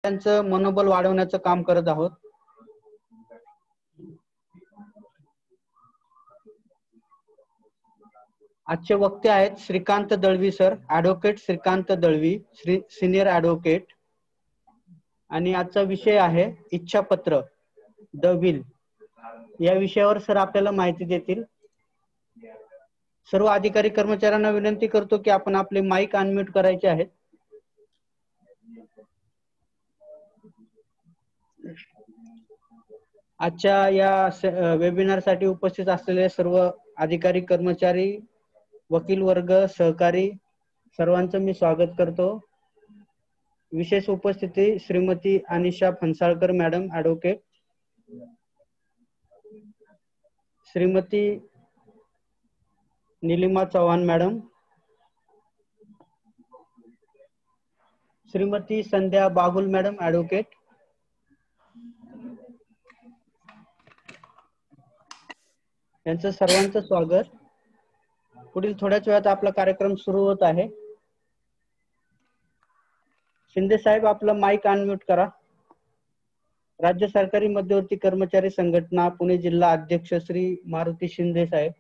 त्यांचं मनोबल वाढवण्याचं काम करत आहोत. आजचे वक्ते आहेत Shrikant Dalvi sir, advocate Shrikant Dalvi, senior advocate. आणि आजचा विषय आहे इच्छापत्र, द विल. या विषयावर सर आपल्याला माहिती देतील. सर्व अधिकारी कर्मचाऱ्यांना विनंती करतो की आपण आपले माईक अनम्यूट करायचे आहेत. आजच्या या वेबिनार साठी उपस्थित असलेले सर्व अधिकारी कर्मचारी, वकील वर्ग, सहकारी सर्वांचं मी स्वागत करतो. विशेष उपस्थिती Shrimati Anisha Phansalkar madam advocate, Shrimati Nilima Chavan madam, Shrimati Sandhya Bagul madam advocate, यांचं सर्वांचं स्वागत. पुढील थोड्याच वेळात आपला कार्यक्रम सुरू होत आहे. शिंदे साहेब आपला माईक अनम्यूट करा. राज्य सरकारी मध्यवर्ती कर्मचारी संघटना पुणे जिल्हा अध्यक्ष श्री मारुती शिंदे साहेब.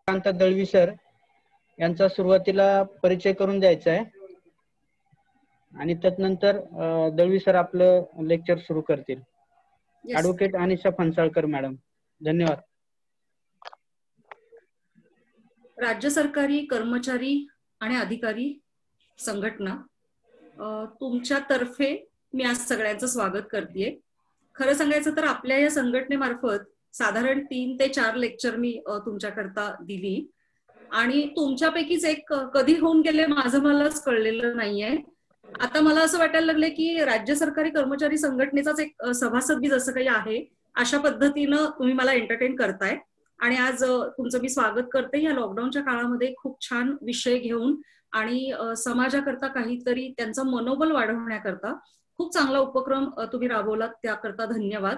श्रीकांत दळवी सर यांचा सुरुवातीला परिचय करून द्यायचा आहे आणि त्यानंतर दळवी सर आपलं लेक्चर सुरू करतील. Advocate Anisha Phansalkar madam. धन्यवाद. राज्य सरकारी कर्मचारी आणि अधिकारी संघटना तुमच्यातर्फे मी आज सगळ्यांचं स्वागत करतेय. खरं सांगायचं तर आपल्या या संघटनेमार्फत साधारण 3 ते 4 लेक्चर मी तुमच्याकरता दिली आणि तुमच्यापैकीच एक कधी होऊन गेले माझं मलाच कळलेलं नाहीये. आता मला असं वाटायला लागले की राज्य सरकारी कर्मचारी संघटनेचाच एक सभासद बी जसं काही आहे अशा पद्धतीनं तुम्ही मला एंटरटेन करताय आणि आज तुमचं मी स्वागत करते. या लॉकडाऊनच्या काळामध्ये खूप छान विषय घेऊन आणि समाजाकरता काहीतरी त्यांचं मनोबल वाढवण्याकरता खूप चांगला उपक्रम तुम्ही राबवलात, त्याकरता धन्यवाद.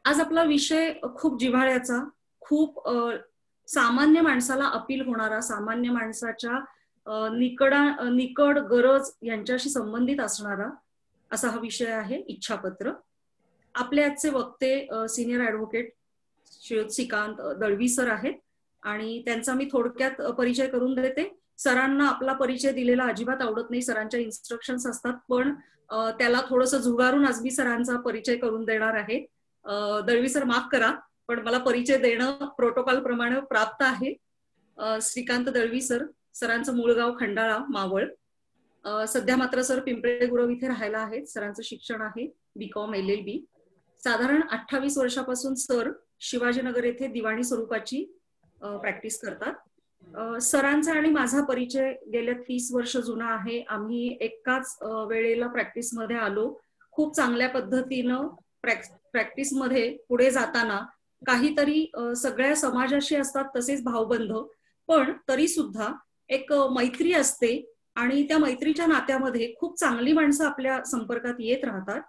आज आपला विषय खूप जिव्हाळ्याचा, खूप सामान्य माणसाला अपील होणारा, सामान्य माणसाच्या निकड गरज यांच्याशी संबंधित असणारा असा हा विषय आहे, इच्छापत्र. आपले आजचे वक्ते senior advocate Shrikant Dalvi sir आहेत आणि त्यांचा मी थोडक्यात परिचय करून देते. सरांना आपला परिचय दिलेला अजिबात आवडत नाही, सरांच्या इन्स्ट्रक्शन्स असतात, पण त्याला थोडंसं झुगारून आज मी सरांचा परिचय करून देणार आहे. दळवी सर माफ करा, पण मला परिचय देणं प्रोटोकॉल प्रमाणे प्राप्त आहे. श्रीकांत दळवी सर, सरांचं मूळ गाव खंडाळा मावळ. सध्या मात्र सर पिंपळे गुरव इथे राहायला आहेत. सरांचं शिक्षण आहे BCom LLB. साधारण 28 वर्षापासून सर शिवाजीनगर येथे दिवाणी स्वरूपाची प्रॅक्टिस करतात. सरांचा आणि माझा परिचय गेल्या 30 वर्ष जुना आहे. आम्ही एकाच वेळेला प्रॅक्टिसमध्ये आलो. खूप चांगल्या पद्धतीनं प्रॅक्टिसमध्ये पुढे जाताना काहीतरी सगळ्या समाजाशी असतात तसेच भावबंध, पण तरी सुद्धा एक मैत्री असते आणि त्या मैत्रीच्या नात्यामध्ये खूप चांगली माणसं आपल्या संपर्कात येत राहतात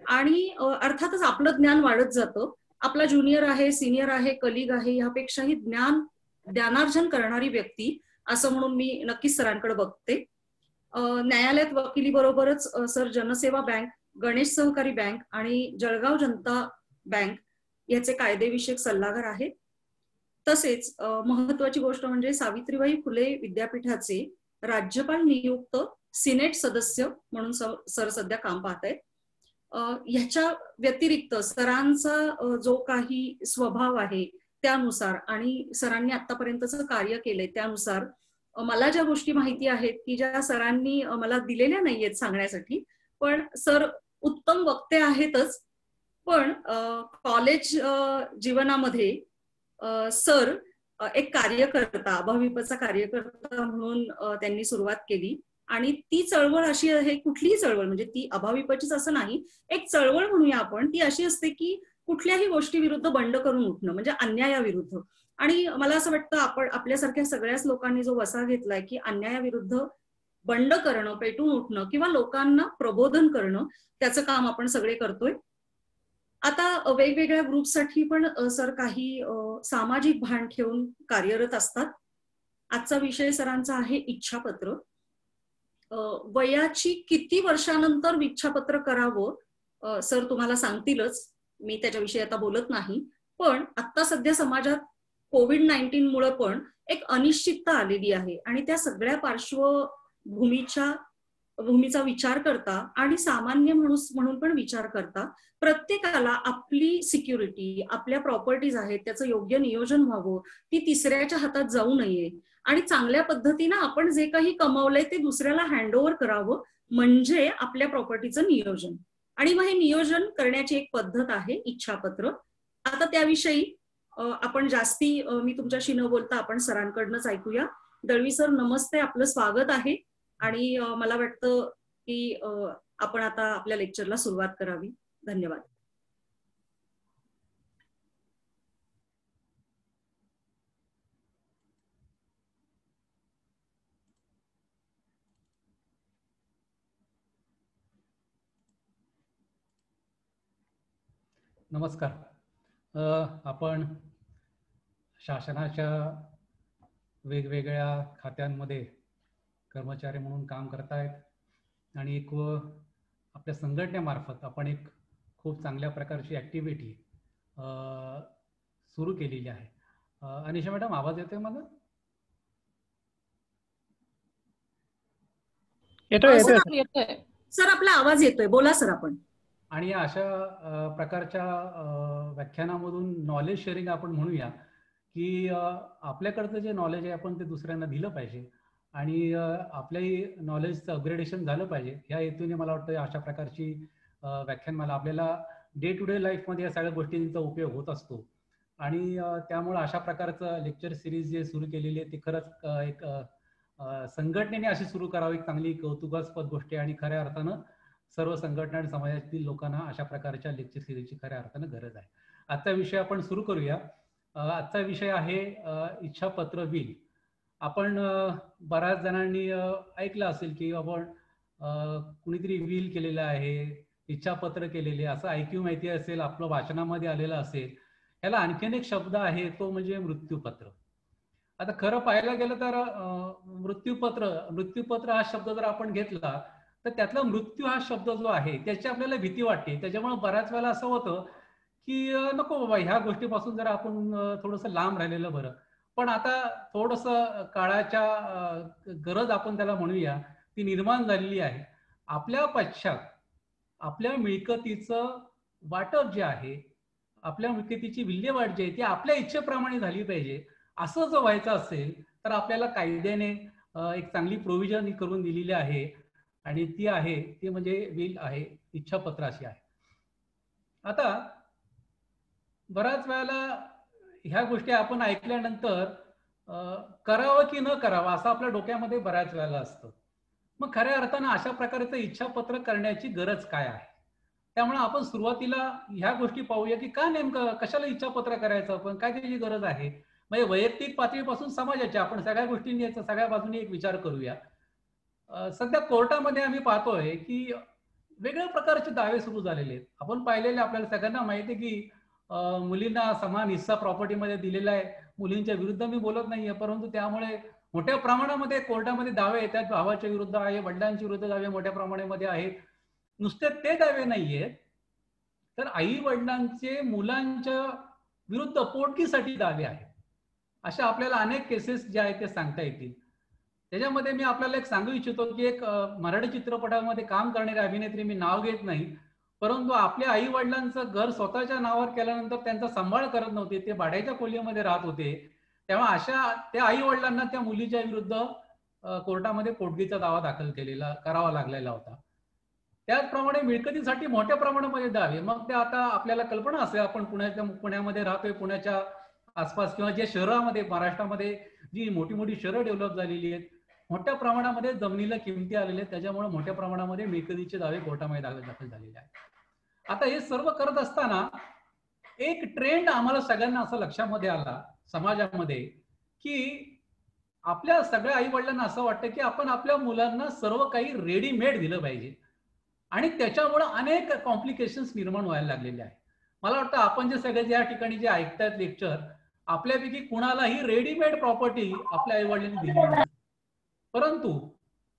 आणि अर्थातच आपलं ज्ञान वाढत जातं. आपला ज्युनियर आहे, सिनियर आहे, कलिग आहे, यापेक्षाही ज्ञानार्जन करणारी व्यक्ती असं म्हणून मी नक्कीच सरांकडे बघते. न्यायालयात वकिली बरोबरच सर जनसेवा बँक, गणेश सहकारी बँक आणि जळगाव जनता बँक याचे कायदेविषयक सल्लागार आहेत. तसेच महत्वाची गोष्ट म्हणजे सावित्रीबाई फुले विद्यापीठाचे राज्यपाल नियुक्त सिनेट सदस्य म्हणून सर सध्या काम पाहत आहेत. ह्याच्या व्यतिरिक्त सरांचा जो काही स्वभाव आहे त्यानुसार आणि सरांनी आतापर्यंतचं कार्य केलंय त्यानुसार मला ज्या गोष्टी माहिती आहेत की ज्या सरांनी मला दिलेल्या नाहीयेत सांगण्यासाठी, पण सर उत्तम वक्ते आहेतच पण कॉलेज जीवनामध्ये सर एक कार्यकर्ता, अभाविपचा कार्यकर्ता म्हणून त्यांनी सुरुवात केली. आणि ती चळवळ अशी आहे, कुठलीही चळवळ म्हणजे ती अभाविपचीच असं नाही, एक चळवळ म्हणूया आपण, ती अशी असते की कुठल्याही गोष्टी विरुद्ध बंड करून उठणं, म्हणजे अन्यायाविरुद्ध. आणि मला असं वाटतं आपण आपल्यासारख्या सगळ्याच लोकांनी जो वसा घेतलाय की अन्यायाविरुद्ध बंड करणं, पेटून उठणं किंवा लोकांना प्रबोधन करणं, त्याचं काम आपण सगळे करतोय. आता वेगवेगळ्या ग्रुपसाठी पण सर काही सामाजिक भान ठेवून कार्यरत असतात. आजचा विषय सरांचा आहे इच्छापत्र. वयाची किती वर्षानंतर इच्छापत्र करावं सर तुम्हाला सांगतीलच, मी त्याच्याविषयी आता बोलत नाही. पण आता सध्या समाजात कोविड-19 मुळे पण एक अनिश्चितता आलेली आहे आणि त्या सगळ्या भूमीचा विचार करता आणि सामान्य माणूस म्हणून पण विचार करता प्रत्येकाला आपली सिक्युरिटी, आपल्या प्रॉपर्टीज आहेत त्याचं योग्य नियोजन व्हावं, ती तिसऱ्याच्या हातात जाऊ नये आणि चांगल्या पद्धतीनं आपण जे काही कमावलंय ते दुसऱ्याला हँडओव्हर करावं, म्हणजे आपल्या प्रॉपर्टीचं नियोजन. आणि मग हे नियोजन करण्याची एक पद्धत आहे इच्छापत्र. आता त्याविषयी आपण जास्ती मी तुमच्याशी न बोलता आपण सरांकडनंच ऐकूया. दळवी सर नमस्ते, आपलं स्वागत आहे. आणि मला वाटतं की आपण आता आपल्या लेक्चरला सुरुवात करावी. धन्यवाद. नमस्कार. आपण शासनाच्या वेगवेगळ्या खात्यांमध्ये कर्मचारी म्हणून काम करतायत आणि एक आपल्या संघटनेमार्फत आपण एक खूप चांगल्या प्रकारची ॲक्टिव्हिटी सुरू केलेली आहे. अनिशा मॅडम, आवाज येतोय मला? येतोय सर, आपला आवाज येतोय, बोला सर आपण. आणि अशा प्रकारच्या व्याख्यानामधून नॉलेज शेअरिंग आपण म्हणूया की आपल्याकडचं जे नॉलेज आहे आपण ते दुसऱ्यांना दिलं पाहिजे आणि आपल्याही नॉलेजचं अपग्रेडेशन झालं पाहिजे. ह्या हेतूने मला वाटतं अशा प्रकारची व्याख्यानमाला आपल्याला डे टू डे लाईफमध्ये या सगळ्या गोष्टींचा उपयोग होत असतो आणि त्यामुळे अशा प्रकारचं लेक्चर सिरीज जे सुरू केलेली आहे ती खरंच एक संघटनेने अशी सुरू करावी, एक चांगली कौतुकास्पद गोष्ट आहे आणि खऱ्या अर्थानं सर्व संघटना आणि समाजातील लोकांना अशा प्रकारच्या लेक्चर सिरीजची खऱ्या अर्थानं गरज आहे. आजचा विषय आपण सुरू करूया. आजचा विषय आहे इच्छापत्र विल. आपण बऱ्याच जणांनी ऐकलं असेल की आपण कुणीतरी विल केलेलं आहे, इच्छापत्र केलेले, असं ऐकून माहिती असेल, आपलं वाचनामध्ये आलेलं असेल. याला आणखीन एक शब्द आहे, तो म्हणजे मृत्यूपत्र. आता खरं पाहायला गेलं तर मृत्यूपत्र हा शब्द जर आपण घेतला तर त्यातला मृत्यू हा शब्द जो आहे त्याची आपल्याला भीती वाटते. त्याच्यामुळे बऱ्याच वेळेला असं होतं की नको बाबा, ह्या गोष्टीपासून जर आपण थोडंसं लांब राहिलेलं बरं. पण आता थोडंसं काळाच्या गरज आपण त्याला म्हणूया ती निर्माण झालेली आहे. आपल्या पश्चात आपल्या मिळकतीचं वाटप जे आहे, आपल्या मिळकतीची विल्हेवाट जी आहे ती आपल्या इच्छेप्रमाणे झाली पाहिजे. असं जर व्हायचं असेल तर आपल्याला कायद्याने एक चांगली प्रोव्हिजन करून दिलेली आहे आणि ती आहे ती म्हणजे विल आहे, इच्छापत्र अशी आहे. आता बऱ्याच वेळेला ह्या गोष्टी आपण ऐकल्यानंतर करावं की न करावं असं आपल्या डोक्यामध्ये बऱ्याच वेळेला असतं. मग खऱ्या अर्थानं अशा प्रकारचं इच्छापत्र करण्याची गरज काय आहे? त्यामुळे आपण सुरुवातीला ह्या गोष्टी पाहूया की का नेमकं कशाला इच्छापत्र करायचं, आपण काय त्याची गरज आहे. म्हणजे वैयक्तिक पातळीपासून समाजाच्या आपण सगळ्या गोष्टींनी याचा सगळ्या बाजूने एक विचार करूया. सध्या कोर्टामध्ये आम्ही पाहतोय की वेगवेगळ्या प्रकारचे दावे सुरू झालेले आहेत. आपण पाहिलेले आपल्याला सगळ्यांना माहिती आहे की मुलींना समान हिस्सा प्रॉपर्टीमध्ये दिलेला आहे. मुलींच्या विरुद्ध मी बोलत नाहीये, परंतु त्यामुळे मोठ्या प्रमाणामध्ये कोर्टामध्ये दावे येतात. भावाच्या विरुद्ध आहे, वडिलांच्या विरुद्ध दावे मोठ्या प्रमाणामध्ये आहेत. नुसते ते दावे नाहीयेत तर आई वडिलांचे मुलांच्या विरुद्ध पोटगीसाठी दावे आहेत. अशा आपल्याला अनेक केसेस जे आहेत ते सांगता येतील. त्याच्यामध्ये मी आपल्याला एक सांगू इच्छितो की एक मराठी चित्रपटामध्ये काम करणारी अभिनेत्री, मी नाव घेत नाही, परंतु आपल्या आई वडिलांचं घर स्वतःच्या नावावर केल्यानंतर त्यांचा सांभाळ करत नव्हते, ते भाड्याच्या खोलीमध्ये राहत होते. तेव्हा अशा त्या आई वडिलांना त्या मुलीच्या विरुद्ध कोर्टामध्ये पोटगीचा दावा दाखल करावा लागलेला होता. त्याचप्रमाणे मिळकतीसाठी मोठ्या प्रमाणामध्ये द्यावे. मग ते आता आपल्याला कल्पना असेल, आपण पुण्यामध्ये राहतोय, पुण्याच्या आसपास किंवा जे शहरामध्ये महाराष्ट्रामध्ये जी मोठी मोठी शहरं डेव्हलप झालेली आहेत, मोठ्या प्रमाणामध्ये जमिनीला किमती आलेल्या आहेत, त्याच्यामुळे मोठ्या प्रमाणामध्ये मिळकतीचे दावे कोर्टामध्ये दाखल झालेले आहेत. आता हे सर्व करत असताना एक ट्रेंड आम्हाला सगळ्यांना असं लक्षामध्ये आला समाजामध्ये, की आपल्या सगळ्या आई वडिलांना असं वाटतं की आपण आपल्या मुलांना सर्व काही रेडीमेड दिलं पाहिजे आणि त्याच्यामुळे अनेक कॉम्प्लिकेशन्स निर्माण व्हायला लागलेले आहेत. मला वाटतं आपण जे सगळे या ठिकाणी जे ऐकतायत लेक्चर, आपल्यापैकी कुणालाही रेडीमेड प्रॉपर्टी आपल्या आई वडिलांनी दिली नाही. परंतु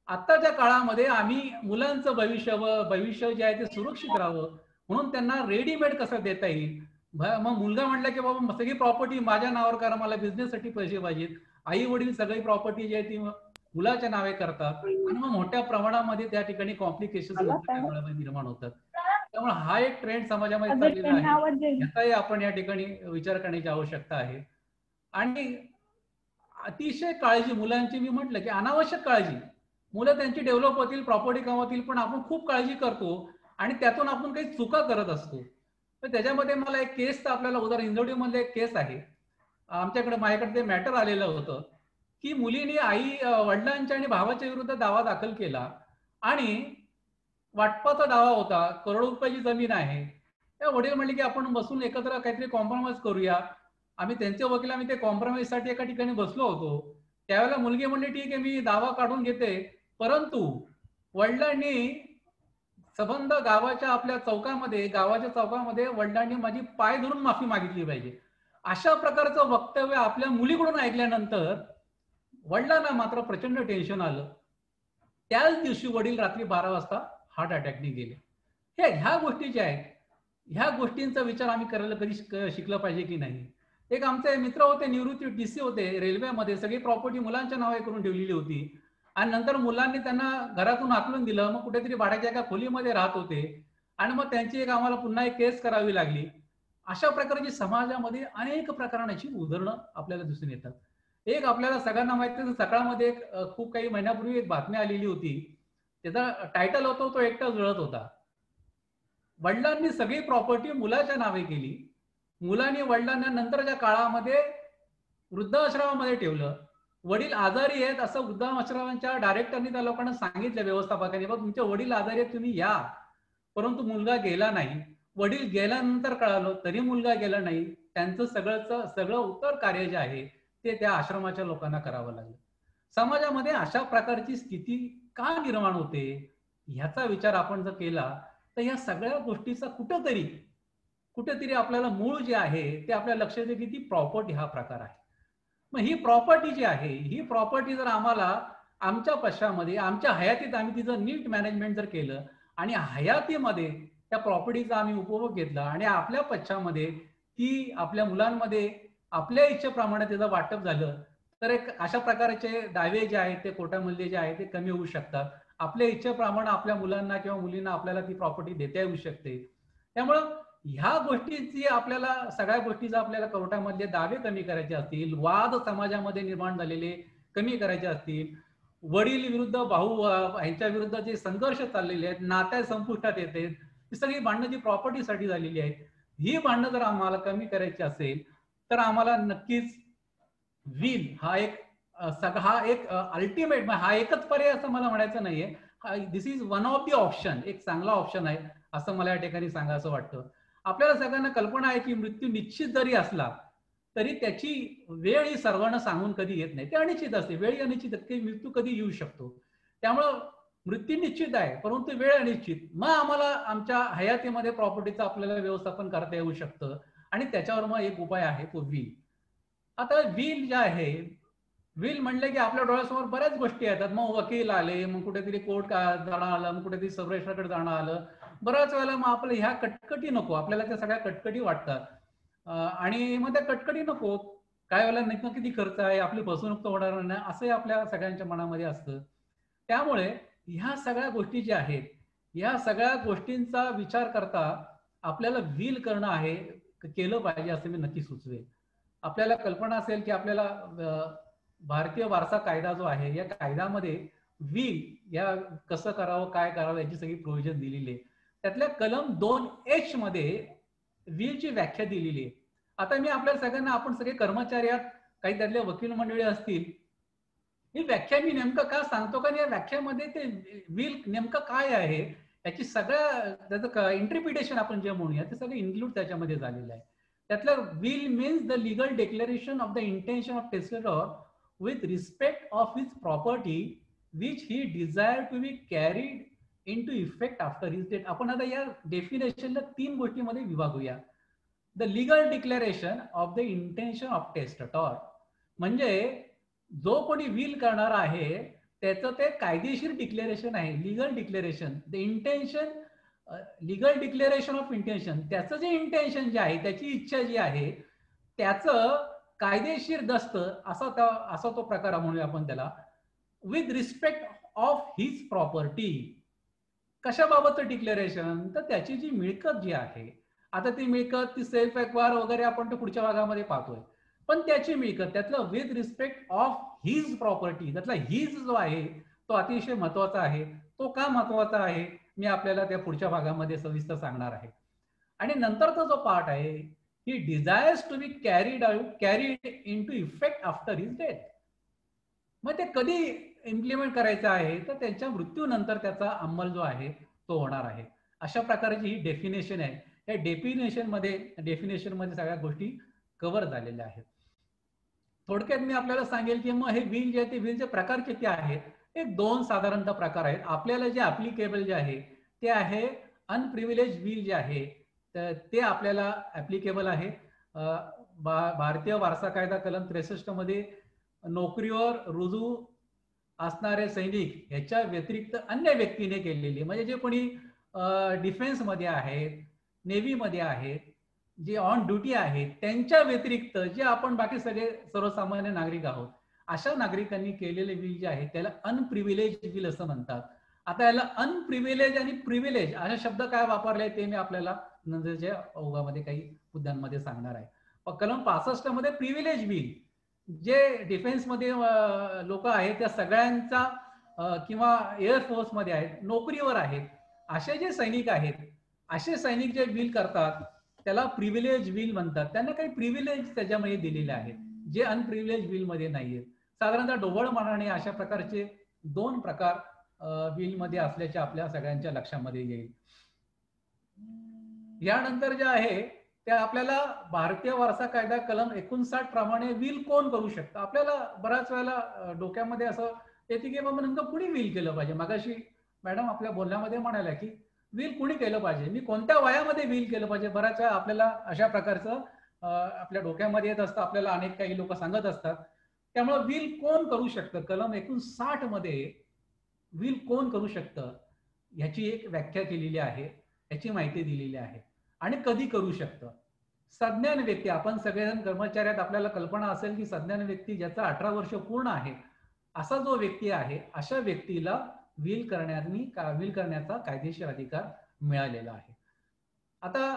आत्ताच्या काळामध्ये आम्ही मुलांचं भविष्य जे आहे ते सुरक्षित राहावं म्हणून त्यांना रेडीमेड कसं देता येईल. मग मुलगा म्हटला की बाबा सगळी प्रॉपर्टी माझ्या नावावर करा, मला बिझनेससाठी पैसे पाहिजेत. आई वडील सगळी प्रॉपर्टी जी आहे ती मुलाच्या नावे करतात आणि मग मोठ्या प्रमाणामध्ये त्या ठिकाणी कॉम्प्लिकेशन्स निर्माण होतात. त्यामुळे हा एक ट्रेंड समाजामध्ये चाललेला आहे, याचाही आपण या ठिकाणी विचार करण्याची आवश्यकता आहे. आणि अतिशय काळजी मुलांची, मी म्हटलं की अनावश्यक काळजी, मुलं त्यांची डेव्हलप होतील, प्रॉपर्टी कमवतील, पण आपण खूप काळजी करतो आणि त्यातून आपण काही चुका करत असतो. तर त्याच्यामध्ये मला एक केस, आपल्याला उदाहरण इंदोरी मधले एक केस आहे. आमच्याकडे माझ्याकडे ते मॅटर आलेलं होतं की मुलीने वडिलांच्या आणि भावाच्या विरुद्ध दावा दाखल केला आणि वाटपाचा दावा होता, करोडो रुपयाची जमीन आहे. त्या वडील म्हणले की आपण बसून एकत्र काहीतरी कॉम्प्रोमाइज करूया. आम्ही त्यांचे वकील, आम्ही ते कॉम्प्रोमाइज साठी एका ठिकाणी बसलो होतो. त्यावेळेला मुलगी म्हणली ठीक आहे मी दावा काढून घेते, परंतु वडिलांनी संबंध गावाच्या चौकामध्ये वडिलांनी माझी पाय धरून माफी मागितली पाहिजे. अशा प्रकारचं वक्तव्य आपल्या मुलीकडून ऐकल्यानंतर वडिलांना मात्र प्रचंड टेन्शन आलं. त्याच दिवशी वडील रात्री 12 वाजता हार्ट अटॅकने गेले. ह्या गोष्टी ज्या आहेत, ह्या गोष्टींचा विचार आम्ही करायला कधी शिकलं पाहिजे की नाही. एक आमचे मित्र होते, निवृत्ती DC होते रेल्वेमध्ये, सगळी प्रॉपर्टी मुलांच्या नावे करून ठेवलेली होती आणि नंतर मुलांनी त्यांना घरातून हाकलून दिलं. मग कुठेतरी भाड्याच्या एका खोलीमध्ये राहत होते आणि मग त्यांची एक आम्हाला पुन्हा एक केस करावी लागली. अशा प्रकारची समाजामध्ये अनेक प्रकरणाची उदाहरणं आपल्याला दिसून येतात. एक आपल्याला सगळ्यांना माहिती आहे, सकाळमध्ये एक खूप काही महिन्यापूर्वी एक बातमी आलेली होती. त्याचा टायटल होता, तो एकटा जळत होता. वडिलांनी सगळी प्रॉपर्टी मुलाच्या नावे केली. मुलांनी वडिलांना नंतरच्या काळामध्ये वृद्धाश्रमामध्ये ठेवलं. वडील आजारी आहेत असं वृद्धाश्रमाच्या डायरेक्टरनी त्या लोकांना सांगितलं, व्यवस्थापकाने, बघ तुमचे वडील आजारी आहेत, तुम्ही या. परंतु मुलगा गेला नाही. वडील गेल्यानंतर कळालं तरी मुलगा गेला नाही. त्यांचं सगळं उत्तर कार्य जे आहे ते त्या आश्रमाच्या लोकांना करावं लागलं. समाजामध्ये अशा प्रकारची स्थिती का निर्माण होते ह्याचा विचार आपण जर केला तर या सगळ्या गोष्टीचा कुठेतरी आपल्याला मूळ जे आहे ते आपल्या लक्षात येते की ती प्रॉपर्टी हा प्रकार आहे. मग ही प्रॉपर्टी जी आहे, ही प्रॉपर्टी जर आम्हाला आमच्या पश्चामध्ये, आमच्या हयातीत आम्ही तिचं नीट मॅनेजमेंट जर केलं आणि हयातीमध्ये त्या प्रॉपर्टीचा आम्ही उपभोग घेतला आणि आपल्या पश्चामध्ये ती आपल्या मुलांमध्ये आपल्या इच्छेप्रमाणे त्याचं वाटप झालं तर एक अशा प्रकारचे दावे जे आहेत ते कोर्टामधले जे आहे ते कमी होऊ शकतात. आपल्या इच्छेप्रमाणे आपल्या मुलांना किंवा मुलींना आपल्याला ती प्रॉपर्टी देता येऊ शकते. त्यामुळं ह्या गोष्टीची आपल्याला, सगळ्या गोष्टीचा आपल्याला कोर्टामधले दावे कमी करायचे असतील, वाद समाजामध्ये निर्माण झालेले कमी करायचे असतील, वडील विरुद्ध भाऊ ह्यांच्या विरुद्ध जे संघर्ष चाललेले आहेत, नात्या संपुष्टात येते, ही सगळी भांडणं जी प्रॉपर्टीसाठी झालेली आहेत, ही भांडणं जर आम्हाला कमी करायची असेल तर आम्हाला नक्कीच विल हा एक अल्टिमेट, हा एकच पर्याय असं मला म्हणायचं नाहीये. This is one of the option, एक चांगला ऑप्शन आहे असं मला या ठिकाणी सांगायचं वाटतं. आपल्याला सगळ्यांना कल्पना आहे की मृत्यू निश्चित जरी असला तरी त्याची वेळ ही सर्वांना सांगून कधी येत नाही, ते अनिश्चित असते. वेळ अनिश्चित असते, मृत्यू कधी येऊ शकतो. त्यामुळं मृत्यू निश्चित आहे परंतु वेळ अनिश्चित. मग आम्हाला आमच्या हयातीमध्ये प्रॉपर्टीचं आपल्याला व्यवस्थापन करता येऊ शकतं आणि त्याच्यावर मग एक उपाय आहे तो विल. आता विल जे आहे, विल म्हणले की आपल्या डोळ्यासमोर बऱ्याच गोष्टी येतात. मग वकील आले, मग कुठेतरी कोर्ट जाणं आलं, मग कुठेतरी सब रजिस्ट्रारकडे जाणं आलं. बऱ्याच वेळेला मग आपल्या ह्या कटकटी नको, आपल्याला त्या सगळ्या कटकटी वाटतात आणि मग त्या कटकटी नको. काय वेळेला नक्की किती खर्च आहे, आपली फसवणूक तर होणार नाही असंही आपल्या सगळ्यांच्या मनामध्ये असतं. त्यामुळे ह्या सगळ्या गोष्टी ज्या आहेत, या सगळ्या गोष्टींचा विचार करता आपल्याला विल करणं आहे, केलं पाहिजे असं मी नक्की सुचवेल. आपल्याला कल्पना असेल की आपल्याला भारतीय वारसा कायदा जो आहे, या कायद्यामध्ये व्हील या कसं करावं काय करावं याची सगळी प्रोव्हिजन दिलेली आहे. त्यातल्या कलम 2H मध्ये व्हीलची व्याख्या दिलेली आहे. आता मी आपल्या सगळ्यांना, आपण सगळे कर्मचारी आहात, काही त्यातले वकील मंडळी असतील, ही व्याख्या मी नेमकं का सांगतो, कारण या व्याख्यामध्ये ते व्हील नेमकं काय आहे याची त्याचं इंटरप्रिटेशन आपण जे म्हणूया ते सगळं इन्क्लूड त्याच्यामध्ये झालेलं आहे. त्यातलं will means the legal declaration of the intention of testator with respect of his property which he desire to be carried into effect after his death. आपण आता या डेफिनेशनला 3 गोष्टींमध्ये विभागूया. The legal declaration of the intention of testator म्हणजे जो कोणी will करणार आहे त्याचं ते कायदेशीर डिक्लेरेशन आहे, legal declaration. The intention, legal declaration of intention, त्याचं जे इंटेन्शन जे आहे, त्याची इच्छा जी आहे, त्याचं कायदेशीर दस्त असा तो प्रकार म्हणूया आपण त्याला. With respect of his property, कशाबाबतचं डिक्लेरेशन, तर त्याची जी मिळकत जी आहे, आता ती मिळकत, ती सेल्फ एक्वायर वगैरे आपण ते पुढच्या भागामध्ये पाहतोय, पण त्याची मिळकत, त्यातलं with respect of his property, त्यातला हिज जो आहे तो अतिशय महत्वाचा आहे. तो का महत्वाचा आहे मी आपल्याला त्या पुढच्या भागामध्ये सविस्तर सांगणार आहे. आणि नंतरचा जो पार्ट आहे, he desires to be carried into effect after his death. मग ते कधी इम्प्लिमेंट करायचं आहे, तर त्यांच्या मृत्यूनंतर त्याचा अंमल जो आहे तो होणार आहे. अशा प्रकारची ही डेफिनेशन आहे. या डेफिनेशन मध्ये सगळ्या गोष्टी कव्हर झालेल्या आहेत. थोडक्यात मी आपल्याला सांगेल की मग हे व्हील जे आहे ते व्हीलचे प्रकार किती आहेत. एक 2 साधारणतः प्रकार आहेत. आपल्याला जे ऍप्लिकेबल जे आहे ते आहे अनप्रिव्हिलेज व्हील जे आहे तर ते आपल्याला ऍप्लिकेबल आहे. भारतीय वारसा कायदा कलम 63 मध्ये नोकरीवर रुजू असणारे सैनिक ह्याच्या व्यतिरिक्त अन्य व्यक्तीने केलेली, म्हणजे जे कोणी डिफेन्समध्ये आहेत, नेव्हीमध्ये आहेत, जे ऑन ड्युटी आहेत, त्यांच्या व्यतिरिक्त जे आपण बाकी सगळे सर्वसामान्य नागरिक आहोत, अशा नागरिकांनी केलेले व्हील जे आहे त्याला अनप्रिव्हिलेज व्हील असं म्हणतात. आता याला अनप्रिव्हिलेज आणि प्रिव्हिलेज असे शब्द काय वापरले ते मी आपल्याला नंतरच्या ओघामध्ये काही मुद्द्यांमध्ये सांगणार आहे. कलम 65 मध्ये प्रिव्हिलेज व्हील, जे डिफेन्समध्ये लोक आहेत त्या सगळ्यांचा किंवा एअरफोर्स मध्ये आहेत, नोकरीवर आहेत, असे जे सैनिक आहेत, असे सैनिक जे व्हील करतात त्याला प्रिव्हिलेज व्हील म्हणतात. त्यांना काही प्रिव्हिलेज त्याच्यामध्ये दिलेले आहेत जे अनप्रिव्हिलेज व्हील मध्ये नाहीयेत. साधारणतः ढोबळ मानाने अशा प्रकारचे 2 प्रकार व्हील मध्ये असल्याचे आपल्या सगळ्यांच्या लक्षामध्ये येईल. यानंतर जे आहे ते आपल्याला भारतीय वारसा कायदा कलम 59 प्रमाणे व्हील कोण करू शकतं. आपल्याला बऱ्याच वेळेला डोक्यामध्ये असं येते की बाबा नेमकं कुणी व्हील केलं पाहिजे. मगाशी मॅडम आपल्या बोलण्यामध्ये म्हणाल्या की व्हील कुणी केलं पाहिजे, मी कोणत्या वयामध्ये व्हील केलं पाहिजे. बऱ्याच वेळा आपल्याला अशा प्रकारचं आपल्या डोक्यामध्ये येत असतं, आपल्याला अनेक काही लोक सांगत असतात. त्यामुळे व्हील कोण करू शकतं, कलम 59 मध्ये व्हील कोण करू शकतं ह्याची एक व्याख्या केलेली आहे, याची माहिती दिलेली आहे. आणि कधी करू शकतं. सज्ञान व्यक्ती, आपण सगळेजण कर्मचाऱ्यात आपल्याला कल्पना असेल की सज्ञान व्यक्ती ज्याचा 18 वर्ष पूर्ण आहे असा जो व्यक्ती आहे, अशा व्यक्तीला व्हील करण्याचा कायदेशीर अधिकार मिळालेला आहे. आता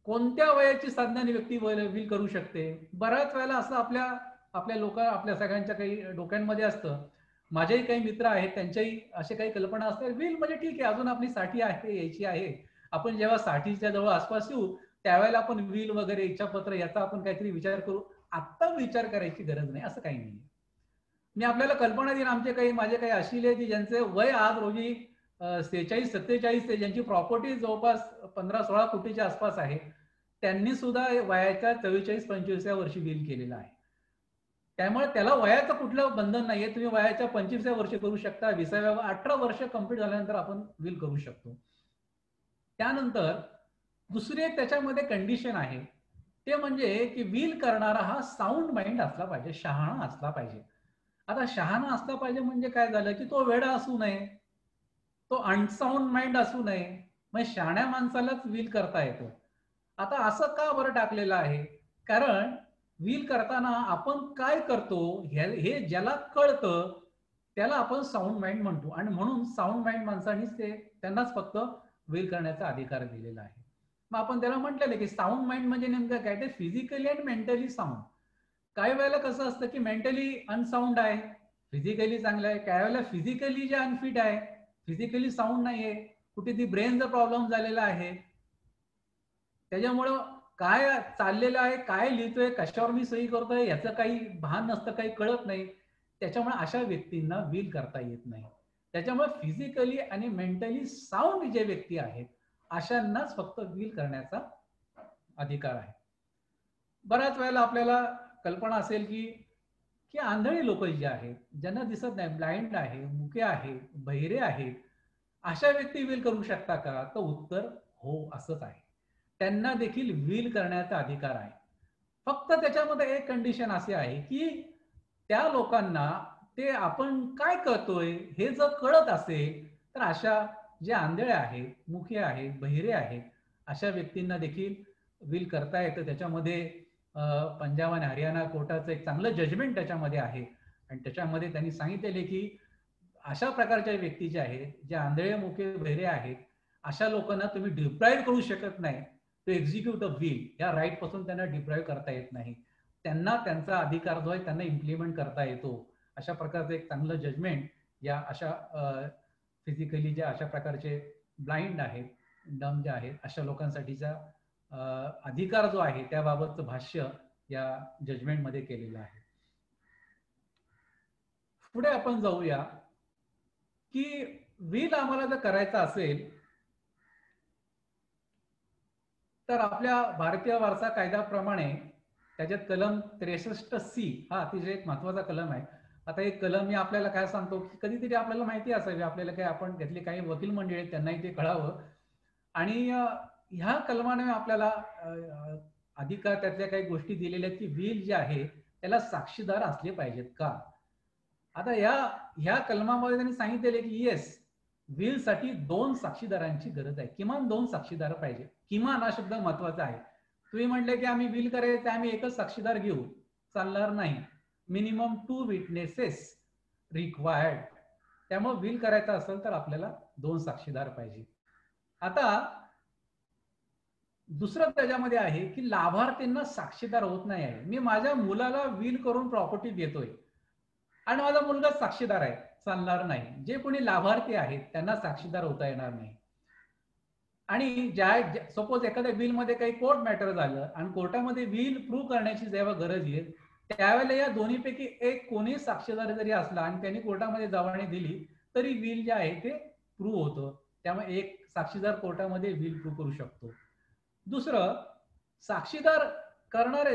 कोणत्या वयाची सज्ञान व्यक्ती व्हील करू शकते. बऱ्याच वेळेला असं आपल्या सगळ्यांच्या काही डोक्यांमध्ये असतं. माझेही काही मित्र आहेत, त्यांच्याही असे काही कल्पना असतात. व्हील म्हणजे ठीक आहे, अजून आपली 60 आहे, यायची आहे, आपण जेव्हा 60च्या जवळ आसपास येऊ त्यावेळेला आपण व्हील वगैरे इच्छापत्र याचा आपण काहीतरी विचार करू. आता विचार करायची गरज नाही, असं काही नाही. मी आपल्याला कल्पना देईन, माझे काही अशिले की ज्यांचे वय आज रोजी 46-47 ते ज्यांची प्रॉपर्टी जवळपास 15-16 कोटीच्या आसपास आहे, त्यांनी सुद्धा वयाच्या 44-45 वर्षी व्हील केलेला आहे. त्यामुळे त्याला वयाचं कुठलं बंधन नाहीये. तुम्ही वयाच्या 25व्या वर्षी करू शकता, 20व्या 18 वर्ष कंप्लीट झाल्यानंतर आपण व्हील करू शकतो. त्यानंतर दुसरी एक त्याच्यामध्ये कंडिशन आहे, ते म्हणजे की व्हील करणारा हा साऊंड माइंड असला पाहिजे, शहाणा असला पाहिजे. आता शहाणा असला पाहिजे म्हणजे काय झालं की तो वेडा असू नये, तो अनसाऊंड माइंड असू नये. मग शहाण्या माणसालाच व्हील करता येतं. आता असं का बरं टाकलेलं आहे, कारण व्हील करताना आपण काय करतो हे ज्याला कळतं त्याला आपण साऊंड माइंड म्हणतो. आणि म्हणून साऊंड माइंड माणसांनीच त्यांनाच फक्त व्हील करण्याचा अधिकार दिलेला आहे. मग आपण त्याला म्हटलेलं की साऊंड माइंड म्हणजे नेमकं काय, ते फिजिकली अँड मेंटली साऊंड. काही वेळेला कसं असतं की मेंटली अनसाऊंड आहे, फिजिकली चांगलं आहे, काही वेळेला फिजिकली जे अनफिट आहे, फिजिकली साऊंड नाहीये, कुठे ती ब्रेनचा प्रॉब्लेम झालेला आहे, त्याच्यामुळं काय चाललेलं आहे, काय लिहितोय, कशावर मी सही करतोय याचं काही भान नसतं, काही कळत नाही. त्याच्यामुळे अशा व्यक्तींना विल करता येत नाही. त्याच्यामुळे फिजिकली आणि मेंटली साऊंड जे व्यक्ती आहेत अशांनाच फक्त विल करण्याचा अधिकार आहे. बऱ्याच वेळेला आपल्याला कल्पना असेल की की आंधळी लोक जे आहेत, ज्यांना दिसत नाही, ब्लाइंड आहे, मुके आहे, बहिरे आहेत, अशा व्यक्ती विल करू शकता का? तर उत्तर हो असंच आहे. त्यांना देखील विल करण्याचा अधिकार आहे. फक्त त्याच्यामध्ये एक कंडिशन अशी आहे की त्या लोकांना ते आपण काय करतोय हे जर कळत असेल तर अशा जे आंधळे आहेत, मुके आहेत, बहिरे आहेत, अशा व्यक्तींना देखील विल करता येतं. त्याच्यामध्ये पंजाब आणि हरियाणा कोर्टाचं एक चांगलं जजमेंट त्याच्यामध्ये आहे आणि त्याच्यामध्ये त्यांनी सांगितलेले की अशा प्रकारच्या व्यक्ती ज्या आहेत, ज्या आंधळे, मुके, बहिरे आहेत, अशा लोकांना तुम्ही डिप्राईव्ह करू शकत नाही. टू एक्झिक्यूट अ विल, या राईट पासून त्यांना डिप्राईव्ह करता येत नाही. त्यांना त्यांचा अधिकार जो आहे त्यांना इम्प्लिमेंट करता येतो. अशा प्रकारचं एक चांगलं जजमेंट या अशा फिजिकली ज्या अशा प्रकारचे ब्लाइंड आहेत, डम जे आहेत, अशा लोकांसाठीचा अधिकार जो आहे त्याबाबतचं भाष्य या जजमेंटमध्ये केलेलं आहे. पुढे आपण जाऊया की विल आम्हाला जर करायचा असेल तर आपल्या भारतीय वारसा कायद्याप्रमाणे त्याच्यात कलम 63C हा अतिशय एक महत्वाचा कलम आहे. आता एक कलम मी आपल्याला काय सांगतो की कधीतरी आपल्याला माहिती असावी, आपल्याला काही आपण त्यातले काही वकील मंडळी आहेत त्यांनाही ते कळावं. आणि ह्या कलमाने आपल्याला अधिकार त्यातल्या काही गोष्टी दिलेल्या आहेत की विल जे आहे त्याला साक्षीदार असले पाहिजेत का. आता ह्या कलमामध्ये त्यांनी सांगितलेले की येस, विल साठी 2 साक्षीदारांची गरज आहे, किमान 2 साक्षीदार पाहिजे. किमान हा शब्द महत्वाचा आहे. तुम्ही म्हटले की आम्ही विल करायचं आम्ही एकच साक्षीदार घेऊ, चालणार नाही. Minimum 2 witnesses required. त्यामुळे विल करायचं असेल तर आपल्याला 2 साक्षीदार पाहिजे. आता दुसरं त्याच्यामध्ये आहे की लाभार्थींना साक्षीदार होत नाही आहे. मी माझ्या मुलाला विल करून प्रॉपर्टी देतोय आणि माझा मुलगा साक्षीदार आहे, चालणार नाही. जे कोणी लाभार्थी आहेत त्यांना साक्षीदार होता येणार नाही. आणि सपोज एखाद्या विल मध्ये काही कोर्ट मॅटर झालं आणि कोर्टामध्ये विल प्रूव्ह करण्याची जेव्हा गरज येईल त्यावेळेला या दोन्हीपैकी एक कोणी साक्षीदार जरी असला आणि त्यांनी कोर्टामध्ये जबानी दिली तरी विल जे आहे ते प्रूव्ह होतं. त्यामुळे एक साक्षीदार कोर्टामध्ये विल प्रूव्ह करू शकतो. दुसरं,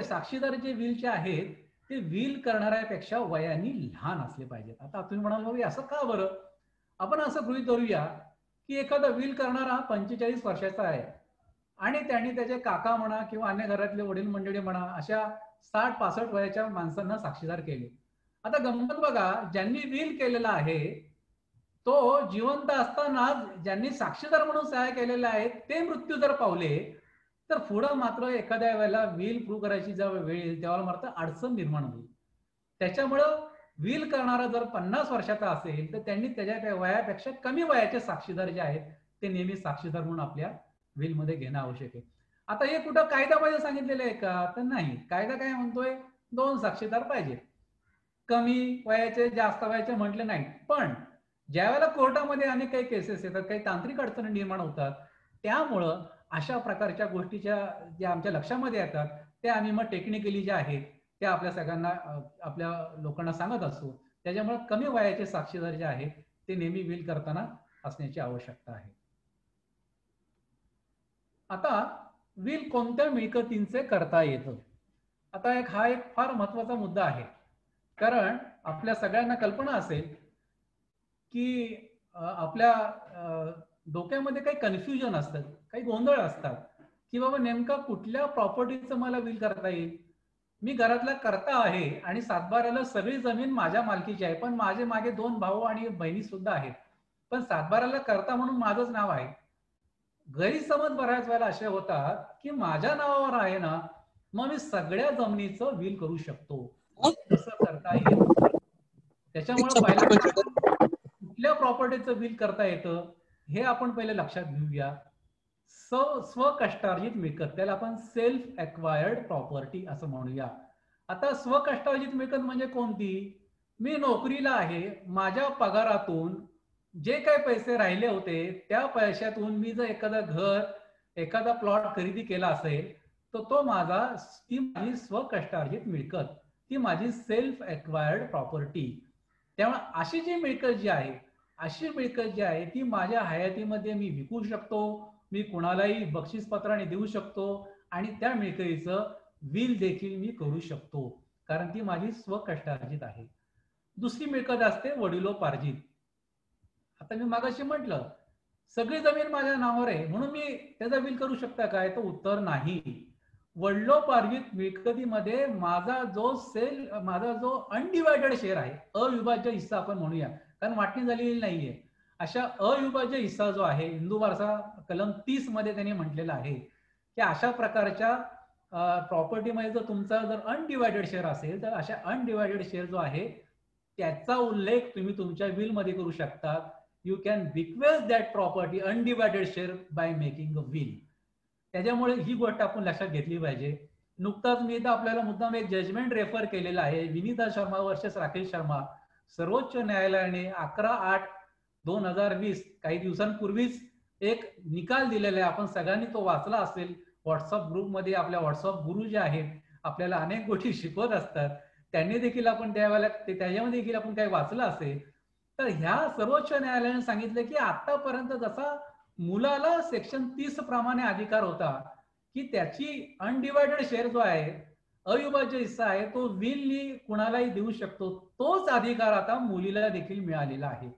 साक्षीदार जे विलचे आहेत ते विल करणाऱ्यापेक्षा वयाने लहान असले पाहिजेत. आता तुम्ही म्हणाल असं का बरं? आपण असं गृहीत धरूया की एखादा विल करणारा 45 वर्षाचा आहे आणि त्यांनी त्याचे काका म्हणा किंवा अन्य घरातले वडील मंडळी म्हणा अशा 60-65 वयाच्या माणसांना साक्षीदार केले. आता गंमत बघा, ज्यांनी विल केलेला आहे तो जिवंत असताना ज्यांनी साक्षीदार म्हणून सहाय्य केलेला आहे ते मृत्यू जर पावले तर पुढं मात्र एखाद्या वेळेला विल प्रूव्ह करायची जेव्हा वेळ येईल तेव्हा मात्र अडचण निर्माण होईल. त्याच्यामुळं विल करणारा जर 50 वर्षाचा असेल तर त्यांनी त्याच्या वयापेक्षा कमी वयाचे साक्षीदार जे आहेत ते नेहमी साक्षीदार म्हणून आपल्या विल मध्ये घेणं आवश्यक आहे. आता हे कुठं कायद्यामध्ये सांगितलेलं आहे का? तर नाही. कायदा काय म्हणतोय? 2 साक्षीदार पाहिजे. कमी वयाचे जास्त वयाचे म्हटले नाही. पण ज्या वेळेला कोर्टामध्ये अनेक काही केसेस येतात, काही तांत्रिक अडचणी निर्माण होतात, त्यामुळं अशा प्रकारच्या गोष्टीच्या ज्या आमच्या लक्षामध्ये येतात त्या आम्ही मग टेक्निकली जे आहेत ते आपल्या सगळ्यांना आपल्या लोकांना सांगत असतो. त्याच्यामुळे कमी वयाचे साक्षीदार जे आहेत ते नेहमी विल करताना असण्याची आवश्यकता आहे. आता विल कोणत्या मिळकतींचे करता येतं? आता हा एक फार महत्वाचा मुद्दा आहे. कारण आपल्या सगळ्यांना कल्पना असेल की आपल्या डोक्यामध्ये काही कन्फ्युजन असतात, काही गोंधळ असतात की बाबा नेमका कुठल्या प्रॉपर्टीचं मला विल करता येईल. मी घरातला करता आहे आणि सातबाराला सगळी जमीन माझ्या मालकीची आहे, पण माझे मागे 2 भाऊ आणि बहिणी सुद्धा आहेत, पण सातबाराला करता म्हणून माझंच नाव आहे. गैरसमज बऱ्याच वेळेला असे होतात की माझ्या नावावर आहे ना, मग मी सगळ्या जमिनीचं विल करू शकतो. तसं करता येत नाही. त्याच्यामुळे पहिल्यांदा कुठल्या प्रॉपर्टीचं विल करता येतं हे आपण पहिले लक्षात घेऊया. स्वकष्टार्जित मिळकत, त्याला आपण सेल्फ एक्वायर्ड प्रॉपर्टी असं म्हणूया. आता स्वकष्टार्जित मिळकत म्हणजे कोणती? मी नोकरीला आहे, माझ्या पगारातून जे काही पैसे राहिले होते त्या पैशातून मी जर एखादं घर, एखादा प्लॉट खरेदी केला असेल तर तो माझा, ती माझी स्वकष्टार्जित मिळकत, ती माझी सेल्फ एक्वायर्ड प्रॉपर्टी. त्यामुळे अशी जी मिळकत जी आहे, अशी मिळकत जी आहे ती माझ्या हयातीमध्ये मी विकू शकतो, मी कुणालाही बक्षीसपत्राने देऊ शकतो आणि त्या मिळकतीचं विल देखील मी करू शकतो, कारण ती माझी स्वकष्टार्जित आहे. दुसरी मिळकत असते वडिलोपार्जित. आता मी मागाशी म्हटलं सगळी जमीन माझ्या नावावर आहे म्हणून मी त्याचं बिल करू शकता काय, तर उत्तर नाही. वडिलोपार्जित मिळकतीमध्ये माझा जो अनडिवायडेड शेअर आहे, अविभाज्य हिस्सा आपण म्हणूया, कारण वाटणी झालेली नाहीये, अशा अविभाज्य हिस्सा जो आहे, हिंदू वारसा कलम 30 मध्ये त्यांनी म्हटलेला आहे की अशा प्रकारच्या प्रॉपर्टीमध्ये जर तुमचा जर अनडिवायडेड शेअर असेल तर अशा अनडिवायडेड शेअर जो आहे त्याचा उल्लेख तुम्ही तुमच्या विल मध्ये करू शकता. You can bequeath that property undivided share by making a will. त्याच्यामुळे ही गोष्ट आपण लक्षात घेतली पाहिजे. नुकताच मी इथं आपल्याला मुद्दाम एक जजमेंट रेफर केलेला आहे, विनीता शर्मा वर्सेस राकेश शर्मा. सर्वोच्च न्यायालयाने 11/8/2020 काही दिवसांपूर्वीच एक निकाल दिलेला आहे, आपण सगळ्यांनी तो वाचला असेल. व्हॉट्सअप ग्रुपमध्ये आपल्या व्हॉट्सअप गुरु जे आहेत आपल्याला अनेक गोष्टी शिकवत असतात, त्यांनी देखील आपण त्यावेळेला त्याच्यामध्ये देखील आपण काही वाचलं असेल. तर ह्या सर्वोच्च न्यायालयाने सांगितलं की आतापर्यंत जसा मुलाला सेक्शन 30 प्रमाणे अधिकार होता की त्याची अनडिवायडेड शेअर जो आहे, अविभाज्य हिस्सा आहे, तो विलनी कुणालाही देऊ शकतो, तोच अधिकार आता मुलीला देखील मिळालेला आहे.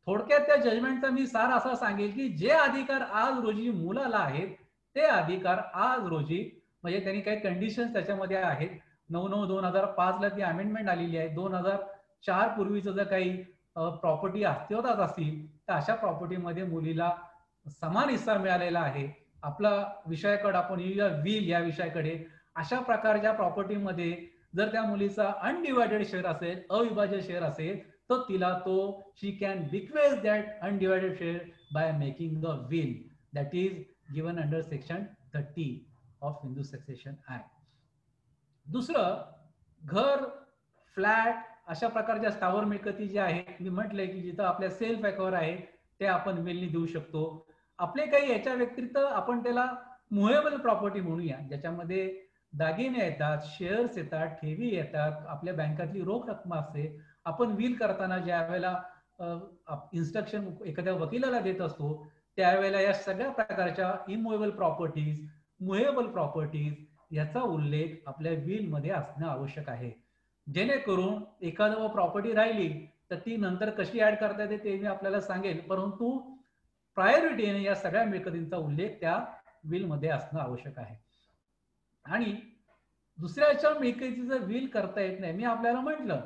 थोडक्यात त्या जजमेंटचा मी सार असा सांगेल की जे अधिकार आज रोजी मुलाला आहेत ते अधिकार आज रोजी, म्हणजे त्यांनी काही कंडिशन्स त्याच्यामध्ये आहेत. 9/9/2005 ला ती अमेंडमेंट आलेली आहे. 2004 पूर्वीचं जर काही प्रॉपर्टी अस्तित्वात असतील तर अशा प्रॉपर्टीमध्ये मुलीला समान हिस्सा मिळालेला आहे. आपला विषयाकडे आपण येऊया, विल या विषयाकडे. अशा प्रकारच्या प्रॉपर्टीमध्ये जर त्या मुलीचा अनडिवायडेड शेअर असेल, अविभाज्य शेअर असेल, तर तिला तो she can bequeath that undivided share by making a will that is given under section 30 of Hindu succession act. दुसरं, घर, फ्लॅट अशा प्रकारच्या स्थावर मिळकती ज्या आहेत, मी म्हटलंय की जिथं आपल्या सेल्फ एक्वायर आहे ते आपण विलनी देऊ शकतो. आपले काही याच्या व्यतिरिक्त आपण त्याला मुव्हेबल प्रॉपर्टी म्हणूया, ज्याच्यामध्ये दागिने येतात, शेअर्स येतात, ठेवी येतात, आपल्या बँकातली रोख रक्कम असते. आपण विल करताना ज्या वेळेला इन्स्ट्रक्शन एखाद्या वकिलाला देत असतो त्यावेळेला या सगळ्या प्रकारच्या इमूव्हेबल प्रॉपर्टीज, मुव्हेबल प्रॉपर्टीज याचा उल्लेख आपल्या विल मध्ये असणं आवश्यक आहे, जेणेकरून एखादं प्रॉपर्टी राहिली तर ती नंतर कशी ऍड करता येते ते मी आपल्याला सांगेल, परंतु प्रायोरिटीने या सगळ्या मिळकतींचा उल्लेख त्या विल मध्ये असणं आवश्यक आहे. आणि दुसऱ्याच्या मिळकतीचं विल करता येत नाही. मी आपल्याला म्हटलं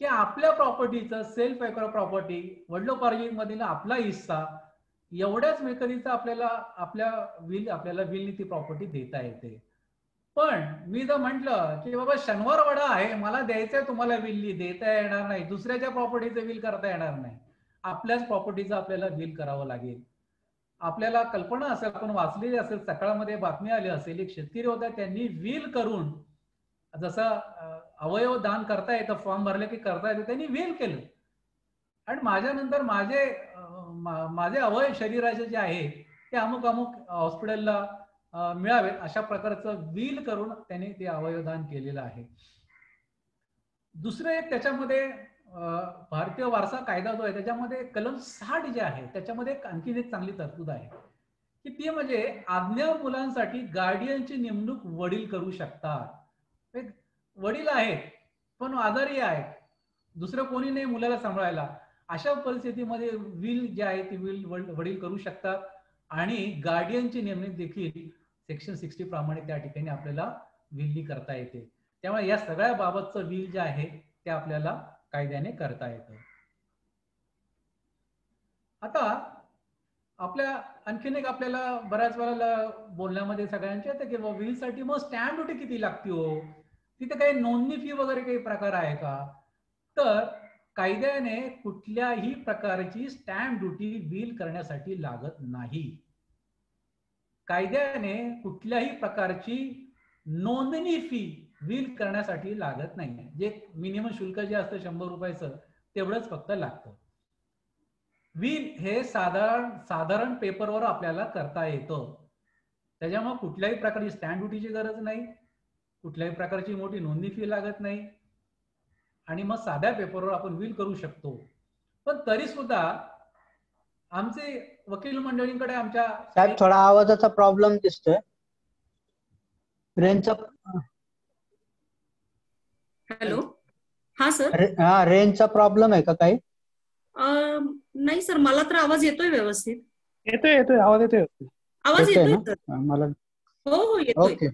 की आपल्या प्रॉपर्टीचं सेल्फ एक्वायर प्रॉपर्टी, वडिलोपार्जित मधील आपला हिस्सा, एवढ्याच मिळकतीचा आपल्याला विलनी ती प्रॉपर्टी देता येते. पण मी जर म्हटलं की बाबा शनिवारवाडा आहे, मला द्यायचंय तुम्हाला विल, देता येणार नाही, दुसऱ्याच्या प्रॉपर्टीचं विल करता येणार नाही, आपल्याच प्रॉपर्टीचं आपल्याला विल करावं लागेल. आपल्याला कल्पना असेल, आपण वाचलेली असेल, सकाळमध्ये बातमी आली असेल, एक शेतकरी होता, त्यांनी विल करून, जसं अवयव दान करता येतं, फॉर्म भरले की करता येतं, त्यांनी विल केलं आणि माझ्यानंतर माझे अवयव शरीराचे जे आहे ते अमुक अमुक हॉस्पिटलला मिळावेत अशा प्रकारचं विल करून त्यांनी ते अवयवदान केलेलं आहे. दुसरं एक त्याच्यामध्ये भारतीय वारसा कायदा जो आहे त्याच्यामध्ये कलम 60 जे आहे त्याच्यामध्ये आणखीन एक चांगली तरतूद आहे की ती म्हणजे आज्ञा मुलांसाठी गार्डियनची नेमणूक वडील करू शकतात. वडील आहेत पण आजारी आहेत, दुसरं कोणी नाही मुलाला सांभाळायला, अशा परिस्थितीमध्ये विल जे आहे ती विल वडील करू शकतात आणि गार्डियनची नेमणूक देखील सेक्शन 60 प्रमाणे त्या ठिकाणी आपल्याला विलनी करता येते. त्यामुळे या सगळ्या बाबतचं विल जे आहे ते आपल्याला कायद्याने करता येतं. आता आपल्या आणखीन एक आपल्याला बऱ्याच वेळेला बोलण्यामध्ये सगळ्यांच्या येतं की विल साठी मग स्टॅम्प ड्युटी किती लागते हो, तिथे काही नोंदणी फी वगैरे काही प्रकार आहे का? तर कायद्याने कुठल्याही प्रकारची स्टॅम्प ड्युटी विल करण्यासाठी लागत नाही. कायद्याने कुठल्याही प्रकारची नोंदणी फी व्हील करण्यासाठी लागत नाही. जे मिनिमम शुल्क जे असतं 100 रुपयाचं तेवढंच फक्त लागतं. व्हील हे साधारण पेपरवर आपल्याला करता येतं. त्याच्यामुळे कुठल्याही प्रकारची स्टॅम्प ड्युटीची गरज नाही, कुठल्याही प्रकारची मोठी नोंदणी फी लागत नाही आणि मग साध्या पेपरवर आपण व्हील करू शकतो. पण तरी सुद्धा आमचे वकील मंडळींकडे आमच्या साहेब थोडा आवाजाचा प्रॉब्लेम दिसतोय. रेंजचा हॅलो. हा सर. रेंजचा प्रॉब्लेम आहे का काही? नाही सर, मला तर आवाज येतोय व्यवस्थित. येतोय आवाज येतोय. आवाज येतोय ना मला? हो येतोय. Okay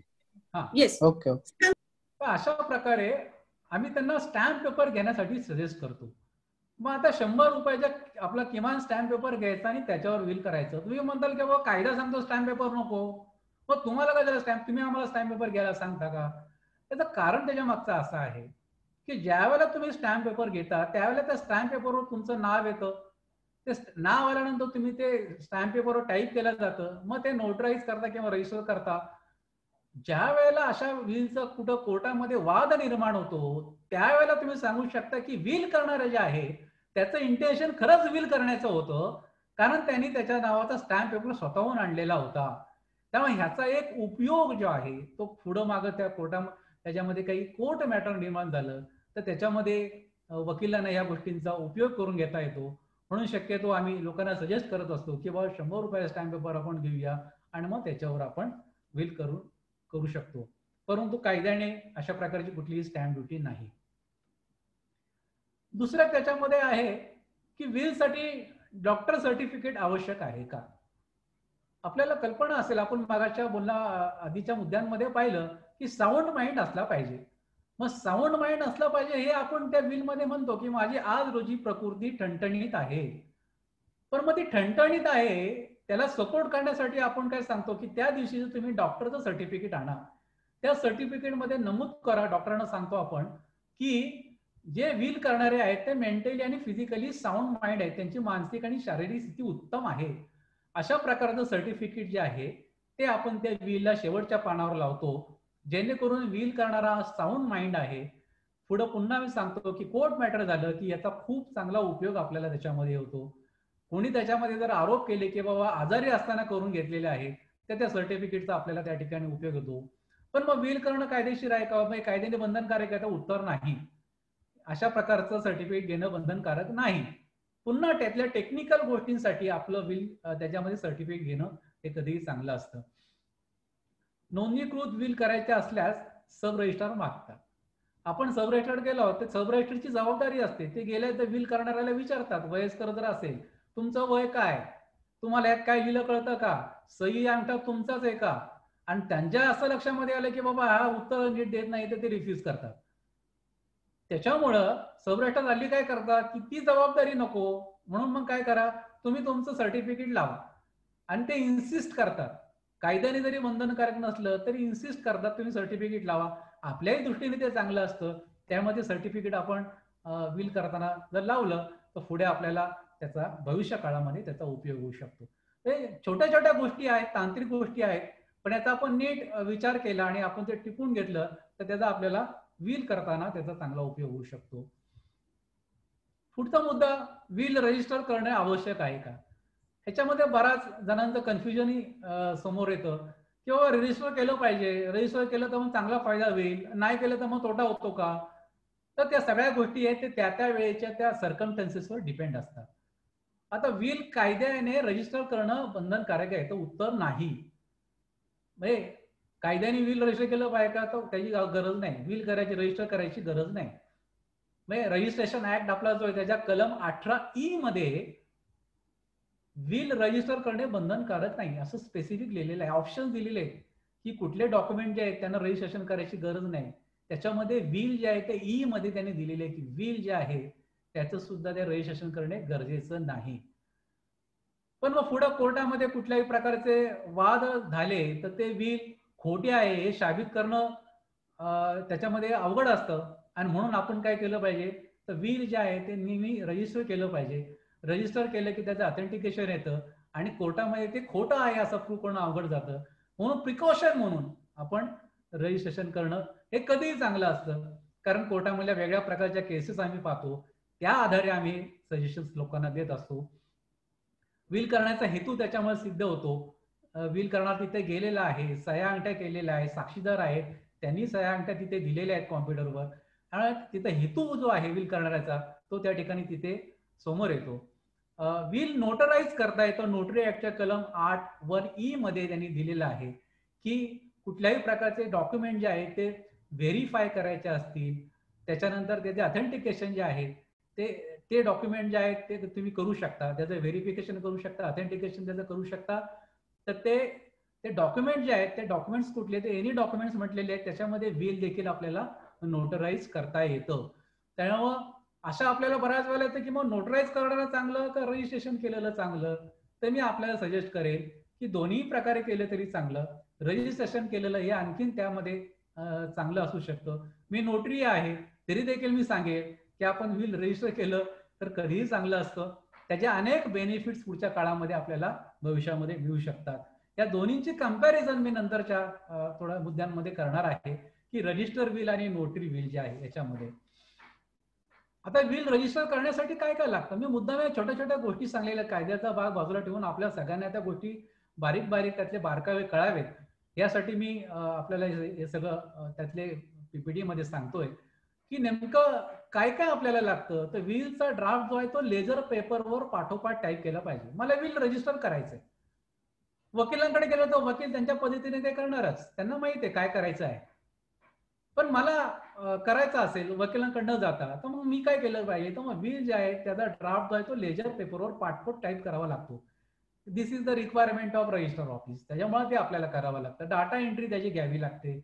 yes. ओके. अशा प्रकारे आम्ही त्यांना स्टॅम्प पेपर घेण्यासाठी सजेस्ट करतो. मग आता 100 रुपयाचा आपला किमान स्टॅम्प पेपर घ्यायचा आणि त्याच्यावर व्हील करायचं. तुम्ही म्हणताल की बाबा कायदा सांगतो स्टॅम्प पेपर नको, मग तुम्हाला काय झालं स्टॅम्प, तुम्ही आम्हाला स्टॅम्प पेपर घ्यायला सांगता का? त्याचं कारण त्याच्या मागचं असं आहे की ज्या वेळेला तुम्ही स्टॅम्प पेपर घेता त्यावेळेला त्या स्टॅम्प पेपरवर तुमचं नाव येतं. ते नाव आल्यानंतर तुम्ही ते स्टॅम्प पेपरवर टाईप केलं जातं, मग ते नोटराईज करता किंवा रजिस्टर करता. ज्या वेळेला अशा व्हीलचा कुठं कोर्टामध्ये वाद निर्माण होतो त्यावेळेला तुम्ही सांगू शकता की व्हील करणारे जे आहे त्याचं इंटेन्शन खरंच व्हील करण्याचं होतं, कारण त्यांनी त्याच्या नावाचा स्टॅम्प पेपर स्वतःहून आणलेला होता. त्यामुळे ह्याचा एक उपयोग जो आहे तो पुढं मागं त्या त्याच्यामध्ये काही कोर्ट मॅटर निर्माण झालं तर त्याच्यामध्ये वकिलांना या गोष्टींचा उपयोग करून घेता येतो. म्हणून शक्यतो आम्ही लोकांना सजेस्ट करत असतो की बाबा 100 रुपयाचा स्टॅम्प पेपर आपण घेऊया आणि मग त्याच्यावर आपण व्हील करू शकतो. परंतु कायद्याने अशा प्रकारची कुठलीही स्टॅम्प ड्युटी नाही. दुसरं त्याच्यामध्ये आहे की व्हीलसाठी डॉक्टर सर्टिफिकेट आवश्यक आहे का? आपल्याला कल्पना असेल, आपण मागाच्या आधीच्या मुद्द्यांमध्ये पाहिलं की साऊंड माइंड असला पाहिजे. मग साऊंड माइंड असला पाहिजे हे आपण त्या व्हीलमध्ये म्हणतो की माझी आज रोजी प्रकृती ठणठणीत आहे. पण मग ती ठणठणीत आहे त्याला सपोर्ट करण्यासाठी आपण काय सांगतो की त्या दिवशी तुम्ही डॉक्टरचं सर्टिफिकेट आणा. त्या सर्टिफिकेटमध्ये नमूद करा, डॉक्टरांना सांगतो आपण की जे व्हील करणारे आहेत ते मेंटली आणि फिजिकली साऊंड माइंड आहेत, त्यांची मानसिक आणि शारीरिक स्थिती उत्तम आहे. अशा प्रकारचं सर्टिफिकेट जे आहे ते आपण त्या व्हीलला शेवटच्या पानावर लावतो, जेणेकरून व्हील करणारा साऊंड माइंड आहे. पुढे पुन्हा मी सांगतो की कोर्ट मॅटर झालं की याचा खूप चांगला उपयोग आपल्याला त्याच्यामध्ये होतो. कोणी त्याच्यामध्ये जर आरोप केले की बाबा आजारी असताना करून घेतलेले आहे तर त्या सर्टिफिकेटचा आपल्याला त्या ठिकाणी उपयोग होतो. पण मग व्हील करणं कायदेशीर आहे का, मग कायद्याने बंधनकारक आहे? तर उत्तर नाही. अशा प्रकारचं सर्टिफिकेट घेणं बंधनकारक नाही. पुन्हा त्यातल्या टेक्निकल गोष्टींसाठी आपलं व्हील त्याच्यामध्ये सर्टिफिकेट घेणं हे कधीही चांगलं असतं. नोंदणीकृत व्हील करायचे असल्यास सब रजिस्ट्रार मागतात. आपण सब रजिस्ट्रार गेलो तर सब रजिस्ट्रारची जबाबदारी असते. ते गेले तर व्हील करणाऱ्याला विचारतात, वयस्कर जर असेल तुमचं वय काय, तुम्हाला यात काय लिहिलं कळतं का, सही अंगठा तुमचाच आहे का? आणि त्यांच्या असं लक्षामध्ये आलं की बाबा हा उत्तर नीट देत नाही तर ते रिफ्यूज करतात. त्याच्यामुळं सब रजिस्ट्रार हल्ली काय करतात की ती जबाबदारी नको म्हणून मग काय करा, तुम्ही तुमचं सर्टिफिकेट लावा. आणि ते इन्सिस्ट करतात, कायद्याने जरी बंधनकारक नसलं तरी इन्सिस्ट करतात तुम्ही सर्टिफिकेट लावा. आपल्याही दृष्टीने ते चांगलं असतं. त्यामध्ये सर्टिफिकेट आपण व्हील करताना जर लावलं तर पुढे आपल्याला त्याचा भविष्य काळामध्ये त्याचा उपयोग होऊ शकतो. हे छोट्या छोट्या गोष्टी आहेत, तांत्रिक गोष्टी आहेत, पण याचा आपण नीट विचार केला आणि आपण ते टिपून घेतलं तर त्याचा आपल्याला व्हील करताना त्याचा चांगला उपयोग होऊ शकतो. पुढचा मुद्दा, व्हील रजिस्टर करणे आवश्यक आहे का? ह्याच्यामध्ये बऱ्याच जणांचं कन्फ्युजनही समोर येतं किंवा रजिस्टर केलं पाहिजे, रजिस्टर केलं तर मग चांगला फायदा होईल, नाही केलं तर मग तोटा होतो का? तर त्या सगळ्या गोष्टी आहेत ते त्या त्या वेळेच्या त्या सर्कमस्टन्सेसवर डिपेंड असतात. आता व्हील कायद्याने रजिस्टर करणं बंधनकारक आहे, तर उत्तर नाही. म्हणजे कायद्याने व्हील रजिस्टर केलं पाहिजे का, तर त्याची गरज नाही. व्हील करायची, रजिस्टर करायची गरज नाही. म्हणजे रजिस्ट्रेशन ऍक्ट आपला जो आहे त्याच्या कलम 18E मध्ये व्हील रजिस्टर करणे बंधनकारक नाही असं स्पेसिफिक लिहिलेलं आहे. ऑप्शन दिलेले आहेत की कुठले डॉक्युमेंट जे आहेत त्यांना रजिस्ट्रेशन करायची गरज नाही. त्याच्यामध्ये व्हील जे आहे ते ई मध्ये त्यांनी दिलेले आहे की व्हील जे आहे त्याचं सुद्धा ते रजिस्ट्रेशन करणे गरजेचं नाही. पण मग पुढे कोर्टामध्ये कुठल्याही प्रकारचे वाद झाले तर ते व्हील खोटे आहे हे साबित करणं त्याच्यामध्ये अवघड असतं. आणि म्हणून आपण काय केलं पाहिजे, तर व्हील जे आहे ते नेहमी रजिस्टर केलं पाहिजे. रजिस्टर केलं की त्याचं ऑथेंटिकेशन येतं आणि कोर्टामध्ये ते खोटं आहे असं प्रूव्ह करणं अवघड जातं. म्हणून प्रिकॉशन म्हणून आपण रजिस्ट्रेशन करणं हे कधीही चांगलं असतं, कारण कोर्टामधल्या वेगळ्या प्रकारच्या केसेस आम्ही पाहतो, त्या आधारे आम्ही सजेशन्स लोकांना देत असतो. विल करण्याचा हेतू त्याच्यामुळे सिद्ध होतो. विल करणार तिथे गेलेला आहे, सह्या अंगठ्या केलेल्या आहे, साक्षीदार आहेत, त्यांनी सह्या अंगठ्या तिथे दिलेल्या आहेत कॉम्प्युटरवर, आणि तिथे हेतू जो आहे विल करणाऱ्याचा तो त्या ठिकाणी तिथे समोर येतो. विल नोटराइज करता येतं. नोटरी ऍक्टच्या कलम 8(1)E मध्ये त्यांनी दिलेलं आहे की कुठल्याही प्रकारचे डॉक्युमेंट जे आहेत ते व्हेरीफाय करायचे असतील, त्याच्यानंतर त्याचे ऑथेंटिकेशन जे आहे ते डॉक्युमेंट जे आहेत ते तुम्ही करू शकता, त्याचं व्हेरिफिकेशन करू शकता, ऑथेंटिकेशन त्याचं करू शकता. तर ते डॉक्युमेंट जे आहेत ते डॉक्युमेंट्स कुठले, ते एनी डॉक्युमेंट्स म्हटलेले आहेत, त्याच्यामध्ये विल देखील आपल्याला नोटराइज करता येतं. त्यामुळं अशा आपल्याला बऱ्याच वेळेला येतं की मग नोटराइज करणं चांगलं का रजिस्ट्रेशन केलेलं चांगलं. तर मी आपल्याला सजेस्ट करेन की दोन्ही प्रकारे केलं तरी चांगलं. रजिस्ट्रेशन केलेलं हे आणखीन त्यामध्ये चांगलं असू शकतं. मी नोटरी आहे तरी देखील मी सांगेन की आपण विल रजिस्टर केलं तर कधीही चांगलं असतं. त्याचे अनेक बेनिफिट्स पुढच्या काळामध्ये आपल्याला भविष्यामध्ये मिळू शकतात. या दोन्हींची कंपॅरिझन मी नंतरच्या थोड्या मुद्द्यांमध्ये करणार आहे की रजिस्टर विल आणि नोटरी विल जे आहे याच्यामध्ये. आता विल रजिस्टर करण्यासाठी काय काय लागतं, मी मुद्दाम छोट्या छोट्या गोष्टी सांगलेल्या, कायद्याचा भाग बाजूला ठेवून आपल्या सगळ्यांना त्या गोष्टी बारीक बारीक त्यातले बारकावे कळावेत यासाठी मी आपल्याला हे सगळं त्यातले पीपीटी मध्ये सांगतोय की नेमकं काय काय आपल्याला लागतं. तर विलचा ड्राफ्ट जो आहे तो लेजर पेपरवर पाठोपाठ टाईप केला पाहिजे. मला विल रजिस्टर करायचंय, वकिलांकडे गेलो तर वकील त्यांच्या पद्धतीने ते करणारच, त्यांना माहिती आहे काय करायचं आहे. पण मला करायचं असेल वकिलांकडनं जाता तर मग मी काय केलं पाहिजे, तर मग विल जे आहे त्याचा ड्राफ्ट जो आहे तो लेजर पेपरवर पाठपोट टाईप करावा लागतो. This is the requirement of register office. त्याच्यामुळे ते आपल्याला करावं लागतं. डाटा एंट्री त्याची घ्यावी लागते.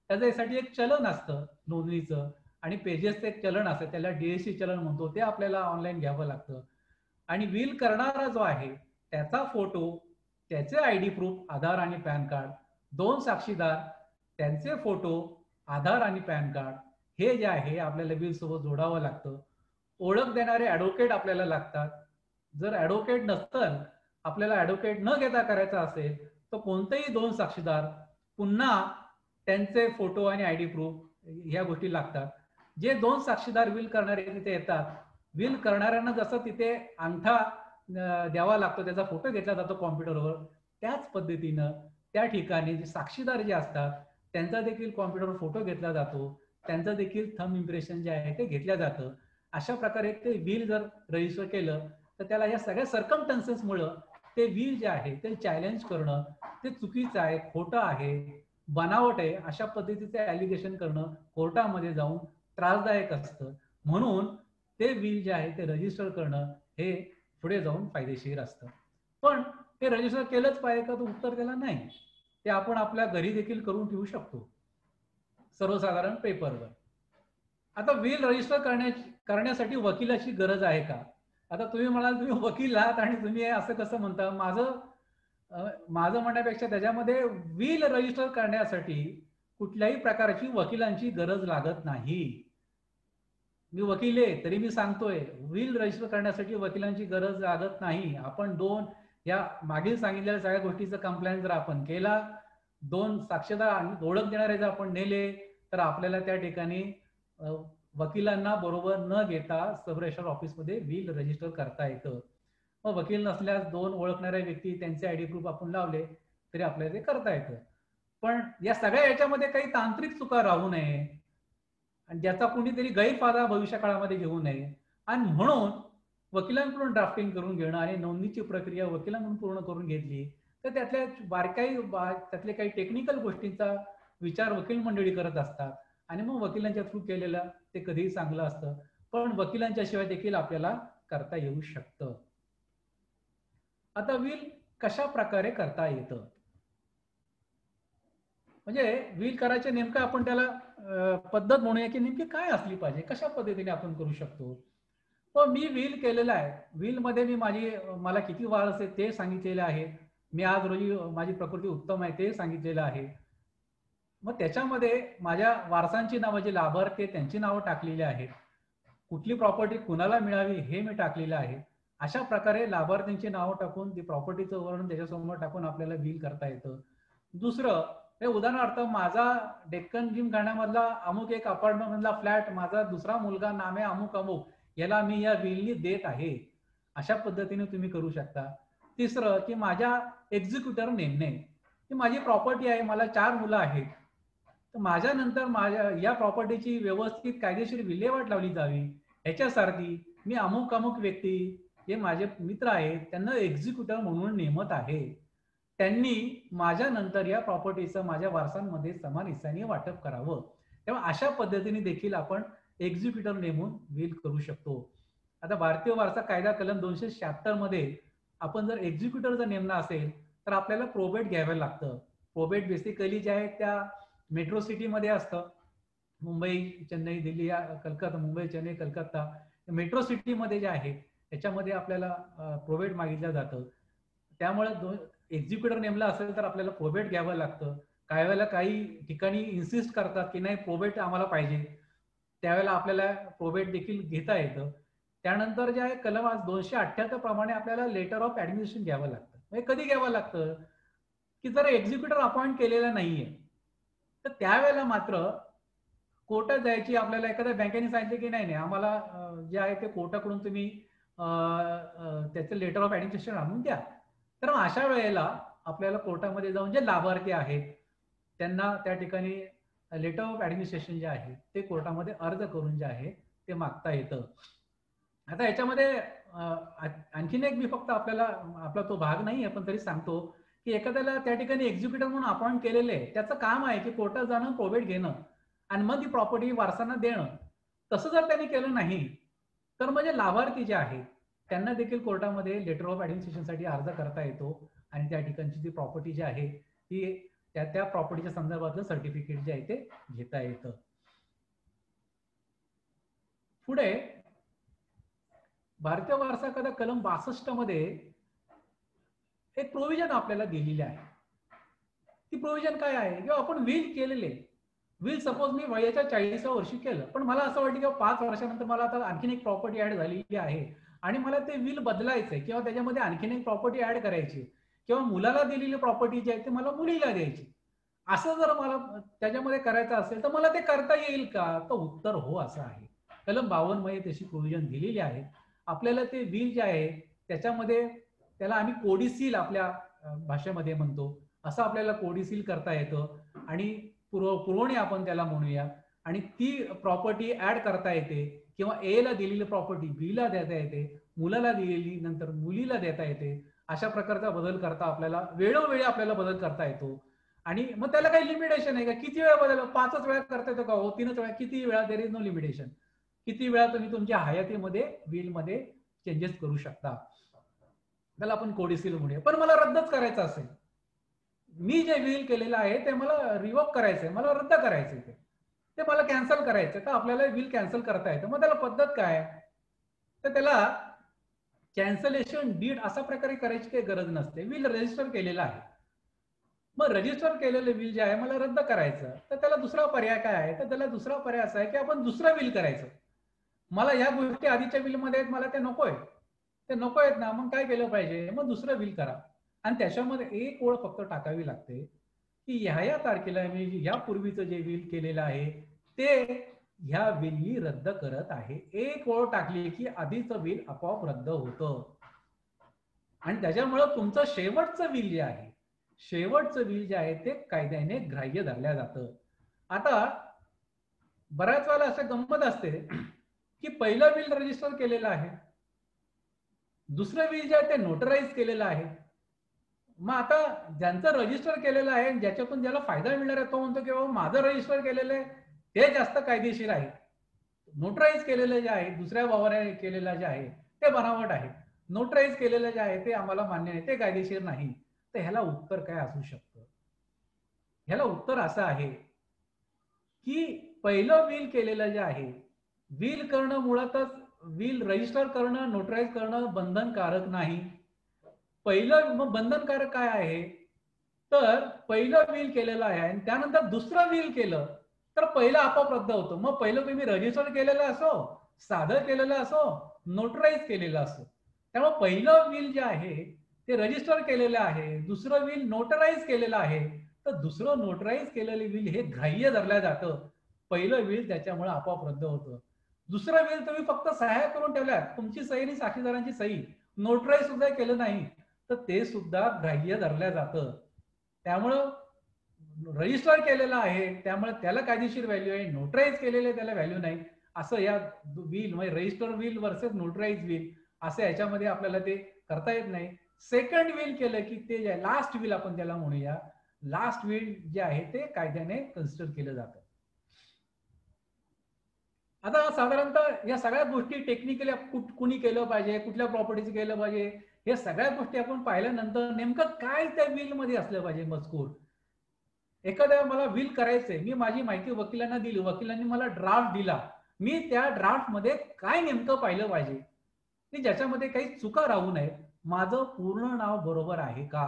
त्याच्यासाठी एक चलन असतं नोंदणीचं आणि पेजेसचं एक चलन असतं, त्याला डीएससी चलन म्हणतो, ते आपल्याला ऑनलाईन घ्यावं लागतं. आणि विल करणारा जो आहे त्याचा फोटो, त्याचे आयडी प्रूफ, आधार आणि पॅन कार्ड, 2 साक्षीदार, त्यांचे फोटो, आधार आणि पॅन कार्ड, हे जे आहे आपल्याला विल सोबत जोडावं लागतं. ओळख देणारे ऍडव्होकेट आपल्याला लागतात. जर ऍडव्होकेट नसतं, आपल्याला ऍडव्होकेट न घेता करायचा असेल तर कोणतेही 2 साक्षीदार, पुन्हा त्यांचे फोटो आणि आयडी प्रूफ ह्या गोष्टी लागतात. जे 2 साक्षीदार विल करणारे तिथे येतात, विल करणाऱ्यांना जसं तिथे अंगठा द्यावा लागतो, त्याचा फोटो घेतला जातो कॉम्प्युटरवर, त्याच पद्धतीनं त्या ठिकाणी जे साक्षीदार जे असतात त्यांचा देखील कॉम्प्युटरवर फोटो घेतला जातो, त्यांचं देखील थंब इम्प्रेशन जे आहे ते घेतलं जातं. अशा प्रकारे ते विल जर रजिस्टर केलं तर त्याला या सगळ्या सर्कमस्टन्सेसमुळं ते विल जे आहे ते चॅलेंज करणं ते चुकीचं आहे, खोटं आहे, बनावट आहे, अशा पद्धतीचे ॲलिगेशन करणं कोर्टामध्ये जाऊन त्रासदायक असतं. म्हणून ते विल जे आहे ते रजिस्टर करणं हे पुढे जाऊन फायदेशीर असतं. पण ते रजिस्टर केलंच पाहिजे का, तर उत्तर त्याला नाही. ते आपण आपल्या घरी देखील करून ठेवू शकतो सर्वसाधारण पेपरवर. आता विल रजिस्टर करण्यासाठी वकिलाची गरज आहे का. आता तुम्ही म्हणाल तुम्ही वकील आहात आणि तुम्ही असं कसं म्हणता. माझं म्हणण्यापेक्षा त्याच्यामध्ये विल रजिस्टर करण्यासाठी कुठल्याही प्रकारची वकिलांची गरज लागत नाही. मी वकील आहे तरी मी सांगतोय विल रजिस्टर करण्यासाठी वकिलांची गरज लागत नाही. आपण 2 या मागील सांगितलेल्या सगळ्या गोष्टीचा कंप्लायन्स जर आपण केला, 2 साक्षीदार आणि ओळख देणारे जर आपण नेले तर आपल्याला त्या ठिकाणी वकिलांना बरोबर न घेता सब रजिस्टर ऑफिसमध्ये विल रजिस्टर करता येतं. मग वकील नसल्यास 2 ओळखणाऱ्या व्यक्ती त्यांचे आयडी प्रूफ आपण लावले तरी आपल्याला ते करता येतं. पण या सगळ्या याच्यामध्ये काही तांत्रिक चुका राहू नये आणि ज्याचा कोणीतरी गैरफायदा भविष्य काळामध्ये घेऊ नये. आणि म्हणून वकिलांकडून ड्राफ्टिंग करून घेणं आणि नोंदणीची प्रक्रिया वकिलांकडून पूर्ण करून घेतली तर त्यातल्या त्यातले काही टेक्निकल गोष्टींचा विचार वकील मंडळी करत असतात आणि मग वकिलांच्या थ्रू केलेलं ते कधीही चांगलं असतं. पण वकिलांच्या शिवाय देखील आपल्याला करता येऊ शकतं. आता विल कशा प्रकारे करता येतं, म्हणजे विल करायचे नेमकं आपण त्याला पद्धत म्हणूया की नेमकी काय असली पाहिजे, कशा पद्धतीने आपण करू शकतो. पण मी विल केलेलं आहे. विल मध्ये मी मला किती वारस आहे ते सांगितलेलं आहे. मी आज रोजी माझी प्रकृती उत्तम आहे ते सांगितलेलं आहे. मग त्याच्यामध्ये माझ्या वारसांची नावं, जे लाभार्थी त्यांची नावं टाकलेली आहेत. कुठली प्रॉपर्टी कुणाला मिळावी हे मी टाकलेलं आहे. अशा प्रकारे लाभार्थ्यांची नावं टाकून ती प्रॉपर्टीचं वर्णन त्याच्यासमोर टाकून आपल्याला विल करता येतं. दुसरं, उदाहरणार्थ माझा डेक्कन जिमखान्यामधला अमुक एक अपार्टमेंट मधला फ्लॅट माझा दुसरा मुलगा नामे अमुक अमुक याला मी या विलनी देत आहे, अशा पद्धतीने तुम्ही करू शकता. तिसरं की माझ्या एक्झिक्युटर नेमणे, की माझी प्रॉपर्टी आहे, मला 4 मुलं आहेत, तर माझ्यानंतर माझ्या या प्रॉपर्टीची व्यवस्थित कायदेशीर विल्हेवाट लावली जावी ह्याच्यासाठी मी अमुक अमुक व्यक्ती जे माझे मित्र आहेत त्यांना एक्झिक्युटर म्हणून नेमत आहे. त्यांनी माझ्यानंतर या प्रॉपर्टीचं माझ्या वारसांमध्ये समान हिस्साने वाटप करावं. तेव्हा अशा पद्धतीने देखील आपण एक्झिक्युटर नेमून विल करू शकतो. आता भारतीय वारसा कायदा कलम 276 मध्ये आपण जर एक्झिक्युटर जर नेमला असेल तर आपल्याला प्रोबेट घ्यावं लागतं. प्रोबेट बेसिकली जे आहे त्या मेट्रो सिटीमध्ये असतं. मुंबई, चेन्नई, दिल्ली, कलकत्ता, मुंबई, चेन्नई, कलकत्ता मेट्रो सिटीमध्ये जे आहे त्याच्यामध्ये आपल्याला प्रोबेट मागितलं जातं. त्यामुळे एक्झिक्युटर नेमला असेल तर आपल्याला प्रोबेट घ्यावं लागतं. काही वेळेला काही ठिकाणी इन्सिस्ट करतात की नाही प्रोबेट आम्हाला पाहिजे, त्यावेळेला आपल्याला प्रोबेट देखील घेता येतं. त्यानंतर जे आहे कलम 278 प्रमाणे आपल्याला लेटर ऑफ ऍडमिशन घ्यावं लागतं. म्हणजे कधी घ्यावं लागतं की जर एक्झिक्युटर अपॉइंट केलेला नाहीये तर त्यावेळेला मात्र कोर्टात जायची, आपल्याला एखाद्या बँकेने सांगितलं की नाही आम्हाला जे आहे ते कोर्टाकडून तुम्ही त्याचं लेटर ऑफ ऍडमिशन आणून द्या, तर अशा वेळेला आपल्याला कोर्टामध्ये जाऊन जे लाभार्थी आहेत त्यांना त्या ठिकाणी लेटर ऑफ ऍडमिनिस्ट्रेशन जे आहे ते कोर्टामध्ये अर्ज करून जे आहे ते मागता येतं. आता याच्यामध्ये आणखीन एक मी फक्त आपला तो भाग नाही आहे पण तरी सांगतो की एखाद्याला त्या ठिकाणी एक्झिक्युटिव्ह म्हणून अपॉइंट केलेले आहे, त्याचं काम आहे की कोर्टात जाणं, प्रोबेट घेणं आणि मग ती प्रॉपर्टी वारसांना देणं. तसं जर त्यांनी केलं नाही तर म्हणजे लाभार्थी जे आहेत त्यांना देखील कोर्टामध्ये लेटर ऑफ ऍडमिनिस्ट्रेशनसाठी अर्ज करता येतो आणि त्या ठिकाणची जी प्रॉपर्टी जी आहे ती त्या प्रॉपर्टीच्या संदर्भातलं सर्टिफिकेट जे आहे ते घेता येतं. पुढे भारतीय वारसा कायदा कलम 62 मध्ये एक प्रोव्हिजन आपल्याला दिलेली आहे. ती प्रोव्हिजन काय आहे की आपण विल केलेले, विल सपोज मी वयाच्या 40व्या वर्षी केलं, पण मला असं वाटतं की 5 वर्षानंतर मला आता आणखीन एक प्रॉपर्टी ऍड झालेली आहे आणि मला ते विल बदलायचंय किंवा त्याच्यामध्ये आणखीन एक प्रॉपर्टी ऍड करायची किंवा मुलाला दिलेली प्रॉपर्टी जी आहे ते मला मुलीला द्यायची, असं जर मला त्याच्यामध्ये करायचं असेल तर मला ते करता येईल का? तर उत्तर हो असं आहे. कलम 52 मध्ये तशी प्रोव्हिजन दिलेली आहे. आपल्याला ते विल जे आहे त्याच्यामध्ये त्याला आम्ही कोडिसील आपल्या भाषेमध्ये म्हणतो, असं आपल्याला कोडिसील करता येतं आणि पुरवणी आपण त्याला म्हणूया आणि ती प्रॉपर्टी ऍड करता येते किंवा ए ला दिलेली प्रॉपर्टी बी ला देता येते, मुलाला दिलेली नंतर मुलीला देता येते. अशा प्रकारचा बदल करता आपल्याला वेळोवेळी आपल्याला बदल करता येतो. आणि मग त्याला काही लिमिटेशन आहे का? किती वेळा बदल? 5च वेळा करता येतो का? हो 3च वेळा. किती वेळा? There is no limitation. किती वेळा तुम्ही तुमच्या हयातीमध्ये विल मध्ये चेंजेस करू शकता. त्याला आपण कोडिसील म्हणूया. पण मला रद्दच करायचं असेल, मी जे विल केलेलं आहे ते मला रिवोक करायचंय, मला रद्द करायचंय, ते मला कॅन्सल करायचं, तर आपल्याला विल कॅन्सल करता येतं. मग त्याला पद्धत काय? तर त्याला कॅन्सलेशन डीड अशा प्रकारे करायची काही गरज नसते. विल रजिस्टर केलेलं आहे, मग रजिस्टर केलेलं विल जे आहे मला रद्द करायचं, तर त्याला दुसरा पर्याय काय आहे? तर त्याला दुसरा पर्याय असा आहे की आपण दुसरं विल करायचं. मला या गोष्टी आधीच्या विल मध्ये आहेत, मला ते नकोय, ते नको आहेत ना, मग काय केलं पाहिजे? मग दुसरं विल करा आणि त्याच्यामध्ये एक ओळ फक्त टाकावी लागते की ह्या तारखेला मी ह्या पूर्वीचं जे विल केलेलं आहे ते ह्या विलनी रद्द करत आहे. एक ओळ टाकली की आधीचं विल आपोआप रद्द होतं आणि त्याच्यामुळं तुमचं शेवटचं विल जे आहे, शेवटचं विल जे आहे ते कायद्याने ग्राह्य धरल्या जातं. आता बऱ्याच वेळेला असं गंमत असते की पहिलं विल रजिस्टर केलेलं आहे, दुसरं विल जे आहे ते नोटराईज केलेलं आहे. मग आता ज्यांचं रजिस्टर केलेलं आहे ज्याच्यातून ज्याला फायदा मिळणार आहे तो म्हणतो की बाबा माझं रजिस्टर केलेलं आहे ते जास्त कायदेशीर आहे, नोटराईज केलेलं जे आहे दुसऱ्या भावाने केलेलं जे आहे ते बनावट आहे, नोटराईज केलेलं जे आहे ते आम्हाला मान्य आहे, ते कायदेशीर नाही. तर ह्याला उत्तर काय असू शकतं? ह्याला उत्तर असं आहे की पहिलं विल केलेलं जे आहे, विल करणं मुळातच विल रजिस्टर करणं, नोटराईज करणं बंधनकारक नाही. पहिलं मग बंधनकारक काय आहे? तर पहिलं विल केलेलं आहे आणि त्यानंतर दुसरं विल केलं तर पहिलं आपोआप रद्द होतं. मग पहिलं तुम्ही रजिस्टर केलेलं असो, साधं केलेलं असो, नोटराईज केलेलं असो, त्यामुळे पहिलं विल जे आहे ते रजिस्टर केलेलं आहे, दुसरं विल नोटराईज केलेलं आहे, तर दुसरं नोटराईज केलेलं विल हे ग्राह्य धरलं जातं. पहिलं विल त्याच्यामुळे आपोआप रद्द होतं. दुसरं विल तुम्ही फक्त सह्या करून ठेवल्यात, तुमची सही आणि साक्षीदारांची सही, नोटराईज सुद्धा केलं नाही तर ते सुद्धा ग्राह्य धरलं जातं. त्यामुळं रजिस्टर केलेलं आहे त्यामुळे त्याला कायदेशीर व्हॅल्यू आहे, नोटराईज केलेले त्याला व्हॅल्यू नाही. असं या विल म्हणजे रजिस्टर विल वर्सेस नोटराईज विल असं याच्यामध्ये आपल्याला ते करता येत नाही. सेकंड विल केलं की ते जे लास्ट विल आपण त्याला म्हणूया, लास्ट विल जे आहे ते कायद्याने कन्सिडर केलं जातं. आता साधारणतः या सगळ्या गोष्टी टेक्निकली कुणी केलं पाहिजे, कुठल्या प्रॉपर्टीचं केलं पाहिजे, हे सगळ्या गोष्टी आपण पाहिल्यानंतर नेमकं काय त्या विल मध्ये असलं पाहिजे मजकूर. एखाद्या मला विल करायचंय, मी माझी माहिती वकिलांना दिली, वकिलांनी मला ड्राफ्ट दिला, मी त्या ड्राफ्ट मध्ये काय नेमकं पाहिलं पाहिजे की ज्याच्यामध्ये काही चुका राहू नये. माझं पूर्ण नाव बरोबर आहे का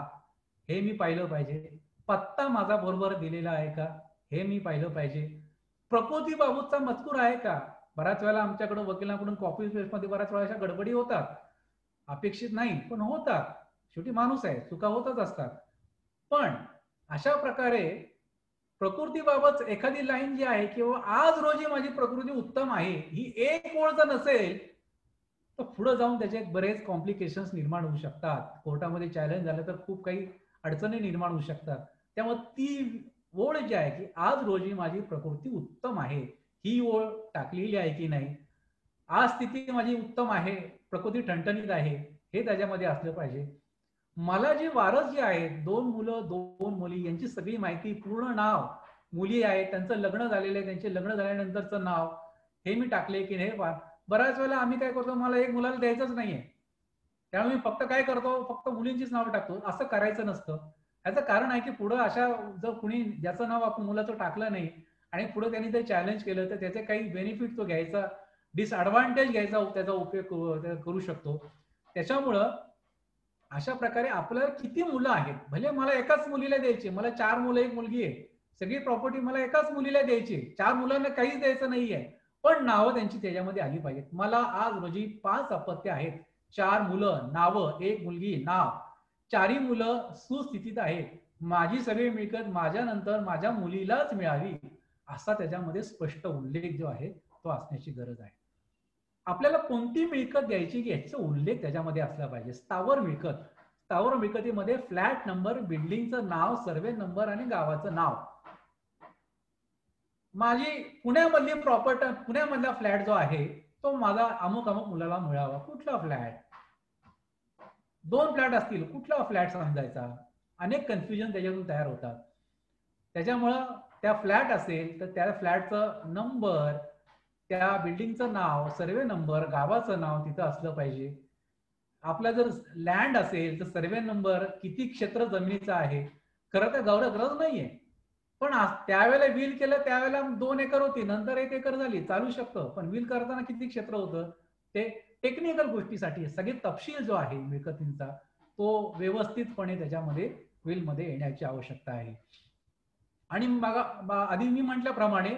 हे मी पाहिलं पाहिजे, पत्ता माझा बरोबर दिलेला आहे का हे मी पाहिलं पाहिजे, प्रकृती बाबतचा मजकूर आहे का. बऱ्याच वेळेला आमच्याकडे वकिलांकडून कॉपी पेस्ट मध्ये बऱ्याच वेळा अशा गडबडी होतात, अपेक्षित नाही पण होतात, शेवटी माणूस आहे, चुका होतच असतात. पण अशा प्रकारे प्रकृतीबाबत एखादी लाईन जी आहे किंवा आज रोजी माझी प्रकृती उत्तम आहे ही एक ओळ जर नसेल तर पुढे जाऊन त्याचे बरेच कॉम्प्लिकेशन्स निर्माण होऊ शकतात. कोर्टामध्ये चॅलेंज झालं तर खूप काही अडचणी निर्माण होऊ शकतात. त्यामुळे ती ओळ जी आहे की आज रोजी माझी प्रकृती उत्तम आहे ही ओळ टाकलेली आहे की नाही, आज स्थिती माझी उत्तम आहे, प्रकृती ठणठणीत आहे हे त्याच्यामध्ये असलं पाहिजे. मला जी वारस जी आहेत, 2 मुलं 2 मुली यांची सगळी माहिती, पूर्ण नाव, मुली आहेत त्यांचं लग्न झालेलं आहे, त्यांचे लग्न झाल्यानंतरचं नाव हे मी टाकले की नाही. बऱ्याच वेळेला आम्ही काय करतो, मला एक मुलाला द्यायचंच नाहीये त्यामुळे मी फक्त काय करतो, फक्त मुलींचीच नाव टाकतो. असं करायचं नसतं. याचं कारण आहे की पुढे अशा जर कुणी ज्याचं नाव आपण मुलाचं टाकलं नाही आणि पुढे त्यांनी ते चॅलेंज केलं तर त्याचे काही बेनिफिट तो घ्यायचा, डिसएडव्हान्टेज घ्यायचा, त्याचा उपयोग करू शकतो. त्याच्यामुळं अशा प्रकारे आपल्याला किती मुलं आहेत, भले मला एकाच मुलीला द्यायची, मला 4 मुलं 1 मुलगी आहे, सगळी प्रॉपर्टी मला एकाच मुलीला द्यायची, 4 मुलांना काहीच द्यायचं नाहीये, पण नावं त्यांची त्याच्यामध्ये आली पाहिजेत. मला आज रोजी 5 अपत्य आहेत, 4 मुलं, नावं, 1 मुलगी, नाव, 4ही मुलं सुस्थितीत आहेत, माझी सगळी मिळकत माझ्या नंतर माझ्या मुलीलाच मिळावी असा त्याच्यामध्ये स्पष्ट उल्लेख जो आहे तो असण्याची गरज आहे. आपल्याला कोणती मिळकत द्यायची की याचा उल्लेख त्याच्यामध्ये असला पाहिजे. स्थावर मिळकत, स्थावर मिळकतीमध्ये फ्लॅट नंबर, बिल्डिंगचं नाव, सर्वे नंबर आणि गावाचं नाव. माझी पुण्यामधली प्रॉपर्टी, पुण्यामधला फ्लॅट जो आहे तो माझा अमुक अमुक मुलाला मिळावा. कुठला फ्लॅट, 2 फ्लॅट असतील, कुठला फ्लॅट समजायचा, अनेक कन्फ्युजन त्याच्यातून तयार होतात. त्याच्यामुळं त्या फ्लॅट असेल तर त्या फ्लॅटचं नंबर, त्या बिल्डिंगचं नाव, सर्वे नंबर, गावाचं नाव तिथं असलं पाहिजे. आपला जर लँड असेल तर सर्वे नंबर, किती क्षेत्र जमिनीचं आहे, खरं तर गरज नाहीये पण त्यावेळेला विल केलं त्यावेळेला 2 एकर होती, नंतर 1 एकर झाली, चालू शकतं. पण विल करताना किती क्षेत्र होतं ते टेक्निकल गोष्टीसाठी, सगळे तपशील जो आहे मिळकतींचा तो व्यवस्थितपणे त्याच्यामध्ये विल मध्ये येण्याची आवश्यकता आहे. आणि आधी मी म्हटल्याप्रमाणे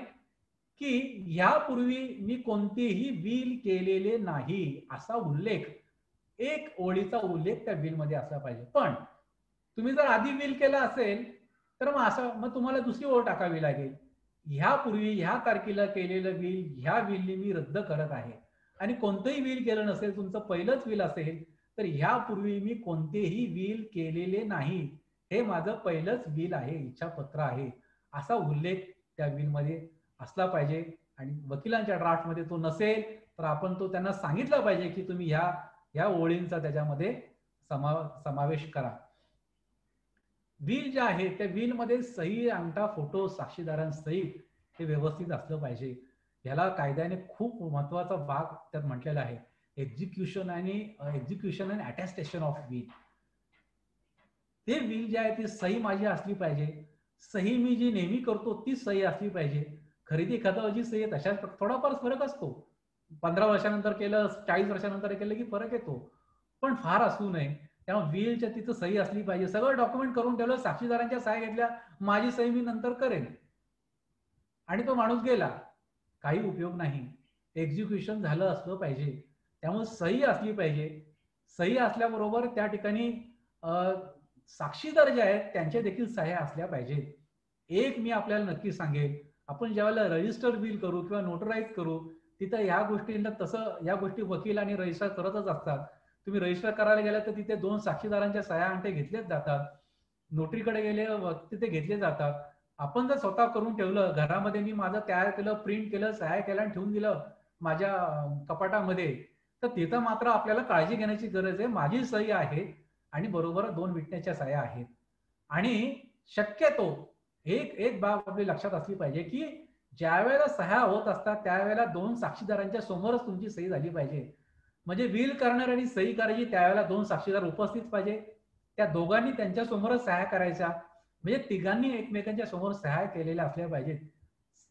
की यापूर्वी मी कोणतेही विल केलेले नाही असा उल्लेख, एक ओळीचा उल्लेख त्या विल मध्ये असला पाहिजे. पण तुम्ही जर आधी विल केला असेल तर मग तुम्हाला दुसरी ओळ टाकावी लागेल, ह्यापूर्वी ह्या तारखेला केलेलं विल ह्या विलने मी रद्द करत आहे. आणि कोणतंही विल केलं नसेल, तुमचं पहिलंच विल असेल तर ह्यापूर्वी मी कोणतेही विल केलेले नाही, हे माझं पहिलंच विल आहे, इच्छापत्र आहे असा उल्लेख त्या विल मध्ये असला पाहिजे. आणि वकिलांच्या ड्राफ्ट मध्ये तो नसेल तर आपण तो त्यांना सांगितलं पाहिजे की तुम्ही ह्या ओळींचा त्याच्यामध्ये समावेश करा. विल जे आहे त्या विल मध्ये सही, अंगठा, फोटो, साक्षीदारांसहित हे व्यवस्थित असलं पाहिजे. याला कायद्याने खूप महत्वाचा भाग त्यात म्हटलेला आहे, execution and attestation of will. ते विल जे आहे ती सही माझी असली पाहिजे, सही मी जी नेहमी करतो ती सही असली पाहिजे. खरेदी खतावरची सही तशाच थोडाफार फरक असतो, 15 वर्षानंतर केलं, 40 वर्षानंतर केलं की फरक येतो, पण फार असू नये. त्यामुळे विलच्या तिथं सही असली पाहिजे. सगळं डॉक्युमेंट करून ठेवलं, साक्षीदारांच्या सह्या घेतल्या, माझी सही मी नंतर करेन आणि तो माणूस गेला, काही उपयोग नाही. एक्झिक्युशन झालं असलं पाहिजे. त्यामुळे सही असली पाहिजे. सही असल्याबरोबर त्या ठिकाणी साक्षीदार जे आहेत त्यांच्या देखील सह्या असल्या पाहिजेत. एक मी आपल्याला नक्की सांगेल, आपण ज्यावेळेला रजिस्टर विल करू किंवा नोटराईज करू तिथं या गोष्टींना तसं या गोष्टी वकील आणि रजिस्टर करतच असतात. तुम्ही रजिस्टर करायला गेला तर तिथे 2 साक्षीदारांच्या सह्या अंगठे घेतलेच जातात. नोटरीकडे गेले तिथे घेतले जातात. आपण जर स्वतः करून ठेवलं घरामध्ये, मी माझं तयार केलं, प्रिंट केलं, सह्या केल्या आणि ठेवून दिलं माझ्या कपाटामध्ये, तर तिथं मात्र आपल्याला काळजी घेण्याची गरज आहे. माझी सही आहे आणि बरोबर 2 विटनेसच्या सह्या आहेत. आणि शक्यतो एक बाब आपली लक्षात असली पाहिजे की ज्या वेळेला सह्या होत असतात त्यावेळेला 2 साक्षीदारांच्या समोरच तुमची सही झाली पाहिजे. म्हणजे विल करणार आणि सही करायची त्यावेळेला 2 साक्षीदार उपस्थित पाहिजे. त्या दोघांनी त्यांच्या समोरच सह्या करायच्या. म्हणजे तिघांनी एकमेकांच्या समोर सह्या केलेल्या असल्या पाहिजेत.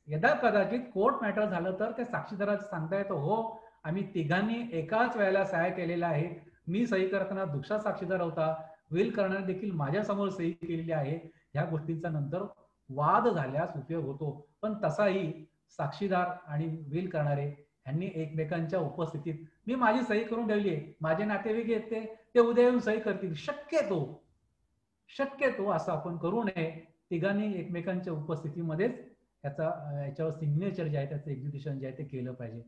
यदा कदाचित कोर्ट मॅटर झालं तर त्या साक्षीदाराचं सांगता येतं, हो आम्ही तिघांनी एकाच वेळेला सह्या केलेल्या आहेत, मी सही करताना दुसरा साक्षीदार होता, विल करणारे देखील माझ्या समोर सही केलेली आहे. ह्या गोष्टींचा नंतर वाद झाल्यास उपयोग होतो. पण तसाही साक्षीदार आणि विल करणारे यांनी एकमेकांच्या उपस्थितीत, मी माझी सही करून ठेवली आहे, माझे नातेवाईक आहेत ते उद्या येऊन सही करतील, शक्यतो असं आपण करू नये. तिघांनी एकमेकांच्या उपस्थितीमध्येच याच्यावर सिग्नेचर जे आहे त्याचं एक्झिक्युशन जे आहे ते केलं पाहिजे.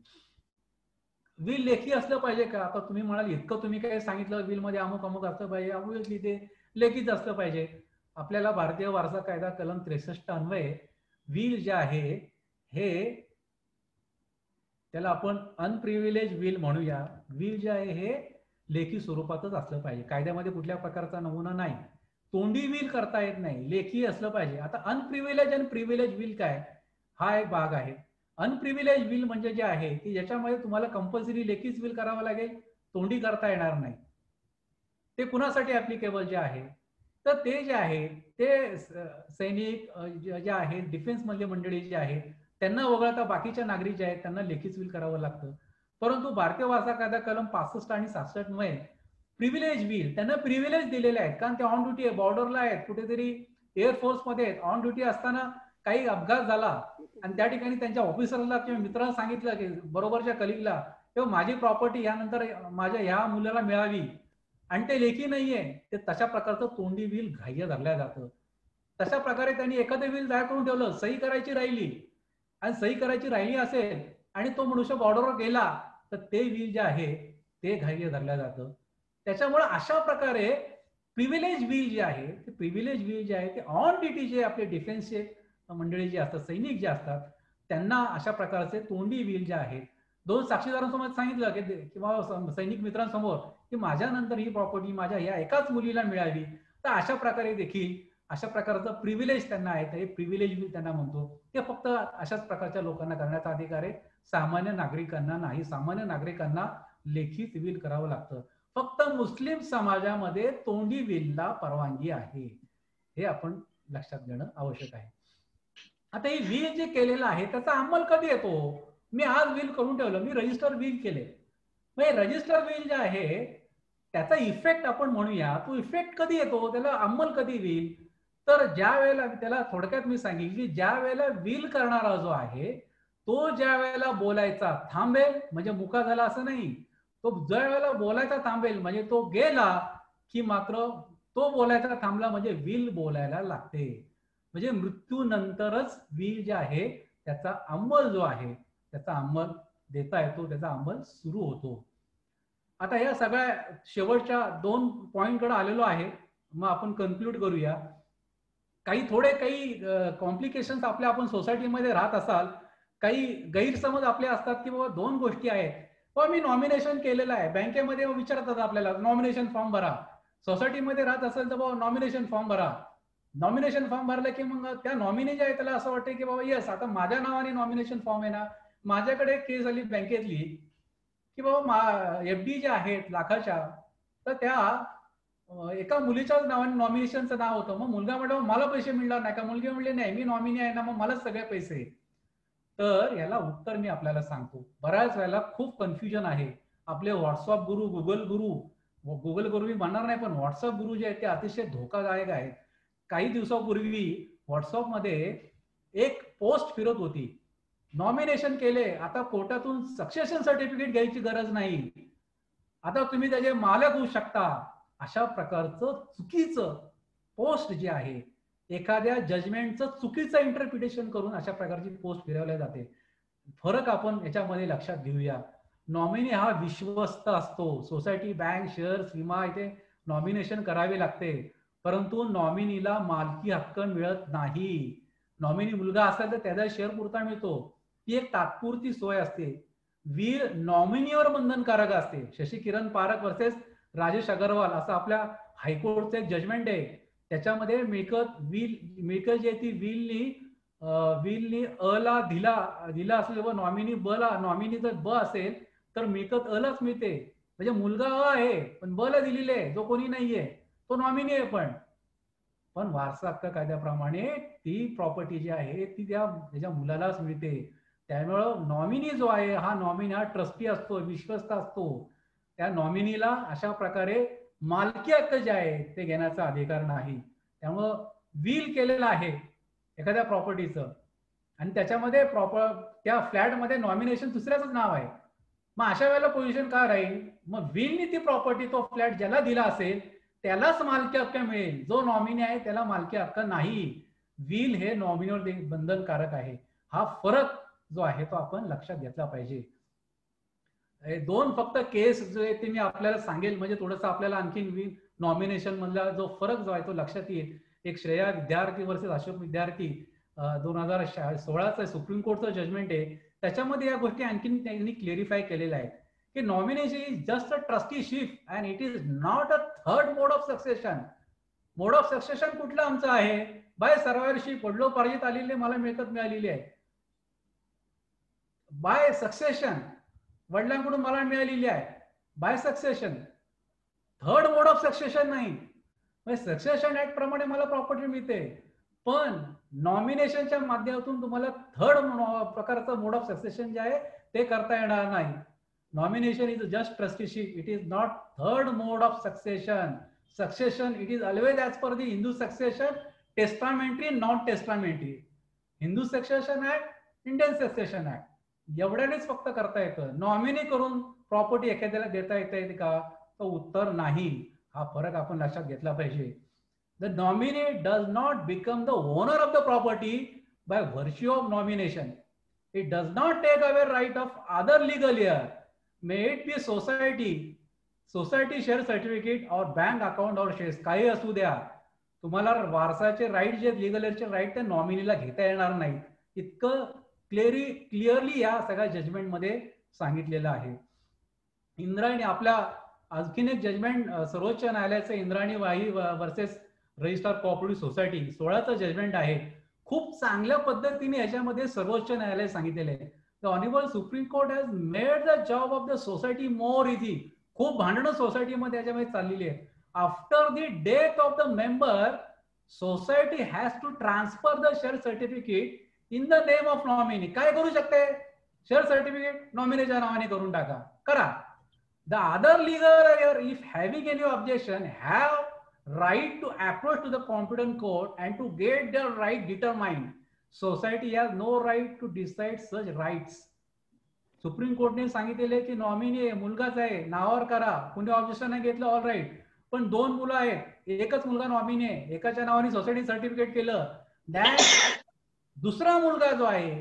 विल लेखी असलं पाहिजे का? आता तुम्ही म्हणाल इतकं तुम्ही काय सांगितलं विल मध्ये अमुक अमुक असलं पाहिजे, ऑब्व्हियसली ते लेखीच असलं पाहिजे. आपल्याला भारतीय वारसा कायदा कलम 63 अन्वये विल जे आहे हे त्याला आपण अनप्रिव्हिलेज विल म्हणूया. विल जे आहे हे लेखी स्वरूपातच असलं पाहिजे. कायद्यामध्ये कुठल्या प्रकारचा नमुना नाही. तोंडी विल करता येत नाही, लेखी असलं पाहिजे. आता अनप्रिव्हिलेज आणि प्रिव्हिलेज विल काय, हा एक भाग आहे. अनप्रिव्हिलेज विल म्हणजे जे आहे की ज्याच्यामध्ये तुम्हाला कंपल्सरी लेखीच विल करावं लागेल, तोंडी करता येणार नाही. ते कुणासाठी ऍप्लिकेबल जे आहे, तर ते जे आहे ते सैनिक जे आहेत, डिफेन्स मधले मंडळी जे आहेत त्यांना वगळता बाकीच्या नागरिक जे आहेत त्यांना लेखीच विल करावं लागतं. परंतु भारतीय वारसा कायदा कलम 65 आणि 66 मध्ये प्रिव्हिलेज विल त्यांना प्रिव्हिलेज दिलेले आहेत, कारण ते ऑन ड्युटी आहे, बॉर्डरला आहेत, कुठेतरी एअरफोर्स मध्ये आहेत. ऑन ड्युटी असताना काही अपघात झाला आणि त्या ठिकाणी त्यांच्या ऑफिसरला किंवा मित्राला सांगितलं की बरोबरच्या कलिगला किंवा माझी प्रॉपर्टी यानंतर माझ्या ह्या मुलाला मिळावी आणि ते लेखी नाहीये, ते तशा प्रकारचं तोंडी विल ग्राह्य धरल्या जातं. तशा प्रकारे त्यांनी एखादं विल तयार करून ठेवलं, सही करायची राहिली आणि सही करायची राहिली असेल आणि तो मनुष्य बॉर्डरवर गेला तर ते विल जे आहे ते ग्राह्य धरल्या जातं. त्याच्यामुळे अशा प्रकारे प्रिव्हिलेज विल जे आहे ते प्रिव्हिलेज विल जे आहे ते ऑन ड्युटी जे आपले डिफेन्सचे मंडळी जे असतात, सैनिक जे असतात त्यांना अशा प्रकारचे तोंडी विल जे आहे 2 साक्षीदारांसमोर सांगितलं की किंवा सैनिक मित्रांसमोर की माझ्यानंतर ही प्रॉपर्टी माझ्या या एकाच मुलीला मिळावी, तर अशा प्रकारे देखील अशा प्रकारचं प्रिव्हिलेज त्यांना आहे, हे प्रिव्हिलेज विल त्यांना म्हणतो. ते फक्त अशाच प्रकारच्या लोकांना करण्याचा अधिकार आहे, सामान्य नागरिकांना नाही. सामान्य नागरिकांना लेखी विल करावं लागतं. फक्त मुस्लिम समाजामध्ये तोंडी विलला परवानगी आहे, हे आपण लक्षात घेणं आवश्यक आहे. आता हे विल जे केलेलं आहे त्याचा अंमल कधी येतो? मी आज विल करून ठेवलं, मी रजिस्टर विल केले, मग रजिस्टर विल जे आहे त्याचा इफेक्ट आपण म्हणूया, तो इफेक्ट कधी येतो, त्याला अंमल कधी होईल? तर ज्या वेळेला, त्याला थोडक्यात मी सांगेल की ज्या वेळेला विल करणारा जो आहे तो ज्या वेळेला बोलायचा थांबेल, म्हणजे मुका झाला असं नाही, तो ज्या वेळेला बोलायचा थांबेल म्हणजे तो गेला की मात्र तो बोलायचा थांबला म्हणजे विल बोलायला लागते. म्हणजे मृत्यूनंतरच विल जे आहे त्याचा अंमल जो आहे त्याचा अंमल देता येतो, त्याचा अंमल सुरू होतो. आता या सगळ्या शेवटच्या 2 पॉइंटकडे आलेलो आहे, मग आपण कन्क्लूड करूया. काही कॉम्प्लिकेशन्स आपल्या आपण सोसायटीमध्ये राहत असाल, काही गैरसमज आपले असतात की बाबा 2 गोष्टी आहेत, पण मी नॉमिनेशन केलेलं आहे, बँकेमध्ये विचारतात आपल्याला नॉमिनेशन फॉर्म भरा, सोसायटीमध्ये राहत असेल तर बाबा नॉमिनेशन फॉर्म भरा. नॉमिनेशन फॉर्म भरलं की मग त्या नॉमिनी जे आहे त्याला असं वाटतं की बाबा येस आता माझ्या नावाने नॉमिनेशन फॉर्म आहे ना. माझ्याकडे एक केस आली बँकेतली की बाबा FD ज्या आहेत लाखाच्या, तर त्या एका मुलीच्या नावाने नॉमिनेशनचं नाव होतं. मग मुलगा म्हटलं मला पैसे मिळणार नाही का? मुलगी म्हणले नाही मी नॉमिनी आहे ना, मग मलाच सगळे पैसे. तर याला उत्तर मी आपल्याला सांगतो. बऱ्याच वेळेला खूप कन्फ्युजन आहे. आपले व्हॉट्सअप गुरु, गुगल गुरु मी म्हणणार नाही, पण व्हॉट्सअप गुरु जे आहेत ते अतिशय धोकादायक आहेत. काही दिवसापूर्वी व्हॉट्सअपमध्ये एक पोस्ट फिरत होती, नॉमिनेशन केले, आता कोर्टातून सक्सेशन सर्टिफिकेट घ्यायची गरज नाही, आता तुम्ही त्याचे मालक होऊ शकता. अशा प्रकारचं चुकीचं पोस्ट जी आहे एखाद्या जजमेंटचं चुकीचं इंटरप्रिटेशन करून अशा प्रकारची पोस्ट फिरवल्या जाते. फरक आपण याच्यामध्ये लक्षात घेऊया. नॉमिनी हा विश्वस्त असतो. सोसायटी, बँक, शेअर्स, विमा इथे नॉमिनेशन करावे लागते, परंतु नॉमिनीला मालकी हक्क मिळत नाही. नॉमिनी मुलगा असेल तर त्याचा शेअर पुरता मिळतो. ती एक तात्पुरती सोय असते. वील नॉमिनीवर बंधनकारक असते. शशी किरण पारख वर्सेस राजेश अगरवाल असं आपल्या हायकोर्टचं एक जजमेंट आहे. त्याच्यामध्ये मिळकत जी आहे ती विलनी अ ला दिला असेल व नॉमिनी ब ला, नॉमिनी जर ब असेल तर मिळकत अ लाच मिळते. म्हणजे मुलगा अ आहे पण ब ला दिलेले आहे, जो कोणी नाहीये तो नॉमिनी आहे. पण वारसा हक्क कायद्याप्रमाणे ती प्रॉपर्टी जी आहे ती त्याच्या मुलालाच मिळते. त्यामुळं नॉमिनी जो आहे हा नॉमिनी हा ट्रस्टी असतो, विश्वस्त असतो. त्या नॉमिनीला अशा प्रकारे मालकी हक्क जे आहे ते घेण्याचा अधिकार नाही. त्यामुळं विल केलेलं आहे एखाद्या प्रॉपर्टीचं आणि त्याच्यामध्ये त्या फ्लॅटमध्ये नॉमिनेशन दुसऱ्याच नाव आहे. मग अशा वेळेला पोझिशन काय राहील? मग विलनी ती प्रॉपर्टी, तो फ्लॅट ज्याला दिला असेल त्यालाच मालकी हक्क मिळेल. जो नॉमिनी आहे त्याला मालकी हक्क नाही. विल हे नॉमिनीवर बंधनकारक आहे. हा फरक जो आहे तो आपण लक्षात घेतला पाहिजे. दोन फक्त केस जो आहे ते मी आपल्याला सांगेल, म्हणजे थोडंसं आपल्याला आणखी नॉमिनेशन मधला जो फरक जो आहे तो लक्षात येईल. एक श्रेया विद्यार्थी वर्सेस अशोक विद्यार्थी 2016चं सुप्रीम कोर्टचं जजमेंट आहे. त्याच्यामध्ये या गोष्टी आणखीन त्यांनी क्लिअरिफाय केलेल्या आहेत की nomination is just a trusteeship and it is not a third mode of succession. Mode of succession कुठलं आमचं आहे? बाय सर्वायरशिप, वडिलोपार्जित आलेली मला मिळकत मिळालेली आहे. बाय सक्सेशन, वडिलांकडून मला मिळालेली आहे. By succession, third mode of succession नाही. म्हणजे सक्सेशन ऍक्ट प्रमाणे मला प्रॉपर्टी मिळते, पण नॉमिनेशनच्या माध्यमातून तुम्हाला थर्ड प्रकारचं मोड ऑफ सक्सेशन जे आहे ते करता येणार नाही. Nomination is just trusteeship, it is not third mode of succession. Succession it is always as per the Hindu succession testamentary, not testamentary. Hindu succession act, Indian succession act एवढ्यानेच फक्त करता येतं. नॉमिनी करून प्रॉपर्टी एखाद्याला देता येते का? तो उत्तर नाही. हा फरक आपण लक्षात घेतला पाहिजे. The nominee does not become the owner of the property by virtue of nomination. It does not take away right of other legal heir, may it be society share certificate और बँक अकाउंट और shares, काही असू द्या. तुम्हाला वारसाचे right जे legal इयरचे right ते नॉमिनीला घेता येणार नाही. इतकं क्लिअरली या सगळ्या जजमेंट मध्ये सांगितलेलं आहे. इंद्रायणी, आपल्या आणखीन एक जजमेंट सर्वोच्च न्यायालयाचं Indrayani Wahi versus registrar cooperative society 16चं जजमेंट आहे. खूप चांगल्या पद्धतीने याच्यामध्ये सर्वोच्च न्यायालय सांगितलेलं आहे. The honourable supreme court has made the job of the society more easy. खूप भांडणं सोसायटीमध्ये याच्यामध्ये चाललेली आहे. After the death of the member, society has to transfer the share certificate in the name of nominee. काय करू शकते? Share certificate नॉमिनीच्या नावाने करून टाका, करा. The other legal if having any objection have right to approach to the competent court and to get their right determined. Society has no right to decide such rights. Supreme कोर्टने सांगितलेले की nominee मुलगाच आहे, नावावर करा, कुणी objection नाही घेतलं, all right. पण दोन मुलं आहेत, एकच मुलगा नॉमिनी आहे, एकाच्या नावाने सोसायटी सर्टिफिकेट केलं, दॅट दुसरा मुलगा जो आहे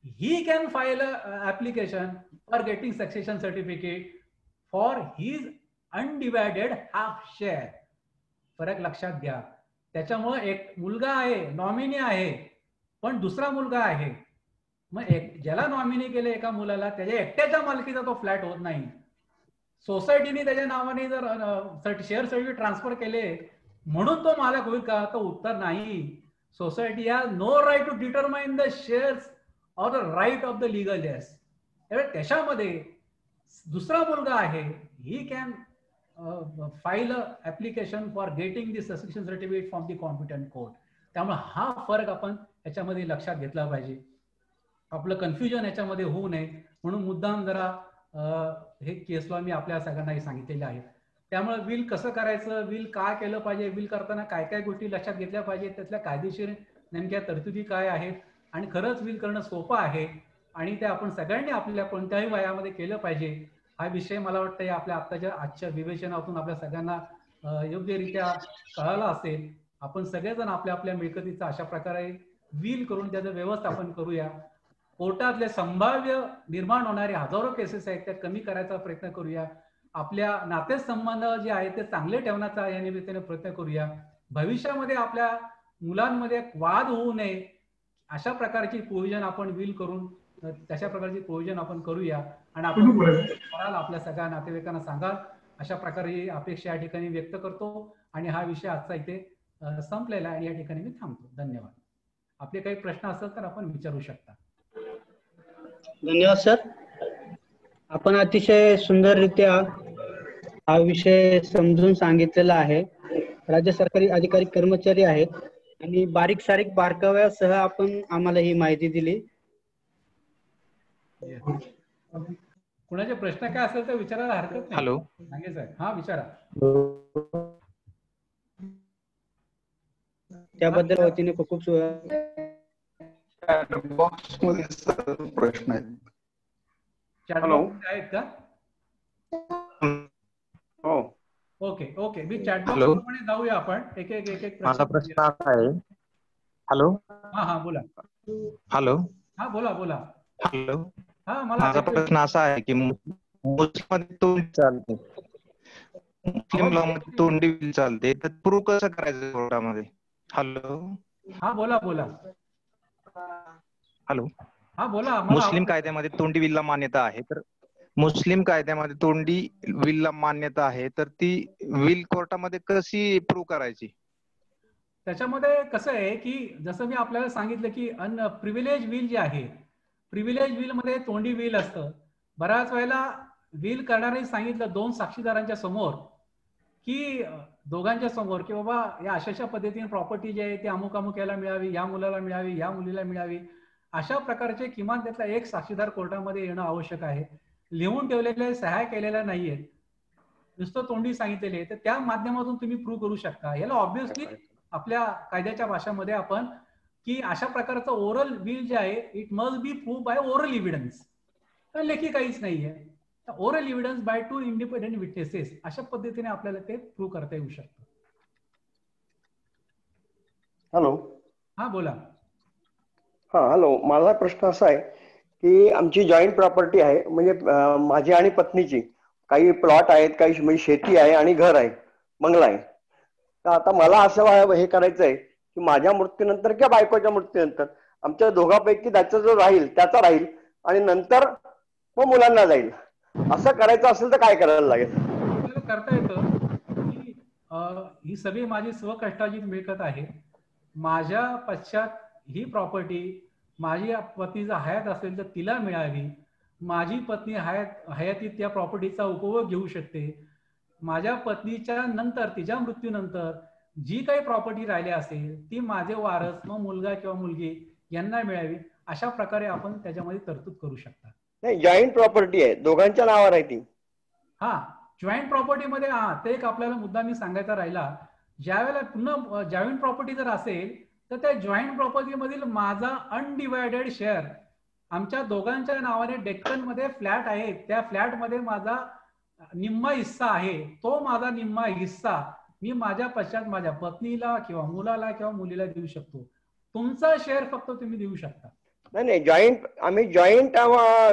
he can file application for getting succession certificate for his undivided half share. फरक लक्षात घ्या. त्याच्यामुळे एक मुलगा आहे, नॉमिनी आहे, पण दुसरा मुलगा आहे. मग ज्याला नॉमिनी केले एका मुलाला, त्याच्या एकट्याच्या मालकीचा तो फ्लॅट होत नाही. सोसायटीने त्याच्या नावाने जर शेअर सर्टिफिकेट ट्रान्सफर केले म्हणून तो मालक होईल का? तो उत्तर नाही. Society has no right to determine the shares or the right of the legal heirs. त्याच्यामध्ये दुसरा मुलगा आहे, he can file application for getting the succession certificate from the competent court. त्यामुळे हा फरक आपण याच्यामध्ये लक्षात घेतला पाहिजे. आपलं कन्फ्युजन याच्यामध्ये होऊ नये म्हणून मुद्दाम जरा हे केस लॉ मी आपल्या सगळ्यांनाही सांगितलेले आहे. त्यामुळे विल कसं करायचं, विल काय केलं पाहिजे, विल करताना काय काय गोष्टी लक्षात घेतल्या पाहिजे, त्यातल्या कायदेशीर नेमक्या तरतुदी काय आहेत, आणि खरंच विल करणं सोपं आहे आणि ते आपण सगळ्यांनी आपल्या कोणत्याही वयामध्ये केलं पाहिजे. हा विषय मला वाटतं आपल्या आजच्या विवेचनातून आपल्या सगळ्यांना योग्यरित्या कळाला असेल. आपण सगळेजण आपल्या आपल्या मिळकतीचा अशा प्रकारे विल करून त्याचं व्यवस्थापन करूया. कोर्टातले संभाव्य निर्माण होणारे हजारो केसेस आहेत त्या कमी करायचा प्रयत्न करूया. आपल्या नातेसंबंध जे आहेत ते चांगले ठेवण्याचा या निमित्ताने प्रयत्न करूया. भविष्यामध्ये आपल्या मुलांमध्ये वाद होऊ नये अशा प्रकारची प्रोव्हिजन आपण विल करून तशा प्रकारची प्रोव्हिजन आपण करूया. आणि आपण कराल, आपल्या सगळ्या नातेवाईकांना सांगाल, अशा प्रकारे अपेक्षा या ठिकाणी व्यक्त करतो. आणि हा विषय आजचा इथे संपलेला आहे आणि या ठिकाणी मी थांबतो. धन्यवाद. आपले काही प्रश्न असेल तर आपण विचारू शकता. धन्यवाद सर. आपण अतिशय सुंदररित्या हा विषय समजून सांगितलेला आहे. राज्य सरकारी अधिकारी कर्मचारी आहेत आणि बारीक सारीक बारकाव्यासह आपण आम्हाला ही माहिती दिली. कुणाचे प्रश्न काय असेल तर विचारायला हरकत नाही. हॅलो सांगे साहेब. हा विचारा. त्याबद्दल वतीने खूप खूप बॉक्स मध्ये प्रश्न आहेत. हॅलो आहेत का? हो ओके ओके. मी चॅटबॉक्स प्रमाणे जाऊया आपण. एक एक एक एक माझा प्रश्न असा आहे. हॅलो हा हा बोला. हॅलो हा बोला बोला. हॅलो हा मला माझा प्रश्न असा आहे की मुस्लिममध्ये तोंडी चालते, मुस्लिम लॉ मध्ये तोंडी विल चालते, तर प्रूव्ह कसं करायचं कोर्टामध्ये? हॅलो हा बोला बोला. हॅलो हा बोला. मुस्लिम कायद्यामध्ये तोंडी विलला मान्यता आहे, तर मुस्लिम कायद्यामध्ये तोंडी विलला मान्यता आहे, तर ती विल कोर्टामध्ये कशी प्रूव्ह करायची? त्याच्यामध्ये कसं आहे की जसं मी आपल्याला सांगितलं की प्रिव्हिलेज विल जे आहे, प्रिव्हिलेज विल मध्ये तोंडी विल असतं. बऱ्याच वेळेला विल करणारे सांगितलं 2 साक्षीदारांच्या समोर की दोघांच्या समोर की बाबा या अशा पद्धतीने प्रॉपर्टी जी आहे ती अमुक अमुक याला मिळावी, या मुलाला मिळावी, या मुलीला मिळावी, अशा प्रकारचे किमान त्यातला एक साक्षीदार कोर्टामध्ये येणं आवश्यक आहे. लिहून ठेवलेले सह्या केलेल्या नाहीये, नुसतं तोंडी सांगितलेले, तर त्या माध्यमातून तुम्ही प्रूव्ह करू शकता. याला ऑब्व्हियसली आपल्या कायद्याच्या भाषेमध्ये आपण की अशा प्रकारचं ओरल विल जे आहे it must be prove by oral evidence. तर लेखी काहीच नाहीये. Oral evidence by 2 independent witnesses अशा पद्धतीने आपल्याला ते प्रूव्ह करता येऊ शकतं. हॅलो हा बोला. हा हॅलो. माझा प्रश्न असा आहे की आमची जॉईंट प्रॉपर्टी आहे, म्हणजे माझी आणि पत्नीची. काही प्लॉट आहेत, काही म्हणजे शेती आहे आणि घर आहे, बंगला आहे. तर आता मला असं हे करायचं आहे की माझ्या मृत्यूनंतर किंवा बायकोच्या मृत्यूनंतर आमच्या दोघांपैकी त्याचा जो राहील त्याचा राहील आणि नंतर मग मुलांना जाईल. असं करायचं असेल तर काय करायला लागेल? करता येतं की ही सगळी माझी स्वकष्टाची मिळकत आहे. माझ्या पश्चात ही प्रॉपर्टी माझी पत्नी जर हयात असेल तर तिला मिळावी. माझी पत्नी हयातीत त्या प्रॉपर्टीचा उपभोग घेऊ शकते. माझ्या पत्नीच्या नंतर, तिच्या मृत्यूनंतर जी काही प्रॉपर्टी राहिली असेल ती माझे वारस, मग मुलगा किंवा मुलगी यांना मिळावी. अशा प्रकारे आपण त्याच्यामध्ये तरतूद करू शकता. नाही, जॉईंट प्रॉपर्टी आहे, दोघांच्या नावावर आहे ती. हा जॉईंट प्रॉपर्टीमध्ये ते एक आपल्याला मुद्दा मी सांगायचा राहिला. ज्यावेळेला पुन्हा जॉईंट प्रॉपर्टी जर असेल तर त्या जॉईंट प्रॉपर्टी मधील माझा अनडिवायडेड शेअर, आमच्या दोघांच्या नावाने डेक्कन मध्ये फ्लॅट आहे, त्या फ्लॅट मध्ये माझा निम्मा हिस्सा आहे. तो माझा निम्मा हिस्सा मी माझ्या पश्चात माझ्या पत्नीला किंवा मुलाला किंवा मुलीला देऊ शकतो. तुमचा शेअर फक्त तुम्ही देऊ शकता. नाही जॉईंट, आम्ही जॉईंट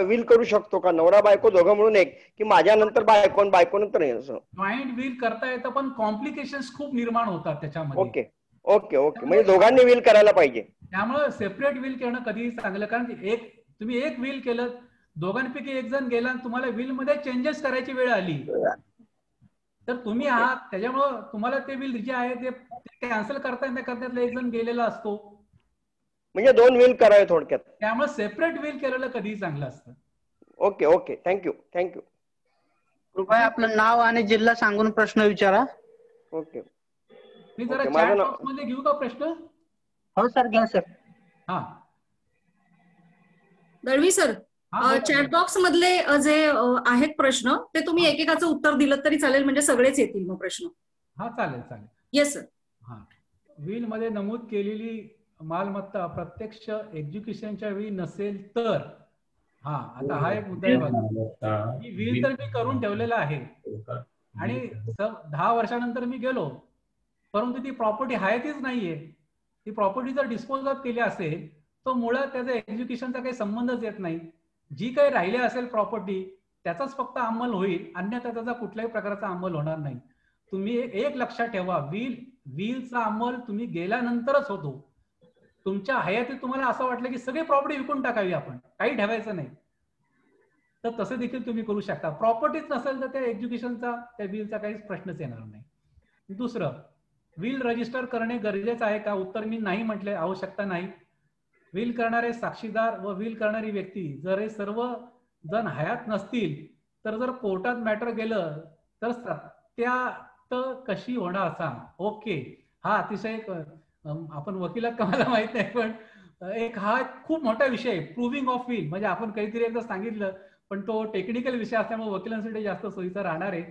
विल करू शकतो का? नवरा बायको दोघं म्हणून एक, की माझ्या नंतर बायको, बायको नंतर असं? जॉईंट विल करता येतं पण कॉम्प्लिकेशन्स खूप निर्माण होतात त्याच्यामध्ये. Okay okay okay. म्हणजे दोघांनी विल करायला पाहिजे. त्यामुळे सेपरेट विल करणं कधीही चांगलं, कारण तुम्ही एक विल केलं, दोघांपैकी एक जण गेला आणि तुम्हाला विल मध्ये चेंजेस करायची वेळ आली तर तुम्ही आहात, त्याच्यामुळं तुम्हाला ते विल जे आहे ते कॅन्सल करता येत नाही, त्यातला एक जण गेलेला असतो. म्हणजे 2 विल करावे थोडक्यात. त्यामुळे सेपरेट विल केलेलं कधीही चांगलं असतं. Okay okay. Thank you thank you. कृपया आपलं नाव आणि जिल्हा सांगून प्रश्न विचारा. ओके. मी जरा चॅट बॉक्स मध्ये घेऊ का प्रश्न? हो सर, घ्या सर. हा दळवी सर, चॅट बॉक्स मधले जे आहेत प्रश्न ते तुम्ही एकेकाचं उत्तर दिलं तरी चालेल, म्हणजे सगळेच येतील मग प्रश्न. हा चालेल चालेल. Yes sir. हा विल मध्ये नमूद केलेली मालमत्ता प्रत्यक्ष एक्झिक्युशनच्या वेळी नसेल तर, हा आता हा एक मुद्दा आहे बघा. विल तर मी करून ठेवलेला आहे आणि 10 वर्षानंतर मी गेलो परंतु ती प्रॉपर्टी आहे तीच नाहीये. ती प्रॉपर्टी जर डिस्पोज ऑफ केली असेल तर मुळात त्याचा एक्झिक्युशनचा काही संबंधच येत नाही. जी काही राहिली असेल प्रॉपर्टी त्याचाच फक्त अंमल होईल, अन्यथा त्याचा कुठल्याही प्रकारचा अंमल होणार नाही. तुम्ही एक लक्षात ठेवा, व्हीलचा अंमल तुम्ही गेल्यानंतरच होतो. तुमच्या हयातीत तुम्हाला असं वाटलं की सगळी प्रॉपर्टी विकून टाकावी, आपण काही ठेवायचं नाही, तर तसं देखील तुम्ही करू शकता. प्रॉपर्टीच नसेल तर त्या एक्झिक्युशनचा, त्या व्हीलचा काहीच प्रश्नच येणार नाही. दुसरं, व्हील रजिस्टर करणे गरजेचं आहे का? उत्तर मी नाही म्हटले, आवश्यकता नाही. व्हील करणारे साक्षीदार व व्हील करणारी व्यक्ती जर हे सर्व जण हयात नसतील तर जर कोर्टात मॅटर गेलं तर सत्यात कशी होणार सांग. ओके, हा अतिशय आपण वकिलात का मला माहित नाही, पण एक हा खूप मोठा विषय आहे, प्रूव्हिंग ऑफ व्हील. म्हणजे आपण काहीतरी एकदा सांगितलं पण तो टेक्निकल विषय असल्यामुळे वकिलांसाठी जास्त सोयीचा राहणार आहे.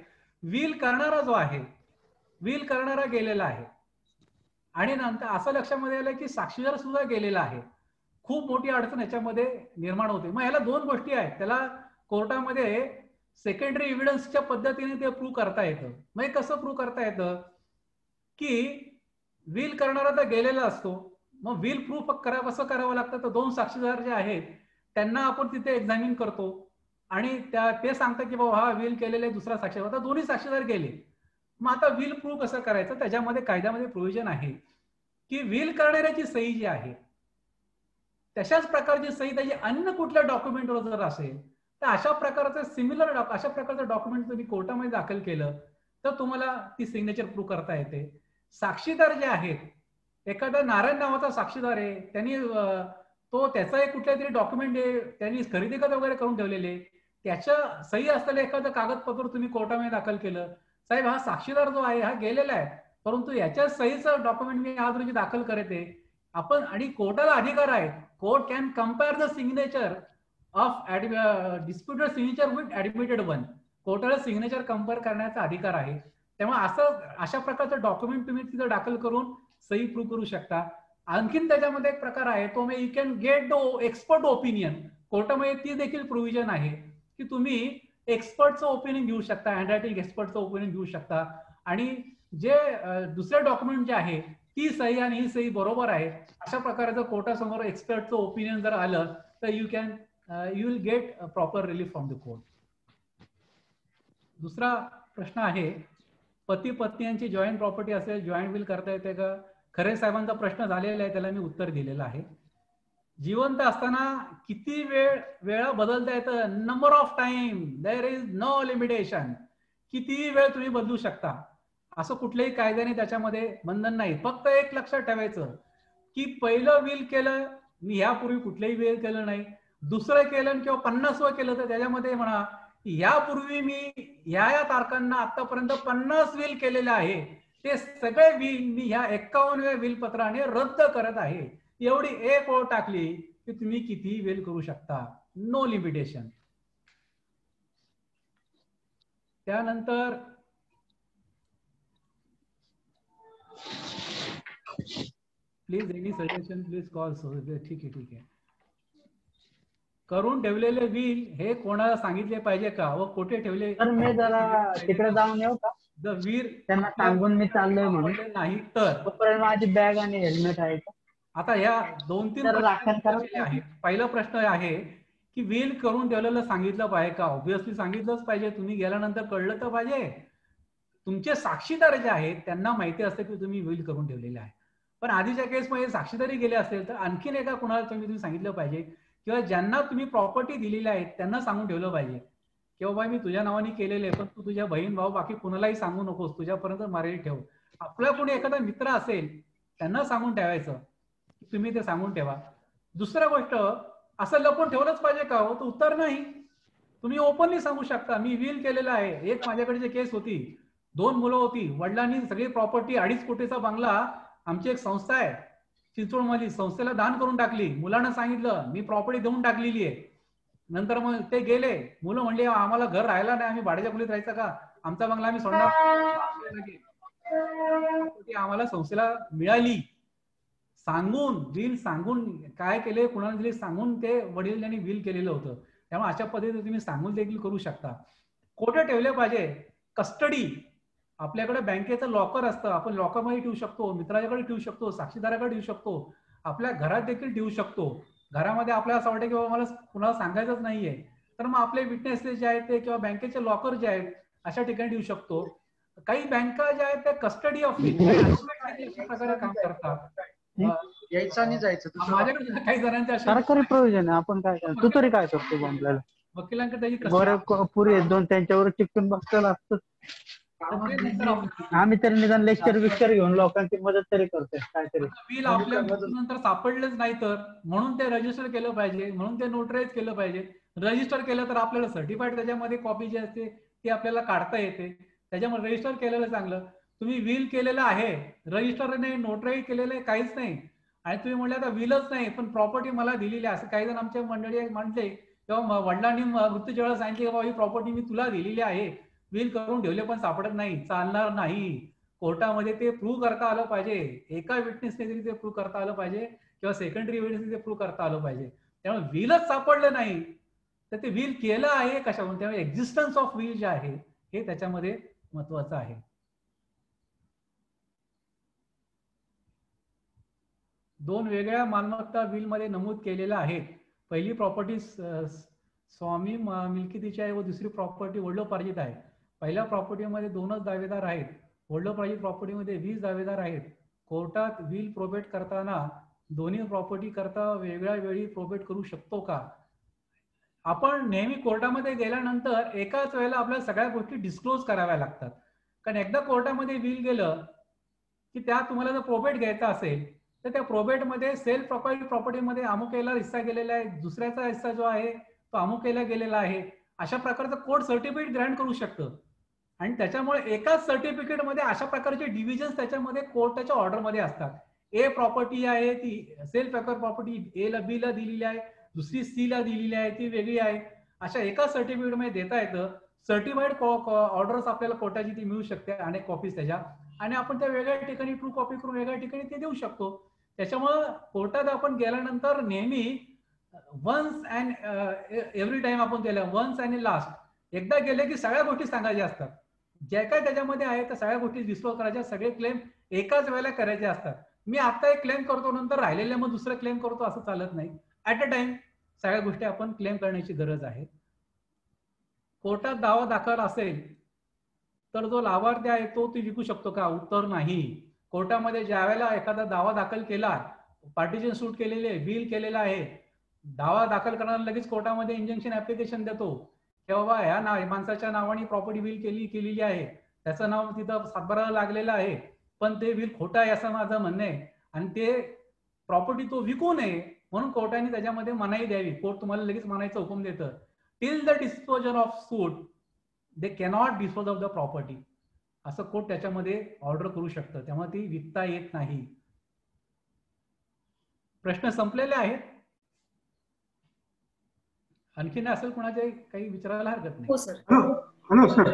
व्हील करणारा जो आहे, व्हील करणारा गेलेला आहे आणि नंतर असं लक्षामध्ये आलं की साक्षीदार सुद्धा गेलेला आहे. खूप मोठी अडचण याच्यामध्ये निर्माण होते. मग ह्याला दोन गोष्टी आहेत, त्याला कोर्टामध्ये सेकंडरी एव्हिडन्सच्या पद्धतीने ते प्रूव्ह करता येतं. मग कसं प्रूव्ह करता येतं की व्हील करणारा तर गेलेला असतो, मग व्हील प्रूफ कसं करावं लागतं, तर दोन साक्षीदार जे आहेत त्यांना आपण तिथे एक्झामिन करतो आणि ते सांगतात की बाबा हा व्हील केलेले दुसरा साक्षीदार, आता दोन्ही साक्षीदार गेले. मग आता व्हील प्रूफ कसं करायचं, त्याच्यामध्ये कायद्यामध्ये प्रोव्हिजन आहे की व्हील करणाऱ्याची सही जी आहे तशाच प्रकारची सही त्याची अन्य कुठल्या डॉक्युमेंटवर जर असेल तर अशा प्रकारचं सिमिलर अशा प्रकारचं डॉक्युमेंट तुम्ही कोर्टामध्ये दाखल केलं तर तुम्हाला ती सिग्नेचर प्रूव्ह करता येते. साक्षीदार जे आहेत, एखादा नारायण नावाचा साक्षीदार आहे, त्यांनी तो त्याचा एक कुठल्या तरी डॉक्युमेंट आहे, त्यांनी खरेदी खत वगैरे करून ठेवलेले, त्याच्या सही असलेलं एखादं कागदपत्र तुम्ही कोर्टामध्ये दाखल केलं, साहेब हा साक्षीदार जो आहे हा गेलेला आहे परंतु याच्या सहीचं डॉक्युमेंट मी आज रोजी दाखल करते आपण, आणि कोर्टाला अधिकार आहे, court can compare the signature of disputed signature with admitted one. कोर्टाला सिग्नेचर कम्पेअर करण्याचा अधिकार आहे. तेव्हा अशा प्रकारचं डॉक्युमेंट तुम्ही तिथं दाखल करून सही प्रूव्ह करू शकता. आणखीन त्याच्यामध्ये एक प्रकार आहे तो you can get the expert opinion. कोर्टामध्ये ती देखील प्रोव्हिजन आहे की तुम्ही एक्सपर्टचं ओपिनियन घेऊ शकता, हँडरायटिंग एक्सपर्टचं ओपिनियन घेऊ शकता आणि जे दुसरे डॉक्युमेंट जे आहे ती सही आणि ही सही बरोबर आहे अशा प्रकारचं कोर्टासमोर एक्सपर्टचं ओपिनियन जर आलं तर you will get proper relief from the court. दुसरा प्रश्न आहे, पती पत्नी यांची जॉईंट प्रॉपर्टी असेल जॉईंट विल करता येते का? खरे साहेबांचा प्रश्न झालेला आहे, त्याला मी उत्तर दिलेलं आहे. जिवंत असताना किती वेळा बदलता येतं? Number of time, there is no limitation. कितीही वेळ तुम्ही बदलू शकता, असं कुठल्याही कायद्याने त्याच्यामध्ये बंधन नाही. फक्त एक लक्षात ठेवायचं की पहिलं विल केलं मी यापूर्वी कुठलंही विल केलं नाही, दुसरं केलं किंवा 50वं केलं तर त्याच्यामध्ये म्हणा यापूर्वी मी या तारखांना आतापर्यंत 50 विल केलेले आहे, ते सगळे विल मी ह्या 51व्या विल पत्राने रद्द करत आहे. एवढी एक ओळ टाकली की तुम्ही कितीही विल करू शकता, नो लिमिटेशन. त्यानंतर please any suggestion please call. ठीक आहे. करून ठेवलेले विल हे कोणाला सांगितले पाहिजे का व कुठे ठेवले? तर मी जरा तिकडे जाऊन येऊ का? जर वीर त्यांना सांगून मी चाललोय म्हणून नाही तर तोपर्यंत माझी बॅग आणि हेल्मेट आहे का? आता ह्या 2-3 प्रश्न आहेत. पहिला प्रश्न आहे की विल करून ठेवलेलं सांगितलं पाहिजे का? ऑब्व्हियसली सांगितलंच पाहिजे. तुम्ही गेल्यानंतर कळलं तर पाहिजे. तुमचे साक्षीदार जे आहेत त्यांना माहिती असते की तुम्ही विल करून ठेवलेले आहे. पण आधीच्या केसमध्ये साक्षीदारी गेले असेल तर आणखीन एका कुणाला तुम्ही सांगितलं पाहिजे किंवा ज्यांना तुम्ही प्रॉपर्टी दिलेली आहे त्यांना सांगून ठेवलं पाहिजे की बाबा मी तुझ्या नावाने केलेले आहे पण तू तुझ्या बहीण भाऊ बाकी कुणालाही सांगू नकोस, तुझ्यापर्यंत मर्यादित ठेव. आपला कोणी एखादा मित्र असेल त्यांना सांगून ठेवायचं, तुम्ही ते सांगून ठेवा. दुसरा गोष्ट, असं लपून ठेवलंच पाहिजे का हो? तर उत्तर नाही. तुम्ही ओपनली सांगू शकता मी विल केलेलं आहे. एक माझ्याकडे केस होती, 2 मुलं होती, वडिलांनी सगळी प्रॉपर्टी 2.5 कोटीचा बंगला, आमची एक संस्था आहे चिंचवडमध्ये, संस्थेला दान करून टाकली. मुलांना सांगितलं मी प्रॉपर्टी देऊन टाकलेली आहे. नंतर मग ते गेले, मुलं म्हणले आम्हाला घर राहायला नाही, आम्ही भाड्याच्या खोलीत राहायचं का? आमचा बंगला आम्ही सोडणार, आम्हाला संस्थेला मिळाली. सांगून विल सांगून काय केले, कुणाला दिले सांगून ते वडील त्यांनी विल केलेलं होतं. त्यामुळे अशा पद्धतीने तुम्ही सांगून देखील करू शकता. कोठे ठेवले पाहिजे? कस्टडी आपल्याकडे बँकेचं लॉकर असतं, आपण लॉकरमध्ये ठेवू शकतो, मित्राच्याकडे ठेवू शकतो, साक्षीदाराकडे ठेवू शकतो, आपल्या घरात देखील ठेवू शकतो. घरामध्ये आपल्याला असं वाटतं की बाबा मला कुणाला सांगायचंच नाहीये, तर मग आपले विटनेसेस जे आहेत ते किंवा बँकेचे लॉकर जे आहेत अशा ठिकाणी ठेवू शकतो. काही बँका ज्या आहेत त्या कस्टडी ऑफ प्रकारे काम करतात. यायचं आणि जायचं. माझ्याकडे काही जणांच्या सरकारी प्रयोजन आहे, आपण काय तू तरी काय करतो आपल्याला वकिलांकडे बरं पुरी एक दोन त्यांच्यावर चिकटून बसलेलं असतं. आम्ही तरी निदान लेक्चर विक्चर घेऊन लोकांची मदत तरी करतोय काहीतरी. बिल आपल्या नंतर सापडलेच नाही तर म्हणून ते रजिस्टर केलं पाहिजे, म्हणून ते नोटराईज केलं पाहिजे. रजिस्टर केलं तर आपल्याला सर्टिफाईड त्याच्यामध्ये कॉपी जी असते ती आपल्याला काढता येते. त्याच्यामुळे रजिस्टर केलेलं चांगलं. तुम्ही विल केलेलं आहे, रजिस्टर नाही, नोटराईज केलेलं आहे, काहीच नाही, आणि तुम्ही म्हणले आता विलच नाही पण प्रॉपर्टी मला दिलेली आहे. असं काही जण आमच्या मंडळी म्हणले किंवा वडिलांनी मृत्यूच्या वेळेला सांगितले की बाबा ही प्रॉपर्टी मी तुला दिलेली आहे, विल करून ठेवले पण सापडत नाही, चालणार नाही. कोर्टामध्ये ते प्रूव्ह करता आलं पाहिजे, एका विटनेसने तरी ते प्रूव्ह करता आलं पाहिजे किंवा सेकंडरी एव्हिडन्सने ते प्रूव्ह करता आलं पाहिजे. त्यामुळे विलच सापडलं नाही तर ते विल केलं आहे कशावरून. त्यामुळे एक्झिस्टन्स ऑफ विल जे आहे हे त्याच्यामध्ये महत्वाचं आहे. दोन वेगळ्या मालमत्ता बिल मध्ये नमूद केलेल्या आहेत. पहिली प्रॉपर्टी स्वामी मिल्कितीची आहे व दुसरी प्रॉपर्टी वडिलोपार्जित आहे. पहिल्या प्रॉपर्टीमध्ये 2च दावेदार आहेत, वडिलोपार्जित प्रॉपर्टीमध्ये 20 दावेदार आहेत. कोर्टात विल प्रोबेट करताना दोन्ही प्रॉपर्टी करता वेगळ्या वेळी प्रोबेट करू शकतो का? आपण नेहमी कोर्टामध्ये गेल्यानंतर एकाच वेळेला आपल्याला सगळ्या गोष्टी डिस्क्लोज कराव्या लागतात. कारण एकदा कोर्टामध्ये विल गेलं की त्या तुम्हाला जर प्रोबेट घ्यायचा असेल तर त्या प्रोबेटमध्ये सेल्फ प्रॉपर्टीमध्ये अमुकेला हिस्सा गेलेला आहे, दुसऱ्याचा हिस्सा जो आहे तो अमुकेला गेलेला आहे, अशा प्रकारचं कोर्ट सर्टिफिकेट ग्रँट करू शकतं. आणि त्याच्यामुळे एकाच सर्टिफिकेटमध्ये अशा प्रकारचे डिव्हिजन्स त्याच्यामध्ये कोर्टाच्या ऑर्डरमध्ये असतात. ए प्रॉपर्टी आहे ती सेल्फ एक्वायर प्रॉपर्टी ए ला बी ला दिलेली आहे, दुसरी सी ला दिलेली आहे ती वेगळी आहे, अशा एकाच सर्टिफिकेटमध्ये देता येतं. सर्टिफाईड ऑर्डर्स आपल्याला कोर्टाची ती मिळू शकते, अनेक कॉपीज त्याच्या, आणि आपण त्या वेगळ्या ठिकाणी ट्रू कॉपी करून वेगळ्या ठिकाणी ते देऊ शकतो. त्याच्यामुळं कोर्टात आपण गेल्यानंतर नेहमी वन्स अँड एव्हरी टाइम आपण केलं वन्स अँड लास्ट, एकदा गेले की सगळ्या गोष्टी सांगायच्या असतात. जे काय त्याच्यामध्ये आहे त्या सगळ्या गोष्टी डिस्क्लोज करायच्या, सगळे क्लेम एकाच वेळेला करायचे असतात. मी आता एक क्लेम करतो नंतर राहिलेले मग दुसरं क्लेम करतो असं चालत नाही. ऍट अ टाइम सगळ्या गोष्टी आपण क्लेम करण्याची गरज आहे. कोर्टात दावा दाखल असेल तर जो लाभार्थी आहे तो विकू शकतो का? उत्तर नाही. कोर्टामध्ये ज्यावेळेला एखादा दावा दाखल केला, पार्टिशन सूट केलेली आहे, बिल केलेला आहे, दावा दाखल करणारा लगेच कोर्टामध्ये इंजंक्शन ऍप्लिकेशन देतो की बाबा ह्या माणसाच्या नावाने प्रॉपर्टी बिल केलेली आहे, त्याचं नाव तिथं सातबाराला लागलेलं आहे, पण ते बिल खोटं आहे असं माझं म्हणणं आहे आणि ते प्रॉपर्टी तो विकू नये म्हणून कोर्टाने त्याच्यामध्ये मनाई द्यावी. कोर्ट तुम्हाला लगेच मनाईचा हुकूम देतं. Till the disposer of suit they cannot dispose of the property, असं कोर्ट त्याच्यामध्ये ऑर्डर करू शकतं. त्यामुळे ती विकता येत नाही. प्रश्न संपलेले आहेत. आणखीन असेल कुणाचे काही विचारायला हरकत नाही. हो सर. Hello sir.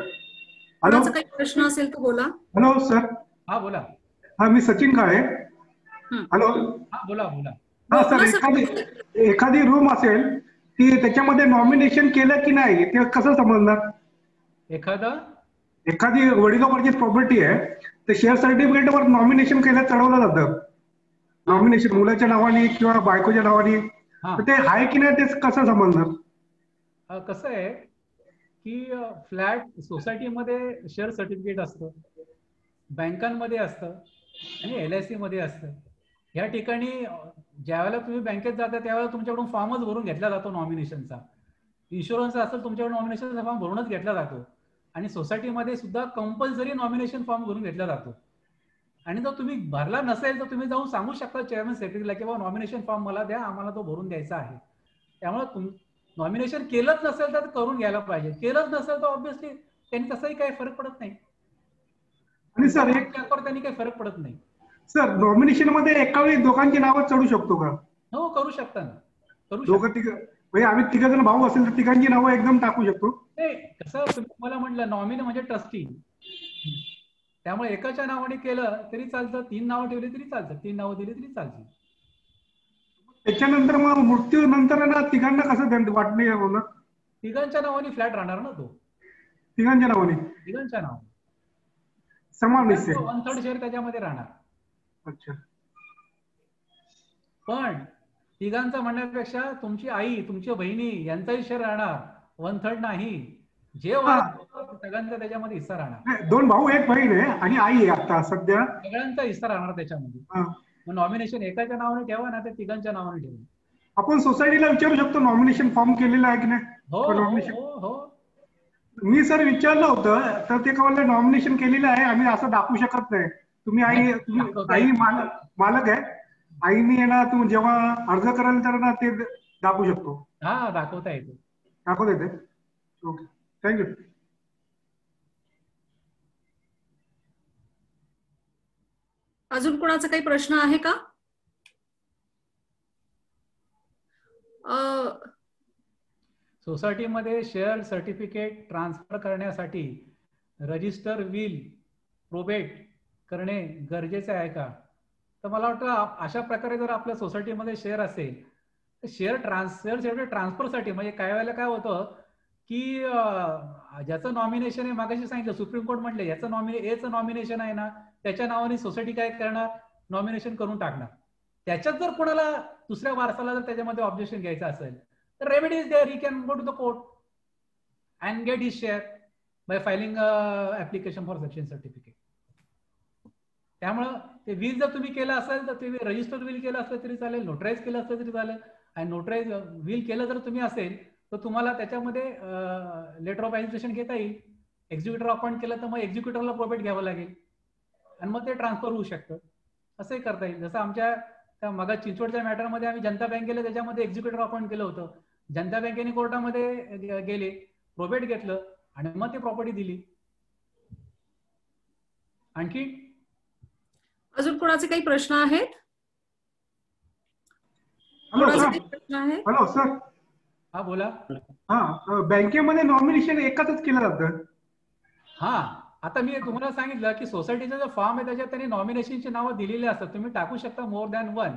कोणाचा काही प्रश्न असेल तर बोला. Hello sir. हा बोला. हा मी सचिन काळे. हॅलो. हा बोला बोला. हा सर, एखादी रूम असेल की त्याच्यामध्ये नॉमिनेशन केलं की नाही ते कसं समजणार? एखादी वडिलोपार्जित प्रॉपर्टी आहे तर शेअर सर्टिफिकेटवर नॉमिनेशन केलं चढवलं जातं, नॉमिनेशन मुलाच्या नावाने किंवा बायकोच्या नावाने, तर ते आहे की नाही ते कसं समजणार? कसं आहे की फ्लॅट सोसायटीमध्ये शेअर सर्टिफिकेट असतं, बँकांमध्ये असतं आणि LIC मध्ये असतं. या ठिकाणी ज्यावेळेला तुम्ही बँकेत जाता त्यावेळेला तुमच्याकडून फॉर्मच भरून घेतला जातो नॉमिनेशनचा. इन्शुरन्स असेल तुमच्याकडून नॉमिनेशनचा फॉर्म भरूनच घेतला जातो आणि सोसायटीमध्ये सुद्धा कंपल्सरी नॉमिनेशन फॉर्म भरून घेतला जातो. आणि जर तुम्ही भरला नसेल तर तुम्ही जाऊन सांगू शकता चेअरमन सेक्रेटरीला की बाबा नॉमिनेशन फॉर्म मला द्या, आम्हाला तो भरून द्यायचा आहे. त्यामुळे नॉमिनेशन केलंच नसेल तर करून घ्यायला पाहिजे, केलंच नसेल तर ऑब्व्हियसली त्यांनी तसंही काही फरक पडत नाही. आणि सर त्यांनी काही फरक पडत नाही. सर नॉमिनेशन मध्ये एका वेळी दोघांची नावं चढू शकतो का? हो करू शकता ना. दोघं तिघ म्हणजे आम्ही तिघ जण भाऊ असेल तर तिघांची नावं एकदम टाकू शकतो? कसं तुम्हाला म्हटलं नॉमिनी म्हणजे ट्रस्टी, त्यामुळे एकाच्या नावाने केलं तरी चालतं, 3 नावं ठेवली तरी चालतं, 3 नावं दिली तरी चालतं. त्याच्यानंतर मग मृत्यू नंतर ना तिघांना कसं वाटणे होणार? तिघांच्या नावाने फ्लॅट राहणार ना तो. तिघांच्या नावाने? तिघांच्या नावाने. समान हिस्से 1/3 शेअर त्याच्यामध्ये राहणार. अच्छा. पण तिघांचं म्हणण्यापेक्षा तुमची आई, तुमची बहिणी यांचाही शेअर राहणार, 1/3 नाही. जे सगळ्यांचा त्याच्यामध्ये हिस्सा राहणार. 2 भाऊ 1 बहीण आहे आणि आई आहे आता सध्या, सगळ्यांचा हिस्सा राहणार त्याच्यामध्ये. मग नॉमिनेशन एकाच्या नावाने ठेवा ना, ते तिघांच्या नावाने ठेवा. आपण सोसायटीला विचारू शकतो नॉमिनेशन फॉर्म केलेलं आहे की नाही. हो. मी सर विचारलं होतं तर ते का म्हणलं नॉमिनेशन केलेलं आहे, आम्ही असं दाखवू शकत नाही. तुम्ही आई मालक आहे, आईने येणार, तुम्ही जेव्हा अर्ज कराल तर ना ते दाखवू शकतो. हा, दाखवता येते. दाखवता येते. Okay, thank you. अजून कोणाचा काही प्रश्न आहे का? सोसायटीमध्ये शेअर सर्टिफिकेट ट्रान्सफर करण्यासाठी रजिस्टर, विल, प्रोबेट करणे गरजेचे आहे का? तर मला वाटतं अशा प्रकारे जर आपल्या सोसायटीमध्ये शेअर असेल तर शेअर ट्रान्सफरसाठी, म्हणजे काही वेळेला काय होतं की ज्याचं नॉमिनेशन आहे, मागाशी सांगितलं सुप्रीम कोर्ट म्हटले याचं एचं नॉमिनेशन आहे ना, त्याच्या नावाने सोसायटी काय करणार, नॉमिनेशन करून टाकणार. त्याच्यात जर कोणाला दुसऱ्या वारसाला जर त्याच्यामध्ये ऑब्जेक्शन घ्यायचं असेल तर remedy is there. He can go to the court and get his share by filing application for succession certificate. त्यामुळं ते विल जर तुम्ही केलं असेल तर ते रजिस्टर्ड विल केलं असलं तरी चालेल, नोटराईज केलं असलं तरी चालेल. आणि नोटराईज विल केलं जर तुम्ही असेल तर तुम्हाला त्याच्यामध्ये लेटर ऑफ ऍडमिनिस्ट्रेशन घेता येईल. एक्झिक्युटर अपॉइंट केलं तर मग एक्झिक्युटरला प्रोबेट घ्यावं लागेल आणि मग ते ट्रान्सफर होऊ शकतं. असंही करता येईल. जसं आमच्या त्या मगा चिंचवडच्या मॅटरमध्ये आम्ही जनता बँकेला त्याच्यामध्ये एक्झिक्युटर अपॉइंट केलं होतं. जनता बँकेने कोर्टामध्ये गेले, प्रोबेट घेतलं आणि मग ते प्रॉपर्टी दिली. आणखी अजून कोणाचे काही प्रश्न आहेत? Hello sir. हा, बोला. हा, बँकेमध्ये नॉमिनेशन एकाच केलं जातं. हा, आता मी तुम्हाला सांगितलं की सोसायटीचा जो फॉर्म आहे त्याच्यात त्यांनी नॉमिनेशनची नावं दिलेली असतात. तुम्ही टाकू शकता मोर दॅन 1,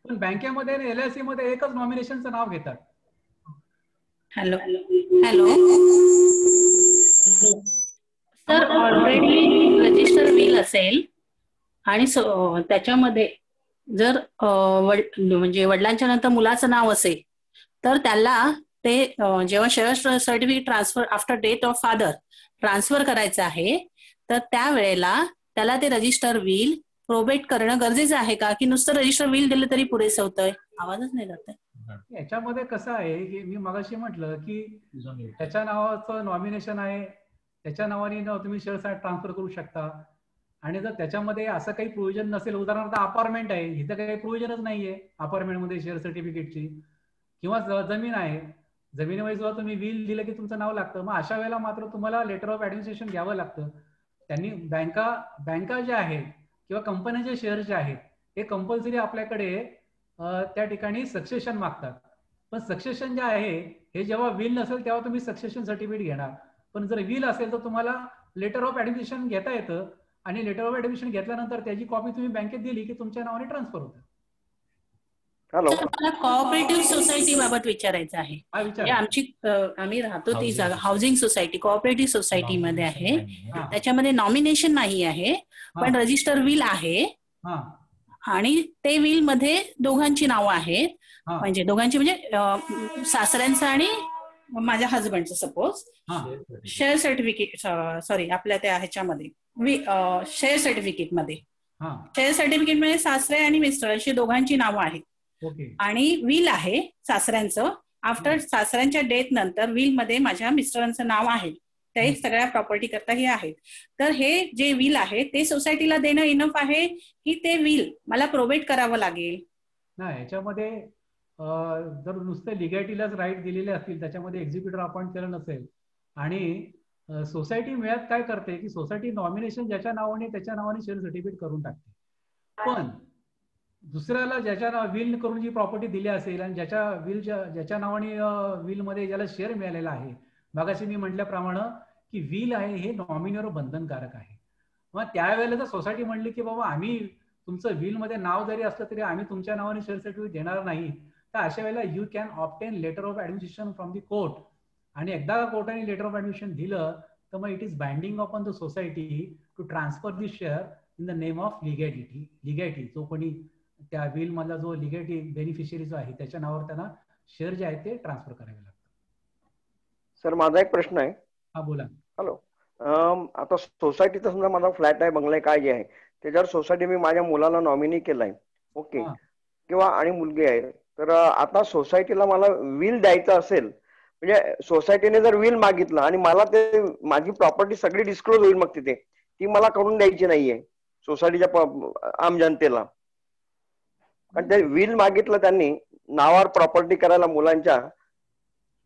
पण बँकेमध्ये आणि LIC मध्ये एकच नॉमिनेशनचं नाव घेतात. Hello sir, already register will असेल आणि त्याच्यामध्ये जर म्हणजे वडिलांच्या नंतर मुलाचं नाव असेल तर त्याला ते जेव्हा share certificate transfer after death of father transfer करायचं आहे तर त्यावेळेला त्याला ते रजिस्टर विल प्रोबेट करणं गरजेचं आहे का, की नुसतं रजिस्टर विल दिलं तरी पुरेसं होतंय? आवाजच नाही जात. याच्यामध्ये कसं आहे की मी मगाशी म्हटलं की त्याच्या नावाचं नॉमिनेशन आहे, त्याच्या नावाने तुम्ही शेअर ट्रान्सफर करू शकता. आणि जर त्याच्यामध्ये असं काही प्रोव्हिजन नसेल, उदाहरणार्थ अपार्टमेंट आहे, इथं काही प्रोव्हिजनच नाहीये अपार्टमेंटमध्ये शेअर सर्टिफिकेटची, किंवा जमीन आहे, जमिनीमध्ये जेव्हा तुम्ही विल दिलं की तुमचं नाव लागतं, मग अशा वेळेला मात्र तुम्हाला लेटर ऑफ ऍडमिनिस्ट्रेशन घ्यावं लागतं. त्यांनी बँका ज्या आहेत किंवा कंपन्यांचे शेअर जे आहेत हे कंपल्सरी आपल्याकडे त्या ठिकाणी सक्सेशन मागतात. पण सक्सेशन जे आहे हे जेव्हा विल नसेल तेव्हा तुम्ही सक्सेशन सर्टिफिकेट घेणार, पण जर विल असेल तर तुम्हाला लेटर ऑफ ऍडमिनिस्ट्रेशन घेता येतं आणि लेटर ऑफ ऍडमिशन घेतल्यानंतर त्याची कॉपी तुम्ही बँकेत दिली की तुमच्या नावाने ट्रान्सफर होतं. हॅलो, मला कोऑपरेटिव्ह सोसायटी बाबत विचारायचं आहे. आम्ही राहतो ती जागा हाऊसिंग सोसायटी कोऑपरेटिव्ह सोसायटीमध्ये आहे. त्याच्यामध्ये नॉमिनेशन नाही आहे पण रजिस्टर विल आहे आणि ते विल मध्ये दोघांची नावं आहेत. म्हणजे दोघांची म्हणजे सासऱ्यांचं आणि माझ्या हजबंडचं सपोज शेअर सर्टिफिकेट सॉरी आपल्या त्या ह्याच्यामध्ये शेअर सर्टिफिकेट मध्ये सासरे आणि मिस्टर अशी दोघांची नावं आहेत. आणि विल आहे सासऱ्यांचं. आफ्टर सासऱ्यांच्या डेथ नंतर विल मध्ये माझ्या मिस्टरांचं नाव आहे. ते सगळ्या प्रॉपर्टी करता हे आहेत. तर हे जे विल आहे ते सोसायटीला देणं इनफ आहे की ते विल मला प्रोबेट करावं लागेल? नाही, याच्यामध्ये जर नुसतं लिगॅलिटीलाच राईट दिलेले असतील, त्याच्यामध्ये एक्झिक्युटर अपॉइंट केलं नसेल आणि सोसायटी मुळात काय करते की सोसायटी नॉमिनेशन ज्याच्या नावाने त्याच्या नावाने शेअर सर्टिफिकेट करून टाकते. पण दुसऱ्याला ज्याच्या विल करून जी प्रॉपर्टी दिली असेल आणि ज्याच्या नावाने विल मध्ये ज्याला शेअर मिळालेला आहे, मगाशी मी म्हटल्याप्रमाणे की विल आहे हे नॉमिनीवर बंधनकारक आहे. मग त्यावेळेला जर सोसायटी म्हणली की बाबा आम्ही तुमचं विल मध्ये नाव जरी असलं तरी आम्ही तुमच्या नावाने शेअर सर्टिफिकेट देणार नाही, तर अशा वेळेला you can obtain letter of administration from the court. आणि एकदा कोर्टाने लेटर ऑफ ऍडमिशन दिलं तर मग it is binding upon the society to transfer this share in the name of legality. जो कोणी त्या विल मधला जो लिगॅलिटी बेनिफिशियरी जो आहे त्याच्या नावावर त्यांना शेअर जे आहे ते ट्रान्सफर करावे लागतात. सर माझा एक प्रश्न आहे. हा बोला. हॅलो. आता सोसायटीचा समजा माझा फ्लॅट आहे, बंगला आहे, काय जे आहे त्याच्यावर सोसायटी मी माझ्या मुलाला नॉमिनी केलाय, ओके, किंवा आणि मुलगी आहे, तर आता सोसायटीला मला विल द्यायचं असेल, म्हणजे सोसायटीने जर विल मागितलं आणि मला ते माझी प्रॉपर्टी सगळी डिस्क्लोज होईल, मग तिथे ती मला करून द्यायची नाहीये सोसायटीच्या आम जनतेला. कारण ते विल मागितलं त्यांनी नावावर प्रॉपर्टी करायला मुलांच्या,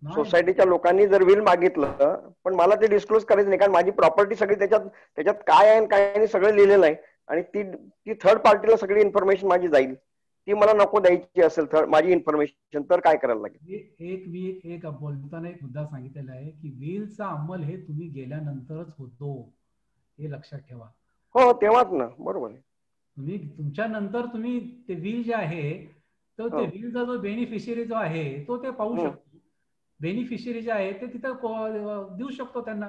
सोसायटीच्या लोकांनी जर विल मागितलं, पण मला ते डिस्क्लोज करायचं नाही, कारण माझी प्रॉपर्टी सगळी त्याच्यात काय आहे काय नाही सगळं लिहिलेलं आहे, आणि ती थर्ड पार्टीला सगळी इन्फॉर्मेशन माझी जाईल, ती मला नको द्यायची असेल माझी इन्फॉर्मेशन, तर काय करायला लागेल? एक बोलताना एक मुद्दा सांगितलेला आहे की विलचा अंमल हे तुम्ही गेल्यानंतरच होतो, हे लक्षात ठेवा. हो तेव्हाच ना, बरोबर आहे. तुम्ही तुमच्या नंतर तुम्ही ते विल जे आहे तर ते विलचा जो बेनिफिशियरी जो आहे तो ते पाहू शकतो. बेनिफिशियरी जे आहे ते तिथं देऊ शकतो त्यांना.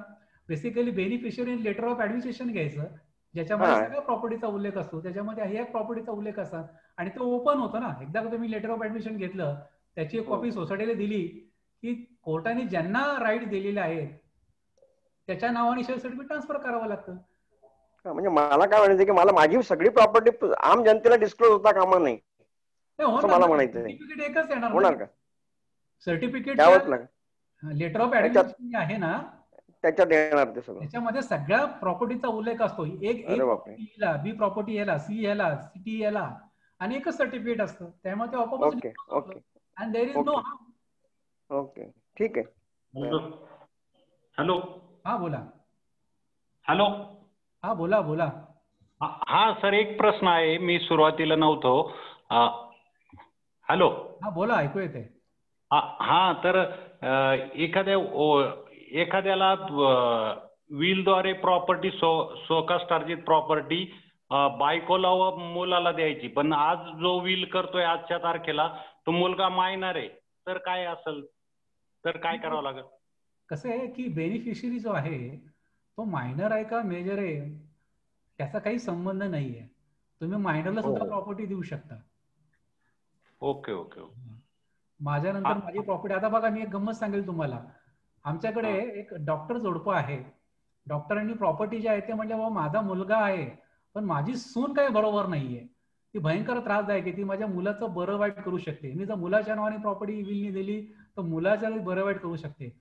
Basically beneficiary letter of administration घ्यायचं, ज्याच्यामध्ये सगळ्या प्रॉपर्टीचा उल्लेख असतो, त्याच्यामध्ये ह्या प्रॉपर्टीचा उल्लेख असतात, आणि तो ओपन होतो ना. एकदा तुम्ही लेटर ऑफ ऍडमिशन घेतलं, त्याची एक कॉपी सोसायटीला दिली की कोर्टाने ज्यांना राईट दिलेले आहेत त्याच्या नावाने शेअर सर्टिफिकेट ट्रान्सफर करावं लागतं. म्हणजे मला काय म्हणायचं की मला माझी सगळी प्रॉपर्टी आम जनतेला डिस्क्लोज होता कामा नाही, मला म्हणायचं. सर्टिफिकेट एकच येणार, होणार का? सर्टिफिकेट लेटर ऑफ ऍडमिशन आहे ना त्याच्यात येणार ते सगळं, त्याच्यामध्ये सगळ्या प्रॉपर्टीचा उल्लेख असतो. एक बी प्रॉपर्टी याला, सी याला, टी याला, आणि एकच सर्टिफिकेट असतं, त्यामुळे ते आपोआप. And there is no harm. Okay, ठीक आहे. हॅलो. हा बोला. हॅलो. हा बोला बोला. हा सर, एक प्रश्न आहे, मी सुरुवातीला नव्हतो. हॅलो. हा बोला, ऐकू येते. हा तर एखाद्याला विलद्वारे प्रॉपर्टी स्वकास्ट अर्जित प्रॉपर्टी बायकोला व मुलाला द्यायची, पण आज जो विल करतोय आजच्या तारखेला तो मुलगा मायनर आहे, तर काय असेल, तर काय करावं लागेल? कसं आहे की बेनिफिशियरी जो आहे तो मायनर आहे का मेजर आहे त्याचा काही संबंध नाहीये. तुम्ही मायनरला सुद्धा प्रॉपर्टी देऊ शकता. Okay okay. माझ्यानंतर माझी प्रॉपर्टी, आता बघा मी एक गंमत सांगेल तुम्हाला. आमच्याकडे एक डॉक्टर जोडपं आहे, डॉक्टरांनी प्रॉपर्टी जी आहे ते म्हणजे बाबा माझा मुलगा आहे पण माझी सून काही बरोबर नाहीये, ती भयंकर त्रासदायक आहे, ती माझ्या मुलाचं बरं वाईट करू शकते, मी जर मुलाच्या नावाने प्रॉपर्टी विलनी दिली तर मुलाच्या बरं वाईट करू शकते.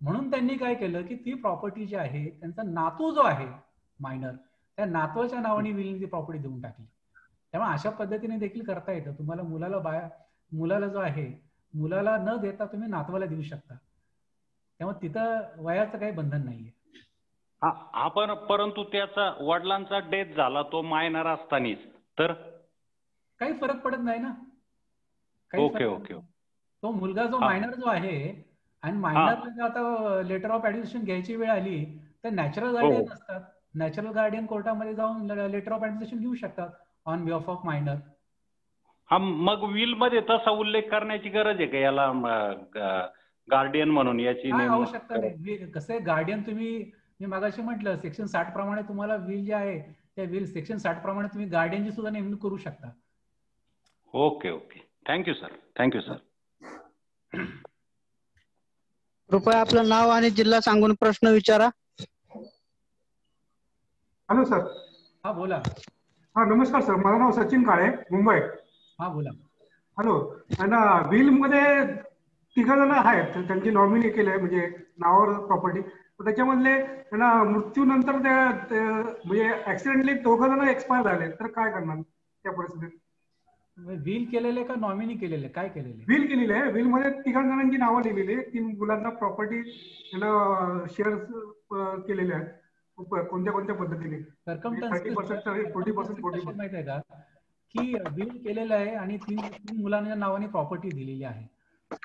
म्हणून त्यांनी काय केलं की ती प्रॉपर्टी जी आहे त्यांचा नातू जो आहे मायनर, त्या नातवाच्या नावाने विलनी ती प्रॉपर्टी देऊन टाकली. त्यामुळे अशा पद्धतीने देखील करता येतं. तुम्हाला मुलाला जो आहे मुलाला न देता तुम्ही नातवाला देऊ शकता, त्यामुळे तिथं वयाचं काही बंधन नाहीये. आपण परंतु त्याचा वडिलांचा डेथ झाला तो मायनर असतानाच, तर काही फरक पडत नाही ना. Okay okay. तो मुलगा जो मायनर जो आहे आणि मायनरला आता लेटर ऑफ ऍडमिशन घ्यायची वेळ आली तर नॅचरल गार्डियन असतात, नॅचरल गार्डियन कोर्टामध्ये जाऊन लेटर ऑफ ऍडमिशन घेऊ शकतात ऑन बिहाफ ऑफ मायनर. हा, मग विल मध्ये तसा उल्लेख करण्याची गरज आहे का याला गार्डियन म्हणून? याची आवश्यकता नाही. कसं आहे, गार्डियन तुम्ही, मी मागाशी म्हटलं सेक्शन 60 प्रमाणे तुम्हाला विल जे आहे त्या विल सेक्शन 60 प्रमाणे तुम्ही गार्डियनची सुद्धा नेमणूक करू शकता. Okay okay. Thank you sir. Thank you sir. कृपया आपलं नाव आणि जिल्हा सांगून प्रश्न विचारा. Hello sir. हा बोला. हा नमस्कार सर, माझं नाव सचिन काळे, मुंबई. हा बोला. हॅलो. आणि विल मध्ये 3 जण आहेत, त्यांची नॉमिनी केले म्हणजे नावावर प्रॉपर्टी, त्याच्यामधले त्यांना मृत्यूनंतर म्हणजे ऍक्सिडेंटली 2 जण एक्सपायर झाले, तर काय करणार त्या परिस्थितीत? विल केलेले का नॉमिनी केलेले, काय केलेले? विल केलेले आहे. विल मध्ये 3 जणांची नावं लिहिलेली, 3 मुलांना प्रॉपर्टी त्यांना शेअर्स केलेले आहेत. कोणत्या कोणत्या पद्धतीने? 30%, 40%, माहिती आहे का की विल केलेलं आहे आणि 3 मुलांच्या नावाने प्रॉपर्टी दिलेली आहे,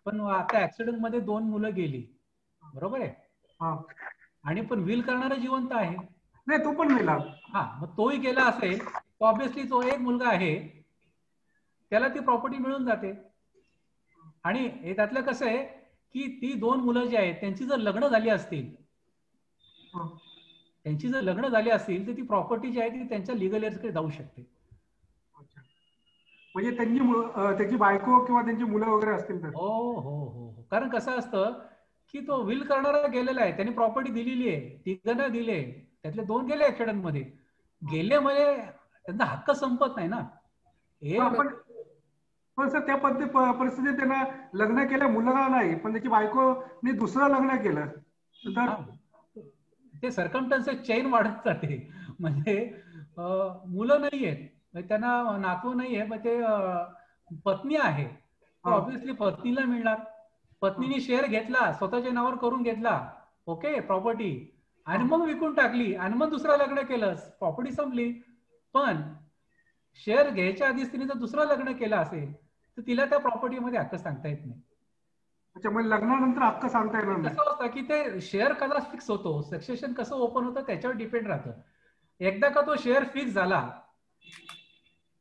पण आता ऍक्सिडेंट मध्ये 2 मुलं गेली, बरोबर आहे? आणि पण विल करणारा जिवंत आहे. नाही, तो पण मेला. हा, मग तोही गेला असेल तर ऑब्विसली तो एक मुलगा आहे त्याला ती प्रॉपर्टी मिळून जाते. आणि त्यातलं कसं आहे की ती 2 मुलं जी आहेत त्यांची जर लग्न झाली असतील त्यांची जर लग्न झाली असेल तर ती प्रॉपर्टी जी आहे ती त्यांच्या लिगल एअर्सकडे जाऊ शकते. म्हणजे त्यांची बायको किंवा त्यांची मुलं वगैरे असतील तर? हो हो हो. कारण कसं असतं की तो विल करणारा गेलेला आहे, त्यांनी प्रॉपर्टी दिलेली आहे, 3 जण दिले, त्यातले 2 गेले ऍक्सिडेंट मध्ये, गेले म्हणजे त्यांचा हक्क संपत नाही ना. पण सर त्या परिस्थितीत त्यांना लग्न केलं, मुलगा नाही, पण त्याची बायकोने दुसरं लग्न केलं तर ते सर्कमस्टन्सेस चेन वाढत जाते. म्हणजे मुलं नाहीयेत, त्यांना नातू नाहीये, मग ते पत्नी आहे, ऑब्विसली पत्नीला मिळणार. पत्नीने शेअर घेतला, स्वतःच्या नावावर करून घेतला, ओके, प्रॉपर्टी, आणि मग विकून टाकली आणि मग दुसरं लग्न केलं, प्रॉपर्टी संपली. पण शेअर घ्यायच्या आधीच तिने जर दुसरं लग्न केलं असेल तर तिला त्या प्रॉपर्टीमध्ये हक्क सांगता येत नाही. अच्छा, मग लग्नानंतर हक्क सांगता येणार नाही. कसं असतं की ते शेअर कसा फिक्स होतो, सक्सेशन कसं ओपन होतं त्याच्यावर डिपेंड राहतं. एकदा का तो शेअर फिक्स झाला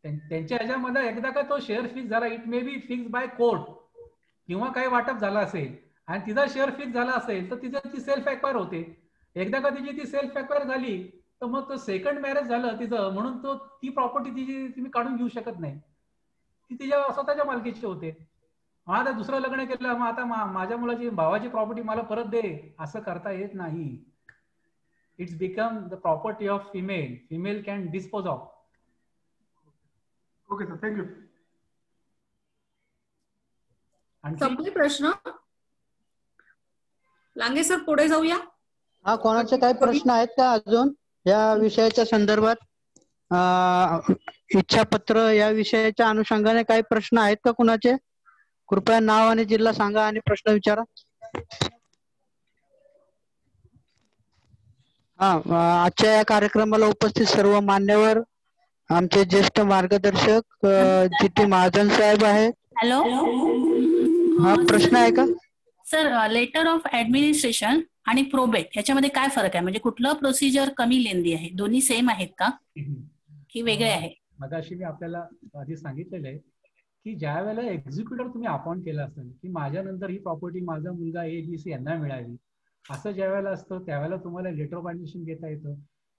त्यांच्या ह्याच्यामध्ये, एकदा का तो शेअर फिक्स झाला, it may be fix by court किंवा काही वाटप झालं असेल आणि तिचा शेअर फिक्स झाला असेल तर तिचं ती सेल्फ एक्वायर होते. एकदा का तिची ती सेल्फ एक्वायर झाली तर मग तो सेकंड मॅरेज झालं तिचं, म्हणून तो ती प्रॉपर्टी तिची तुम्ही काढून घेऊ शकत नाही, ती तिच्या स्वतःच्या मालकीची होते. आता दुसरं लग्न केलं, मग आता माझ्या मुलाची भावाची प्रॉपर्टी मला परत दे असं करता येत नाही. It's become the property of female, female can dispose of. Okay sir, thank you. संपले प्रश्न? लांगे सर पुढे जाऊया. हा, कोणाचे काही प्रश्न आहेत का अजून या विषयाच्या संदर्भात? इच्छापत्र या विषयाच्या अनुषंगाने काही प्रश्न आहेत का कुणाचे? कृपया नाव आणि जिल्हा सांगा आणि प्रश्न विचारा. आजच्या या कार्यक्रमाला उपस्थित सर्व मान्यवर, आमचे ज्येष्ठ मार्गदर्शक GT महाजन साहेब आहेत. हॅलो, हा, प्रश्न आहे का सर? लेटर ऑफ ऍडमिनिस्ट्रेशन आणि प्रोबेट याच्यामध्ये काय फरक आहे? म्हणजे कुठलं प्रोसिजर कमी लेंदी आहे? दोन्ही सेम आहेत का की वेगळे आहे? मगाशी मी आपल्याला आधी सांगितलेलं आहे की ज्या वेळेला एक्झिक्युटर तुम्ही अपॉइंट केला असेल की माझ्यानंतर ही प्रॉपर्टी माझा मुलगा ABC यांना मिळावी, असं ज्या वेळेला असतं त्यावेळेला तुम्हाला लेटर ऑफ ऍडमिशन घेता येतं.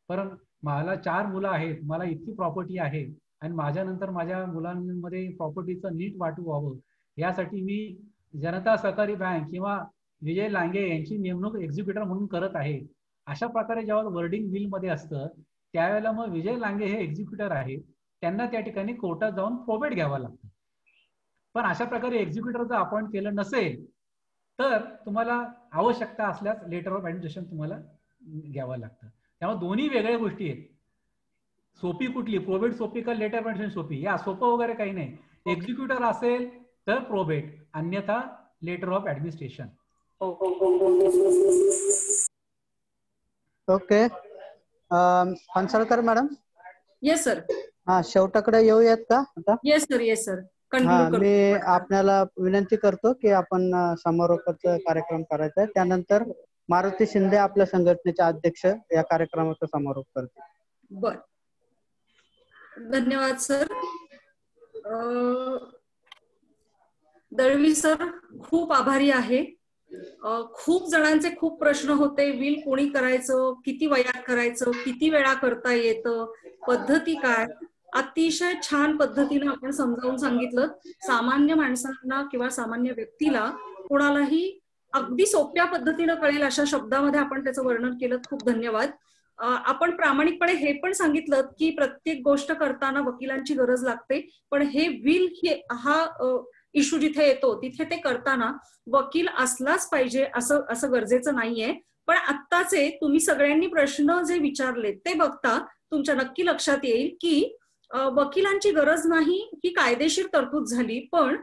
पण मला 4 मुलं आहेत, मला इतकी प्रॉपर्टी आहे आणि माझ्यानंतर माझ्या मुलांमध्ये प्रॉपर्टीचं नीट वाटू व्हावं यासाठी मी जनता सहकारी बँक किंवा विजय लांगे यांची नेमणूक एक्झिक्युटर म्हणून करत आहे. अशा प्रकारे जेव्हा वर्डिंग बिल मध्ये असतं त्यावेळेला मग विजय लांगे हे एक्झिक्युटर आहेत, त्यांना त्या ठिकाणी कोर्टात जाऊन प्रोबेट घ्यावं लागतं. पण अशा प्रकारे एक्झिक्युटर जर अपॉइंट केलं नसेल तर तुम्हाला आवश्यकता असल्यास लेटर ऑफ ऍडमिनिस्ट्रेशन तुम्हाला घ्यावं लागतं. त्यामुळे दोन्ही वेगळ्या गोष्टी आहेत. सोपी कुठली, प्रोबेट सोपी का लेटर ऑफ ऍडमिनिस्ट्रेशन सोपी? या सोपं वगैरे काही नाही. एक्झिक्युटर असेल तर प्रोबेट, अन्यथा letter of administration. Okay, Phansalkar madam. Yes sir. हा, शेवटाकडे येऊयात का आता? Yes sir, yes sir. मी आपल्याला विनंती करतो की आपण समारोपाचा कार्यक्रम करायचा आहे. त्यानंतर मारुती शिंदे आपल्या संघटनेचे अध्यक्ष या कार्यक्रमाचा समारोप करतील. बर, धन्यवाद सर. दळवी सर खूप आभारी आहे. खूप जणांचे खूप प्रश्न होते. विल कोणी करायचं, किती वयात करायचं, किती वेळा करता येतं, पद्धती काय, अतिशय छान पद्धतीने आपण समजावून सांगितलं. सामान्य माणसांना किंवा सामान्य व्यक्तीला कोणालाही अगदी सोप्या पद्धतीने कळेल अशा शब्दामध्ये आपण त्याचं वर्णन केलं. खूप धन्यवाद. आपण प्रामाणिकपणे हे पण सांगितलं की प्रत्येक गोष्ट करताना वकिलांची गरज लागते, पण हे विल हा इश्यू जिथे येतो तिथे ते करताना वकील असलाच पाहिजे असं गरजेचं नाहीये. पण आत्ताचे तुम्ही सगळ्यांनी प्रश्न जे विचारले ते बघता तुमच्या नक्की लक्षात येईल की वकिलांची गरज नाही ही कायदेशीर तरतूद झाली, पण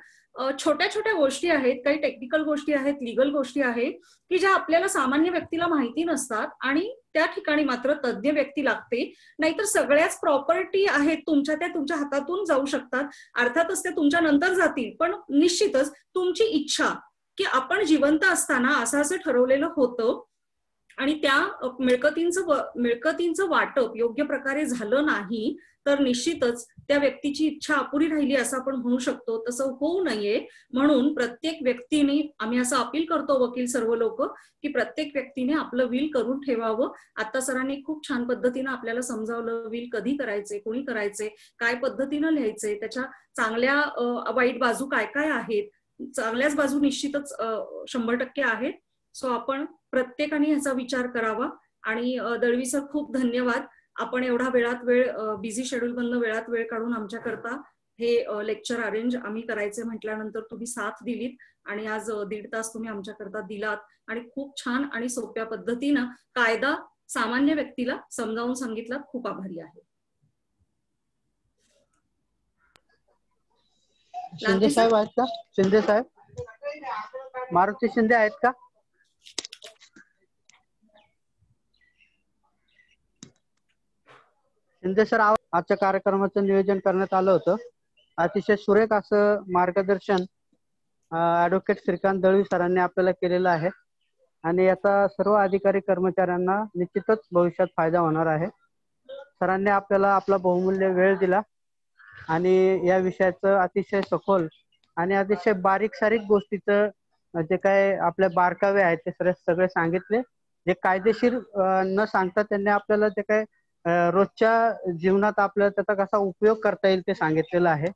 छोट्या छोट्या गोष्टी आहेत, काही टेक्निकल गोष्टी आहेत, लिगल गोष्टी आहेत की ज्या आपल्याला सामान्य व्यक्तीला माहिती नसतात आणि त्या ठिकाणी मात्र तज्ज्ञ व्यक्ती लागते. नाहीतर सगळ्याच प्रॉपर्टी आहेत तुमच्या, त्या तुमच्या हातातून जाऊ शकतात. अर्थातच त्या तुमच्या नंतर जातील, पण निश्चितच तुमची इच्छा की आपण जिवंत असताना असं ठरवलेलं होतं आणि त्या मिळकतींचं वाटप योग्य प्रकारे झालं नाही तर निश्चितच त्या व्यक्तीची इच्छा अपुरी राहिली असं आपण म्हणू शकतो. तसं होऊ नये म्हणून प्रत्येक व्यक्तीने, आम्ही असं अपील करतो वकील सर्व लोक, की प्रत्येक व्यक्तीने आपलं विल करून ठेवावं. आता सरांनी खूप छान पद्धतीनं आपल्याला समजावलं विल कधी करायचे, कोणी करायचे, काय पद्धतीनं लिहायचे, त्याच्या चांगल्या वाईट बाजू काय काय आहेत. चांगल्याच बाजू निश्चितच 100% आहेत. सो आपण प्रत्येकाने ह्याचा विचार करावा. आणि दळवी सर खूप धन्यवाद, आपण एवढा बिझी शेड्यूल मधनं वेळात वेळ काढून आमच्याकरता हे लेक्चर अरेंज आम्ही करायचे म्हटल्यानंतर तुम्ही साथ दिलीत आणि आज 1.5 तास तुम्ही आमच्याकरता दिलात आणि खूप छान आणि सोप्या पद्धतीनं कायदा सामान्य व्यक्तीला समजावून सांगितलं. खूप आभारी आहे. शिंदे साहेब आहेत का? शिंदे साहेब, मारुती शिंदे आहेत का? शिंदे सर, आजच्या कार्यक्रमाचं नियोजन करण्यात आलं होतं. अतिशय सुरेख असं मार्गदर्शन ऍडव्होकेट श्रीकांत दळवी सरांनी आपल्याला केलेलं आहे आणि याचा सर्व अधिकारी कर्मचाऱ्यांना निश्चितच भविष्यात फायदा होणार आहे. सरांनी आपल्याला आपला बहुमूल्य वेळ दिला आणि या विषयाचं अतिशय सखोल आणि अतिशय बारीक सारीक गोष्टीचं जे काय आपले बारकावे आहेत ते सगळे सांगितले. जे कायदेशीर न सांगता त्यांनी आपल्याला जे काय रोजच्या जीवनात आपल्याला त्याचा कसा उपयोग करता येईल ते सांगितलेलं आहे.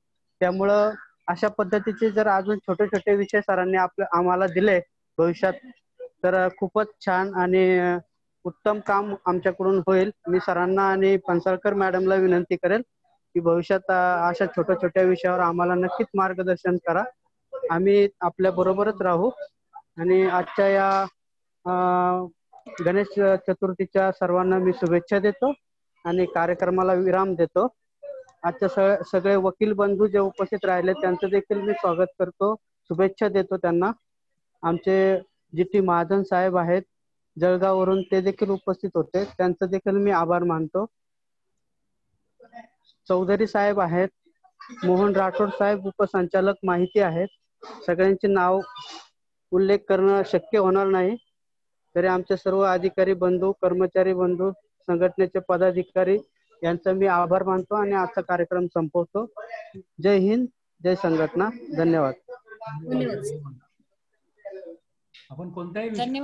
त्यामुळं अशा पद्धतीचे जर अजून छोटे छोटे विषय सरांनी आम्हाला दिले भविष्यात तर खूपच छान आणि उत्तम काम आमच्याकडून होईल. मी सरांना आणि पन्साळकर मॅडमला विनंती करेल की भविष्यात अशा छोट्या छोट्या विषयावर आम्हाला नक्कीच मार्गदर्शन करा. आम्ही आपल्या बरोबरच राहू. आणि आजच्या या गणेश चतुर्थीच्या सर्वांना मी शुभेच्छा देतो आणि कार्यक्रमाला विराम देतो. आजच्या सगळे वकील बंधू जे उपस्थित राहिले त्यांचं देखील मी स्वागत करतो, शुभेच्छा देतो त्यांना. आमचे GT महाजन साहेब आहेत जळगाववरून, ते देखील उपस्थित होते, त्यांचं देखील मी आभार मानतो. चौधरी साहेब आहेत, मोहन राठोड साहेब उपसंचालक माहिती आहेत. सगळ्यांचे नाव उल्लेख करणं शक्य होणार नाही, तरी आमचे सर्व अधिकारी बंधू, कर्मचारी बंधू, संघटनेचे पदाधिकारी यांचा मी आभार मानतो आणि आजचा कार्यक्रम संपवतो. जय हिंद, जय संघटना. धन्यवाद. आपण कोणत्याही